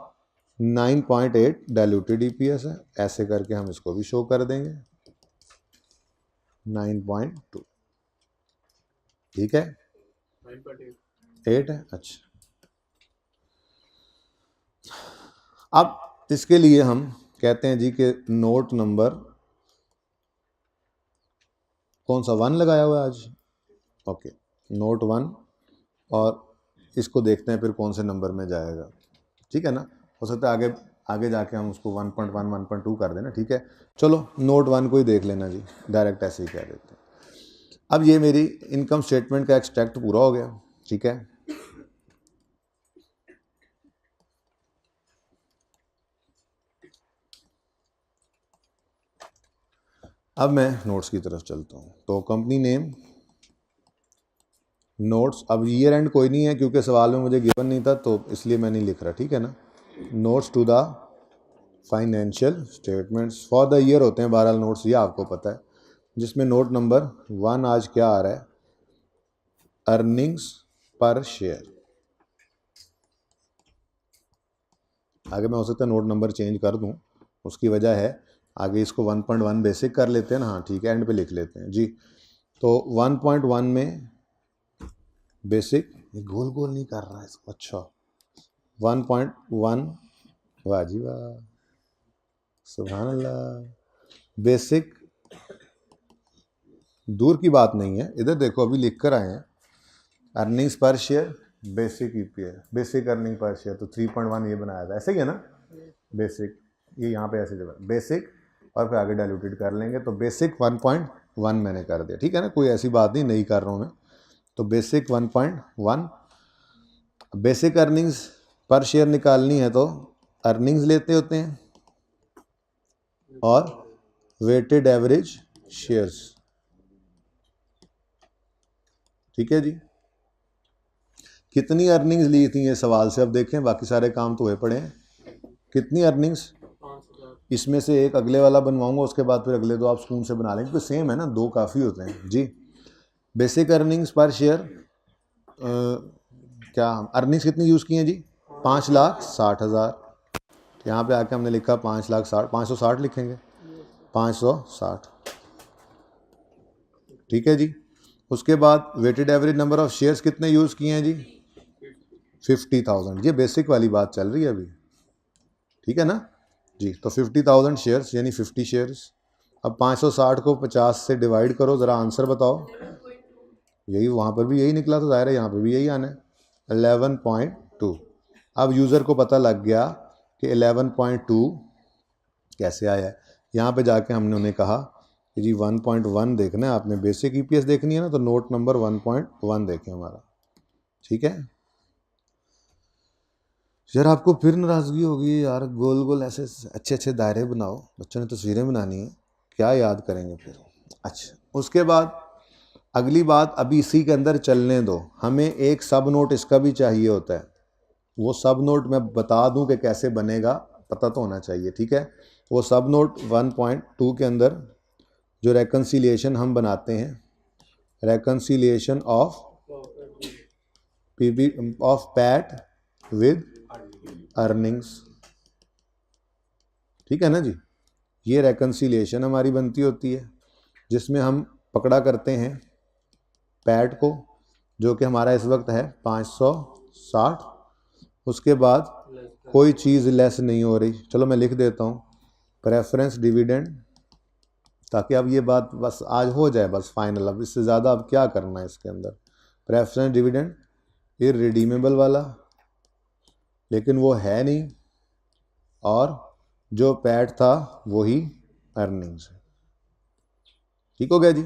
9.8 डाइल्यूटेड ईपीएस है, ऐसे करके हम इसको भी शो कर देंगे 9.2, ठीक है। 8 है, अच्छा। अब इसके लिए हम कहते हैं जी कि नोट नंबर कौन सा 1 लगाया हुआ है आज, ओके, नोट 1, और इसको देखते हैं फिर कौन से नंबर में जाएगा, ठीक है ना। हो सकता है आगे आगे जाके हम उसको 1.1 1.2 कर देना, ठीक है। चलो नोट 1 को ही देख लेना जी, डायरेक्ट ऐसे ही कह देते हैं। अब ये मेरी इनकम स्टेटमेंट का एक्सट्रैक्ट पूरा हो गया, ठीक है। अब मैं नोट्स की तरफ चलता हूँ। तो कंपनी नेम नोट्स, अब ईयर एंड कोई नहीं है क्योंकि सवाल में मुझे गिवन नहीं था तो इसलिए मैं नहीं लिख रहा, ठीक है ना। Notes to the financial statements for the year होते हैं 12 नोट्स, ये आपको पता है, जिसमें नोट नंबर 1 आज क्या आ रहा है, अर्निंग्स पर शेयर। आगे मैं हो सकता है नोट नंबर चेंज कर दूं, उसकी वजह है आगे इसको 1.1 बेसिक कर लेते हैं ना, हाँ ठीक है, एंड पे लिख लेते हैं जी। तो 1.1 में बेसिक, ये गोल गोल नहीं कर रहा है इसको, अच्छा 1.1, वाह जी वाह, सुभान अल्लाह। बेसिक, दूर की बात नहीं है, इधर देखो अभी लिख कर आए हैं, earnings per share basic EPS, basic earning per share, तो 3.1 ये बनाया था, ऐसे ही है ना, बेसिक, ये यहाँ पे ऐसे जगह बेसिक और फिर आगे डाइल्यूटेड कर लेंगे, तो बेसिक 1.1 मैंने कर दिया, ठीक है ना, कोई ऐसी बात नहीं कर रहा हूँ मैं। तो basic 1.1, basic earnings per share निकालनी है तो अर्निंग्स लेते होते हैं और वेटेड एवरेज शेयर्स, ठीक है जी। कितनी अर्निंग्स ली थी ये सवाल से, अब देखें, बाकी सारे काम तो हुए पड़े हैं। कितनी अर्निंग्स, 5,000। इसमें से एक अगले वाला बनवाऊंगा, उसके बाद फिर अगले दो आप स्पून से बना लेंगे, क्योंकि सेम है ना, दो काफ़ी होते हैं जी। बेसिक अर्निंग्स पर शेयर, क्या अर्निंग्स कितनी यूज़ की हैं जी, 5,60,000। यहाँ पे आके हमने लिखा 5,60,000, 560 लिखेंगे, 560, ठीक है जी। उसके बाद weighted average number of shares कितने यूज़ किए हैं जी, 50,000, ये बेसिक वाली बात चल रही है अभी, ठीक है ना जी। तो 50,000 शेयर्स यानी 50 शेयर्स। अब 560 को 50 से डिवाइड करो, ज़रा आंसर बताओ, यही वहाँ पर भी यही निकला, तो ज़ाहिर है यहाँ पर भी यही आना है, 11.2। अब यूज़र को पता लग गया कि 11.2 कैसे आया है, यहाँ पे जाके हमने उन्हें कहा कि जी 1.1 देखना है आपने, बेसिक ईपीएस देखनी है ना, तो नोट नंबर 1.1 देखें हमारा, ठीक है। यार आपको फिर नाराज़गी होगी यार, गोल गोल ऐसे अच्छे अच्छे दायरे बनाओ, बच्चों ने तस्वीरें बनानी है, क्या याद करेंगे फिर। अच्छा, उसके बाद अगली बात, अभी इसी के अंदर चलने दो, हमें एक सब नोट इसका भी चाहिए होता है, वो सब नोट मैं बता दूं कि कैसे बनेगा, पता तो होना चाहिए, ठीक है। वो सब नोट 1.2 के अंदर जो रेकन्सिलिएशन हम बनाते हैं, reconciliation of PB of PAT with earnings, ठीक है ना जी। ये रेकन्सिलिएशन हमारी बनती होती है, जिसमें हम पकड़ा करते हैं पैट को, जो कि हमारा इस वक्त है 560, उसके बाद कोई चीज़ लेस नहीं हो रही, चलो मैं लिख देता हूँ प्रेफरेंस डिविडेंड, ताकि अब ये बात बस आज हो जाए बस फाइनल, अब इससे ज़्यादा अब क्या करना है इसके अंदर। प्रेफरेंस डिविडेंड इररिडीमेबल वाला, लेकिन वो है नहीं, और जो पैट था वही अर्निंग्स है, ठीक हो गया जी।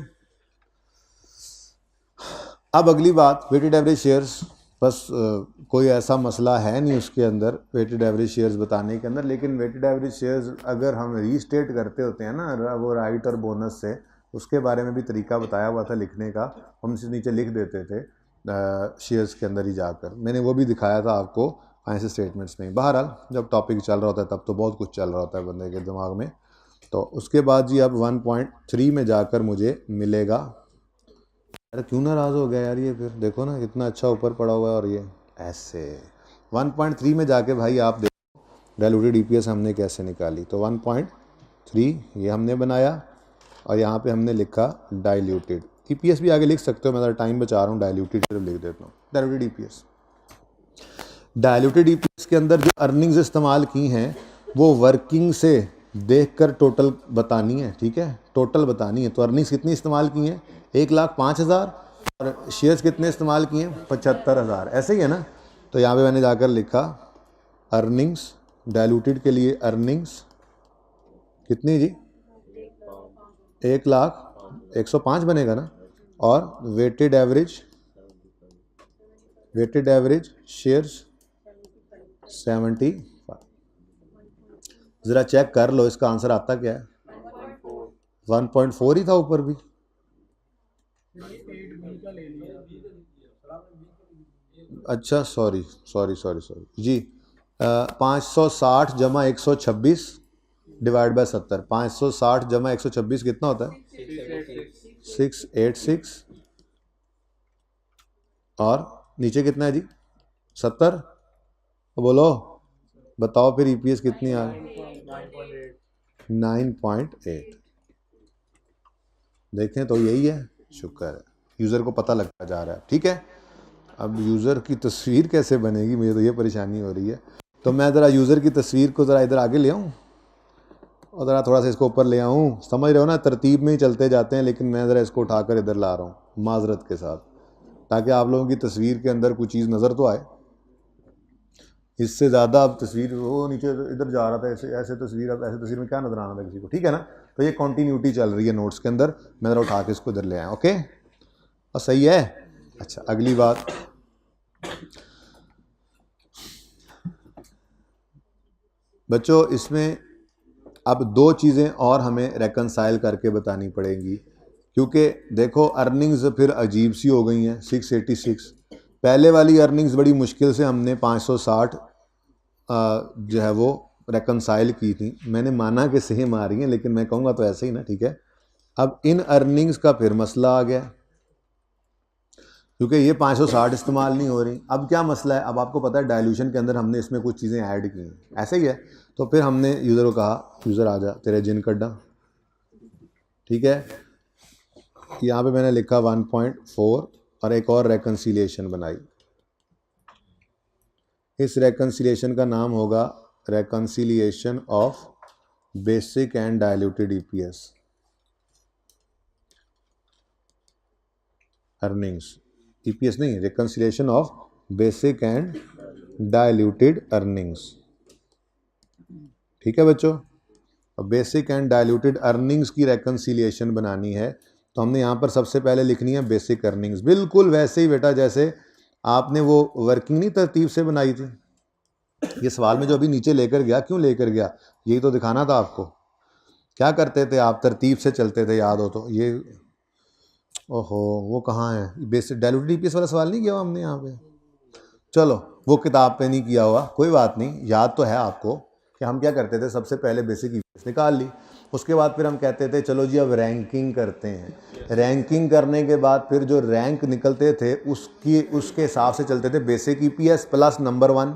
अब अगली बात वेटेड एवरेज शेयर्स, बस कोई ऐसा मसला है नहीं उसके अंदर वेटेड एवरेज शेयर्स बताने के अंदर, लेकिन वेटेड एवरेज शेयर्स अगर हम रीस्टेट करते होते हैं ना वो राइट और बोनस से, उसके बारे में भी तरीका बताया हुआ था लिखने का, हम इसे नीचे लिख देते थे शेयर्स के अंदर ही जाकर, मैंने वो भी दिखाया था आपको फाइनेंशियल स्टेटमेंट्स में। बहरहाल जब टॉपिक चल रहा होता है तब तो बहुत कुछ चल रहा होता है बंदे के दिमाग में। तो उसके बाद जी अब 1.3 में जाकर मुझे मिलेगा, अरे क्यों नाराज़ हो गया यार, ये फिर देखो ना कितना अच्छा ऊपर पड़ा हुआ है, और ये ऐसे 1.3 में जाके भाई आप देखो डाइल्यूटेड ईपीएस हमने कैसे निकाली। तो 1.3 ये हमने बनाया, और यहाँ पे हमने लिखा डाइल्यूटेड ईपीएस, भी आगे लिख सकते हो, मैं ज़रा टाइम बचा रहा हूँ, डाइल्यूटेड लिख देता हूँ, डाइल्यूटेड ईपीएस। डाइल्यूटेड ईपीएस के अंदर जो अर्निंग्स इस्तेमाल की हैं वो वर्किंग से देखकर टोटल बतानी है, ठीक है, टोटल बतानी है। तो अर्निंग्स कितनी इस्तेमाल की हैं, 1,05,000, और शेयर्स कितने इस्तेमाल किए हैं, 75,000, ऐसे ही है ना। तो यहाँ पे मैंने जाकर लिखा अर्निंग्स, डाइल्यूटेड के लिए अर्निंग्स कितनी जी, 1,01,05 बनेगा ना, और वेटेड एवरेज शेयर्स 75। ज़रा चेक कर लो इसका आंसर आता क्या है, 1.4 ही था ऊपर भी, अच्छा सॉरी सॉरी सॉरी सॉरी जी, 560 जमा 126 डिवाइड बाय 70। 560 जमा 126 कितना होता है? 686। और नीचे कितना है जी? 70। तो बोलो, बताओ फिर ईपीएस कितनी आ गई? 9.8। देखें तो यही है, शुक्र है यूज़र को पता लगता जा रहा है। ठीक है, अब यूज़र की तस्वीर कैसे बनेगी, मुझे तो ये परेशानी हो रही है। तो मैं ज़रा यूज़र की तस्वीर को ज़रा इधर आगे ले आऊँ और ज़रा थोड़ा सा इसको ऊपर ले आऊँ। समझ रहे हो ना, तरतीब में ही चलते जाते हैं, लेकिन मैं ज़रा इसको उठाकर इधर ला रहा हूँ माजरत के साथ, ताकि आप लोगों की तस्वीर के अंदर कुछ चीज़ नज़र तो आए। इससे ज़्यादा अब तस्वीर वो नीचे इधर जा रहा था, ऐसे ऐसे तस्वीर, अब ऐसे तस्वीर में क्या नज़र आना था किसी को? ठीक है ना। तो ये कॉन्टीन्यूटी चल रही है नोट्स के अंदर, मैं ज़रा उठा के इसको इधर ले आया। ओके, और सही है। अच्छा, अगली बात, बच्चों इसमें अब दो चीज़ें और हमें रेकनसाइल करके बतानी पड़ेंगी, क्योंकि देखो अर्निंग्स फिर अजीब सी हो गई हैं। 686, पहले वाली अर्निंग्स बड़ी मुश्किल से हमने 560 जो है वो रेकनसाइल की थी। मैंने माना कि सेम आ रही हैं, लेकिन मैं कहूँगा तो ऐसे ही ना। ठीक है, अब इन अर्निंग्स का फिर मसला आ गया, क्योंकि ये 560 इस्तेमाल नहीं हो रही। अब क्या मसला है? अब आपको पता है डायल्यूशन के अंदर हमने इसमें कुछ चीज़ें ऐड की हैं, ऐसे ही है। तो फिर हमने यूज़र को कहा, यूज़र आ जा, तेरे जिन कड्डा। ठीक है, यहाँ पे मैंने लिखा 1.4 और एक और रेकन्सिलिएशन बनाई। इस रेकन्सिलिएशन का नाम होगा reconciliation of basic and diluted EPS earnings. EPS नहीं, reconciliation of basic and diluted earnings. ठीक है बच्चों, अब बेसिक एंड डायल्यूटेड अर्निंग्स की रेकन्सिलिएशन बनानी है, तो हमने यहाँ पर सबसे पहले लिखनी है बेसिक अर्निंग्स। बिल्कुल वैसे ही बेटा जैसे आपने वो वर्किंग नहीं तरतीब से बनाई थी। ये सवाल में जो अभी नीचे लेकर गया, क्यों लेकर गया, यही तो दिखाना था आपको। क्या करते थे आप? तरतीब से चलते थे, याद हो तो। ये ओहो, वो कहाँ है? बेसिक डायल्यूटेड ईपीएस वाला सवाल नहीं किया हुआ हमने यहाँ पे? चलो, वो किताब पे नहीं किया हुआ, कोई बात नहीं, याद तो है आपको कि हम क्या करते थे, सबसे पहले बेसिक ईपीएस निकाल ली। उसके बाद फिर हम कहते थे चलो जी अब रैंकिंग करते हैं। रैंकिंग करने के बाद फिर जो रैंक निकलते थे उसके हिसाब से चलते थे। Basic EPS plus number 1,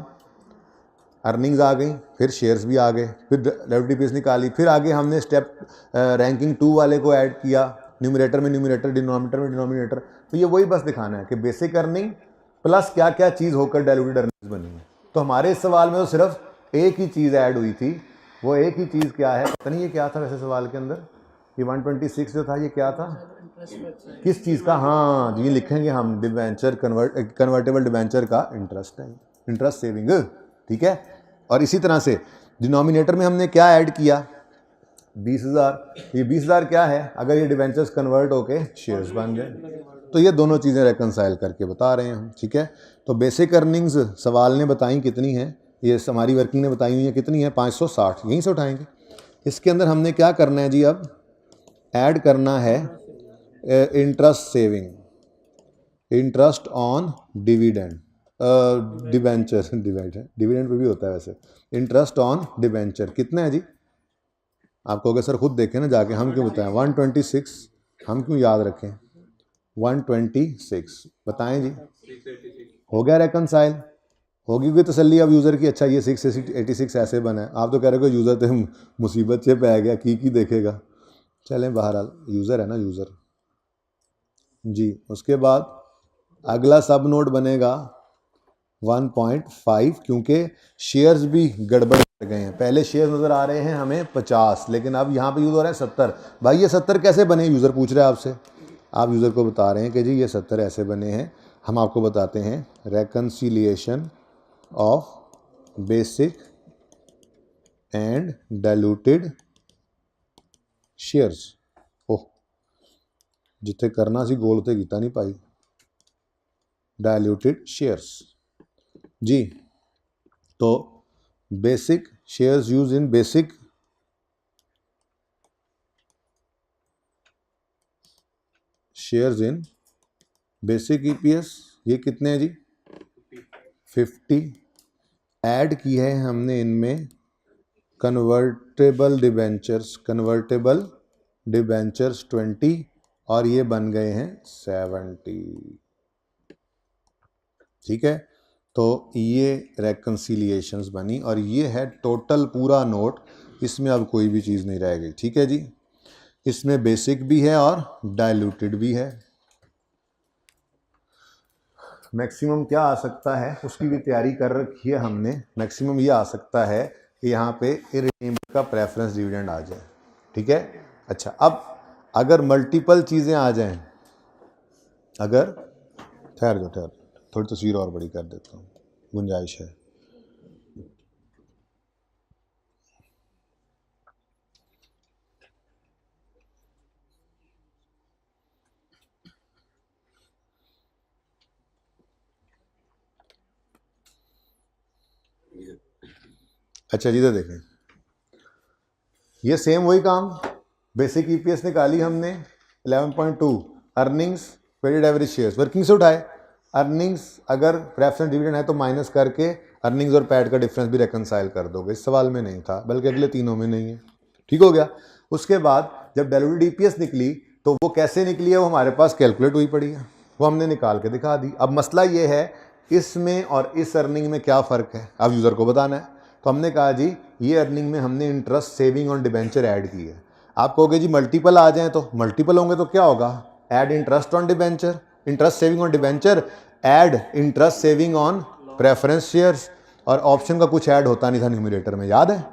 earnings आ गई, फिर शेयर्स भी आ गए, फिर डायल्यूटेड ईपीएस निकाली, फिर आगे हमने स्टेप रैंकिंग 2 वाले को ऐड किया, न्यूमरेटर में न्यूमरेटर, डिनोमिनेटर में डिनोमिनेटर। तो ये वही बस दिखाना है कि बेसिक अर्निंग प्लस क्या क्या चीज़ होकर डायल्यूटेड अर्निंग्स बनी है। तो हमारे इस सवाल में तो सिर्फ एक ही चीज़ ऐड हुई थी। वो एक ही चीज़ क्या है, पता नहीं ये क्या था वैसे सवाल के अंदर। ये 126 जो था ये क्या था, किस चीज़ का? हाँ, ये लिखेंगे हम, डिबेंचर कन्वर्टेबल डिबेंचर का इंटरेस्ट है, इंटरेस्ट सेविंग। ठीक है, और इसी तरह से डिनोमिनेटर में हमने क्या ऐड किया? 20,000। ये 20,000 क्या है? अगर ये डिबेंचर्स कन्वर्ट होके शेयर्स बन गए। तो ये दोनों चीज़ें रेकनसाइल करके बता रहे हैं हम। ठीक है, तो बेसिक अर्निंग्स सवाल ने बताई कितनी है, ये हमारी वर्किंग ने बताई हुई है कितनी है, 560, यहीं से उठाएंगे। इसके अंदर हमने क्या करना है जी, अब ऐड करना है interest saving, interest on dividend, debenture, dividend pay भी होता है वैसे। इंटरेस्ट ऑन डिबेंचर कितना है जी? आप कहोगे सर खुद देखें ना जाके, हम क्यों बताएं? 126, हम क्यों याद रखें? 126 बताएं जी। हो गया रेकनसाइल, होगी कोई तसल्ली अब यूज़र की? अच्छा ये 686 ऐसे बना है, आप तो कह रहे हो यूज़र तो मुसीबत से पै गया, की देखेगा। चलें, बहरहाल यूज़र है ना, यूज़र जी। उसके बाद अगला सब नोड बनेगा 1.5, क्योंकि शेयर्स भी गड़बड़ कर गए हैं। पहले शेयर्स नज़र आ रहे हैं हमें 50, लेकिन अब यहाँ पे यूज़ हो रहा है 70। भाई ये 70 कैसे बने? यूज़र पूछ रहा है आपसे, आप यूज़र को बता रहे हैं कि जी ये 70 ऐसे बने हैं। हम आपको बताते हैं, reconciliation of basic and diluted shares. ओह, जिथे करना सी गोल उत्थे कीता नहीं भाई। डायल्यूटेड शेयर्स जी, तो basic shares use in basic shares in basic EPS, ये कितने हैं जी? 50 ऐड की है हमने इनमें कन्वर्टेबल डिबेंचर्स 20 और ये बन गए हैं 70। ठीक है, तो ये रेकन्सिलिएशंस बनी और ये है टोटल पूरा नोट। इसमें अब कोई भी चीज़ नहीं रह गई। ठीक है जी, इसमें बेसिक भी है और डाइल्यूटेड भी है। मैक्सिमम क्या आ सकता है उसकी भी तैयारी कर रखी है हमने। मैक्सिमम ये आ सकता है कि यहाँ पे इरेनियम का प्रेफरेंस डिविडेंड आ जाए। ठीक है, अच्छा अब अगर मल्टीपल चीज़ें आ जाएं, अगर ठहर जाओ थोड़ी तस्वीर और बड़ी कर देता हूँ, गुंजाइश है। अच्छा जी, तो देखें ये सेम वही काम, बेसिक ईपीएस निकाली हमने 11.2, earnings weighted average shares working से उठाए। अर्निंग्स अगर प्रेफरेंस डिविडेंड है तो माइनस करके अर्निंग्स और पैड का डिफरेंस भी रेकनसाइल कर दोगे। इस सवाल में नहीं था, बल्कि अगले तीनों में नहीं है। ठीक हो गया। उसके बाद जब डाइल्यूटेड ईपीएस निकली तो वो कैसे निकली है वो हमारे पास कैलकुलेट हुई पड़ी है, वो हमने निकाल के दिखा दी। अब मसला ये है इसमें और इस अर्निंग में क्या फ़र्क है, अब यूज़र को बताना है। तो हमने कहा जी ये अर्निंग में हमने interest saving on debenture add की है। आप कहोगे जी मल्टीपल आ जाएं, तो मल्टीपल होंगे तो क्या होगा, add interest on debenture, interest saving on debenture, add interest saving on preference shares. और ऑप्शन का कुछ ऐड होता नहीं था न्यूमरेटर में, याद है।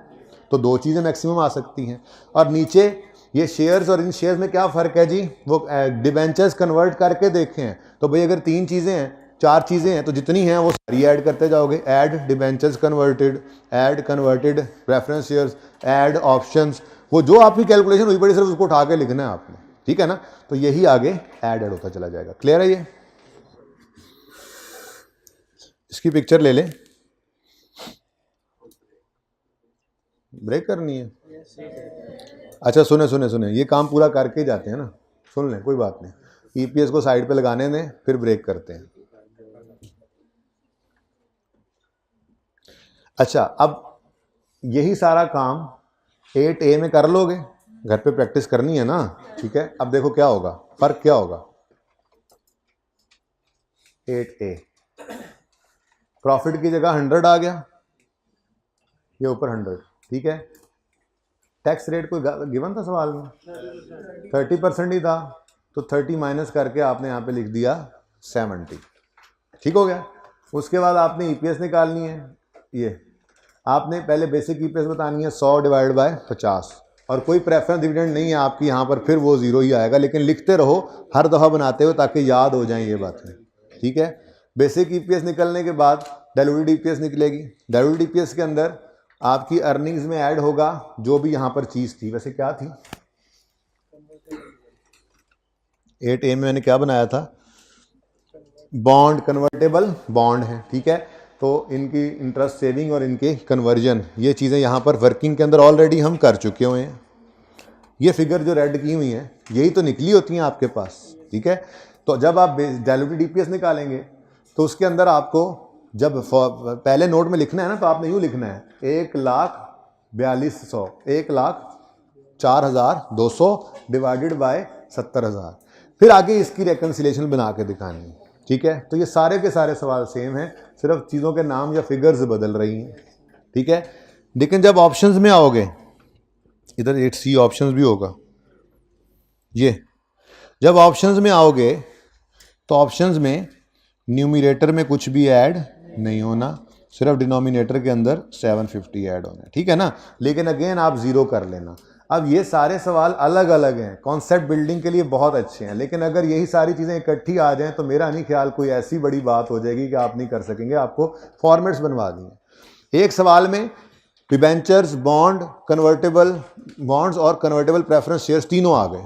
तो दो चीज़ें मैक्सिमम आ सकती हैं। और नीचे ये शेयर्स और इन शेयर्स में क्या फ़र्क है जी, वो डिबेंचर्स कन्वर्ट करके देखें तो भाई अगर 3 चीज़ें हैं 4 चीज़ें हैं तो जितनी हैं वो सारी ऐड करते जाओगे। Add debentures converted, add converted preference shares, add options, वो जो आपकी कैलकुलेशन हुई पड़ी सिर्फ उसको उठा के लिखना है आपने। ठीक है ना, तो यही आगे ऐड होता चला जाएगा। क्लियर है ये? इसकी पिक्चर ले लें, ब्रेक करनी है। अच्छा सुने, ये काम पूरा करके ही जाते हैं ना, सुन लें, कोई बात नहीं। ईपीएस को साइड पे लगाने दें, फिर ब्रेक करते हैं। अच्छा, अब यही सारा काम 8A में कर लोगे, घर पे प्रैक्टिस करनी है ना। ठीक है, अब देखो क्या होगा, फर्क क्या होगा। 8A प्रॉफिट की जगह 100 आ गया, ये ऊपर 100। ठीक है, टैक्स रेट कोई गिवन था सवाल में, 30% ही था, तो 30 माइनस करके आपने यहाँ पे लिख दिया 70। ठीक हो गया। उसके बाद आपने ईपीएस निकालनी है। ये आपने पहले बेसिक ईपीएस बतानी है 100 डिवाइड बाय 50, और कोई प्रेफरेंस डिविडेंड नहीं है आपकी यहाँ पर, फिर वो 0 ही आएगा। लेकिन लिखते रहो हर दफ़ा बनाते हो ताकि याद हो जाए ये बातें। ठीक है, बेसिक ईपीएस निकलने के बाद डाइल्यूटेड ईपीएस निकलेगी। डाइल्यूटेड ईपीएस के अंदर आपकी अर्निंग्स में ऐड होगा जो भी यहाँ पर चीज़ थी, वैसे क्या थी 8A में मैंने क्या बनाया था, बॉन्ड, कन्वर्टेबल बॉन्ड है। ठीक है, तो इनकी इंटरेस्ट सेविंग और इनके कन्वर्जन, ये चीज़ें यहाँ पर वर्किंग के अंदर ऑलरेडी हम कर चुके हुए हैं। ये फिगर जो रेड की हुई हैं यही तो निकली होती हैं आपके पास। ठीक है, तो जब आप डाइल्यूटेड ईपीएस निकालेंगे तो उसके अंदर आपको जब पहले नोट में लिखना है ना, तो आपने यूँ लिखना है 1,42,100, 1,04,200 डिवाइडेड बाय 70,000। फिर आगे इसकी रेकन्सिलेशन बना के दिखानी है। ठीक है, तो ये सारे के सारे सवाल सेम हैं, सिर्फ चीज़ों के नाम या फिगर्स बदल रही हैं। ठीक है, लेकिन जब ऑप्शंस में आओगे, इधर 8C ऑप्शंस भी होगा, ये जब ऑप्शंस में आओगे तो ऑप्शंस में न्यूमरेटर में कुछ भी ऐड नहीं होना, सिर्फ डिनोमिनेटर के अंदर 750 ऐड होना है। ठीक है ना, लेकिन अगेन आप 0 कर लेना। अब ये सारे सवाल अलग अलग हैं, कॉन्सेप्ट बिल्डिंग के लिए बहुत अच्छे हैं, लेकिन अगर यही सारी चीज़ें इकट्ठी आ जाएं तो मेरा नहीं ख्याल कोई ऐसी बड़ी बात हो जाएगी कि आप नहीं कर सकेंगे। आपको फॉर्मेट्स बनवा दिए एक सवाल में, डिबेंचर्स, बॉन्ड, कन्वर्टेबल बॉन्ड्स और कन्वर्टेबल प्रेफरेंस शेयर्स तीनों आ गए,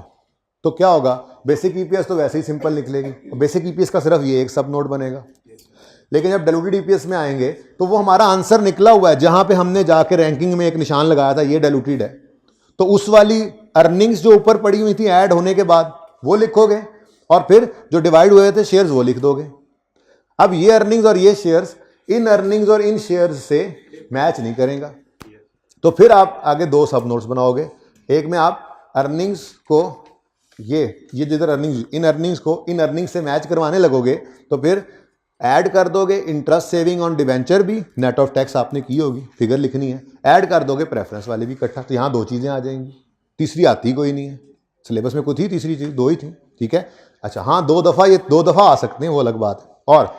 तो क्या होगा, बेसिक ईपीएस तो वैसे ही सिंपल निकलेगी, बेसिक ईपीएस का सिर्फ ये एक सब नोट बनेगा। लेकिन जब डाइल्यूटेड ईपीएस में आएंगे तो वो हमारा आंसर निकला हुआ है, जहां पे हमने जाके रैंकिंग में एक निशान लगाया था ये डाइल्यूटेड है, तो उस वाली अर्निंग्स जो ऊपर पड़ी हुई थी ऐड होने के बाद वो लिखोगे, और फिर जो डिवाइड हुए थे शेयर्स वो लिख दोगे। अब ये अर्निंग्स और ये शेयर्स इन अर्निंग्स और इन शेयर्स से मैच नहीं करेगा। तो फिर आप आगे दो सब नोट्स बनाओगे। एक में आप अर्निंग्स को ये जिधर अर्निंग्स, इन अर्निंग्स को इन अर्निंग्स से मैच करवाने लगोगे तो फिर ऐड कर दोगे इंटरेस्ट सेविंग ऑन डिवेंचर भी, नेट ऑफ टैक्स आपने की होगी, फिगर लिखनी है, ऐड कर दोगे प्रेफरेंस वाले भी इकट्ठा। तो यहाँ दो चीज़ें आ जाएंगी, तीसरी आती कोई नहीं है। सिलेबस में कोई थी तीसरी चीज़? दो ही थी, ठीक है। अच्छा हाँ, दो दफ़ा आ सकते हैं, वो अलग बात है। और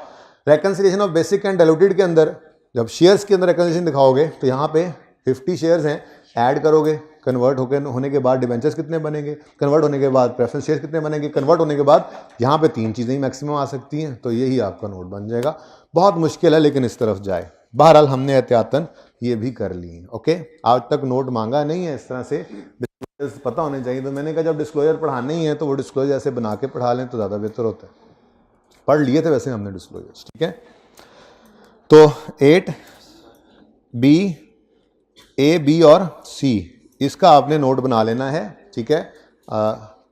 reconciliation of basic and diluted के अंदर जब शेयर्स के अंदर रेकन्सिलिएशन दिखाओगे तो यहाँ पे 50 शेयर्स हैं, ऐड करोगे, कन्वर्ट होने के बाद डिवेंचर्स कितने बनेंगे, कन्वर्ट होने के बाद प्रेफरेंस शेयर्स कितने बनेंगे, कन्वर्ट होने के बाद यहाँ पे 3 चीज़ें ही मैक्सिमम आ सकती हैं। तो यही आपका नोट बन जाएगा। बहुत मुश्किल है लेकिन इस तरफ जाए। बहरहाल हमने एहतियातन ये भी कर ली है। ओके, आज तक नोट मांगा नहीं है इस तरह से, डिस्क्लोजर पता होने चाहिए। तो मैंने कहा जब डिस्क्लोजर पढ़ाने ही है तो वो डिस्क्लोजर ऐसे बना के पढ़ा लें तो ज़्यादा बेहतर होता है। पढ़ लिए थे वैसे हमने डिस्क्लोजर्स, ठीक है। तो 8B, A, B और C इसका आपने नोट बना लेना है, ठीक है।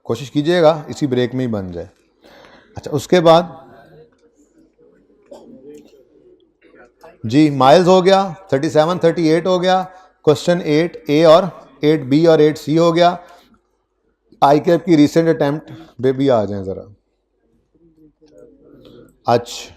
कोशिश कीजिएगा इसी ब्रेक में ही बन जाए। अच्छा, उसके बाद जी माइल्स हो गया, 37, 38 हो गया, क्वेश्चन 8A और 8B और 8C हो गया। आई कैप की रिसेंट अटेम्प्ट पे भी आ जाएं ज़रा। अच्छा,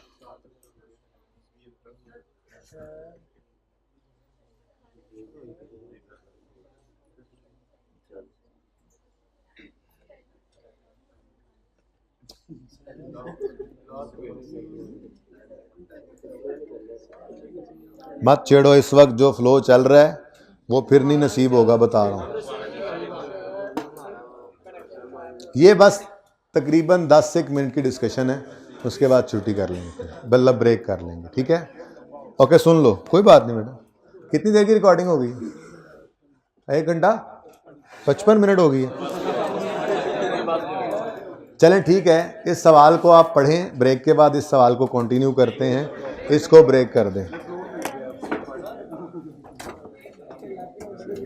मत छेड़ो, इस वक्त जो फ्लो चल रहा है वो फिर नहीं नसीब होगा, बता रहा हूँ। ये बस तकरीबन 10 से 1 मिनट की डिस्कशन है, उसके बाद छुट्टी कर लेंगे, मतलब ब्रेक कर लेंगे, ठीक है। ओके, सुन लो, कोई बात नहीं बेटा। कितनी देर की रिकॉर्डिंग हो गई? 1 घंटा 55 मिनट हो गई है। चलें ठीक है, इस सवाल को आप पढ़ें, ब्रेक के बाद इस सवाल को कंटिन्यू करते हैं। इसको ब्रेक कर दें।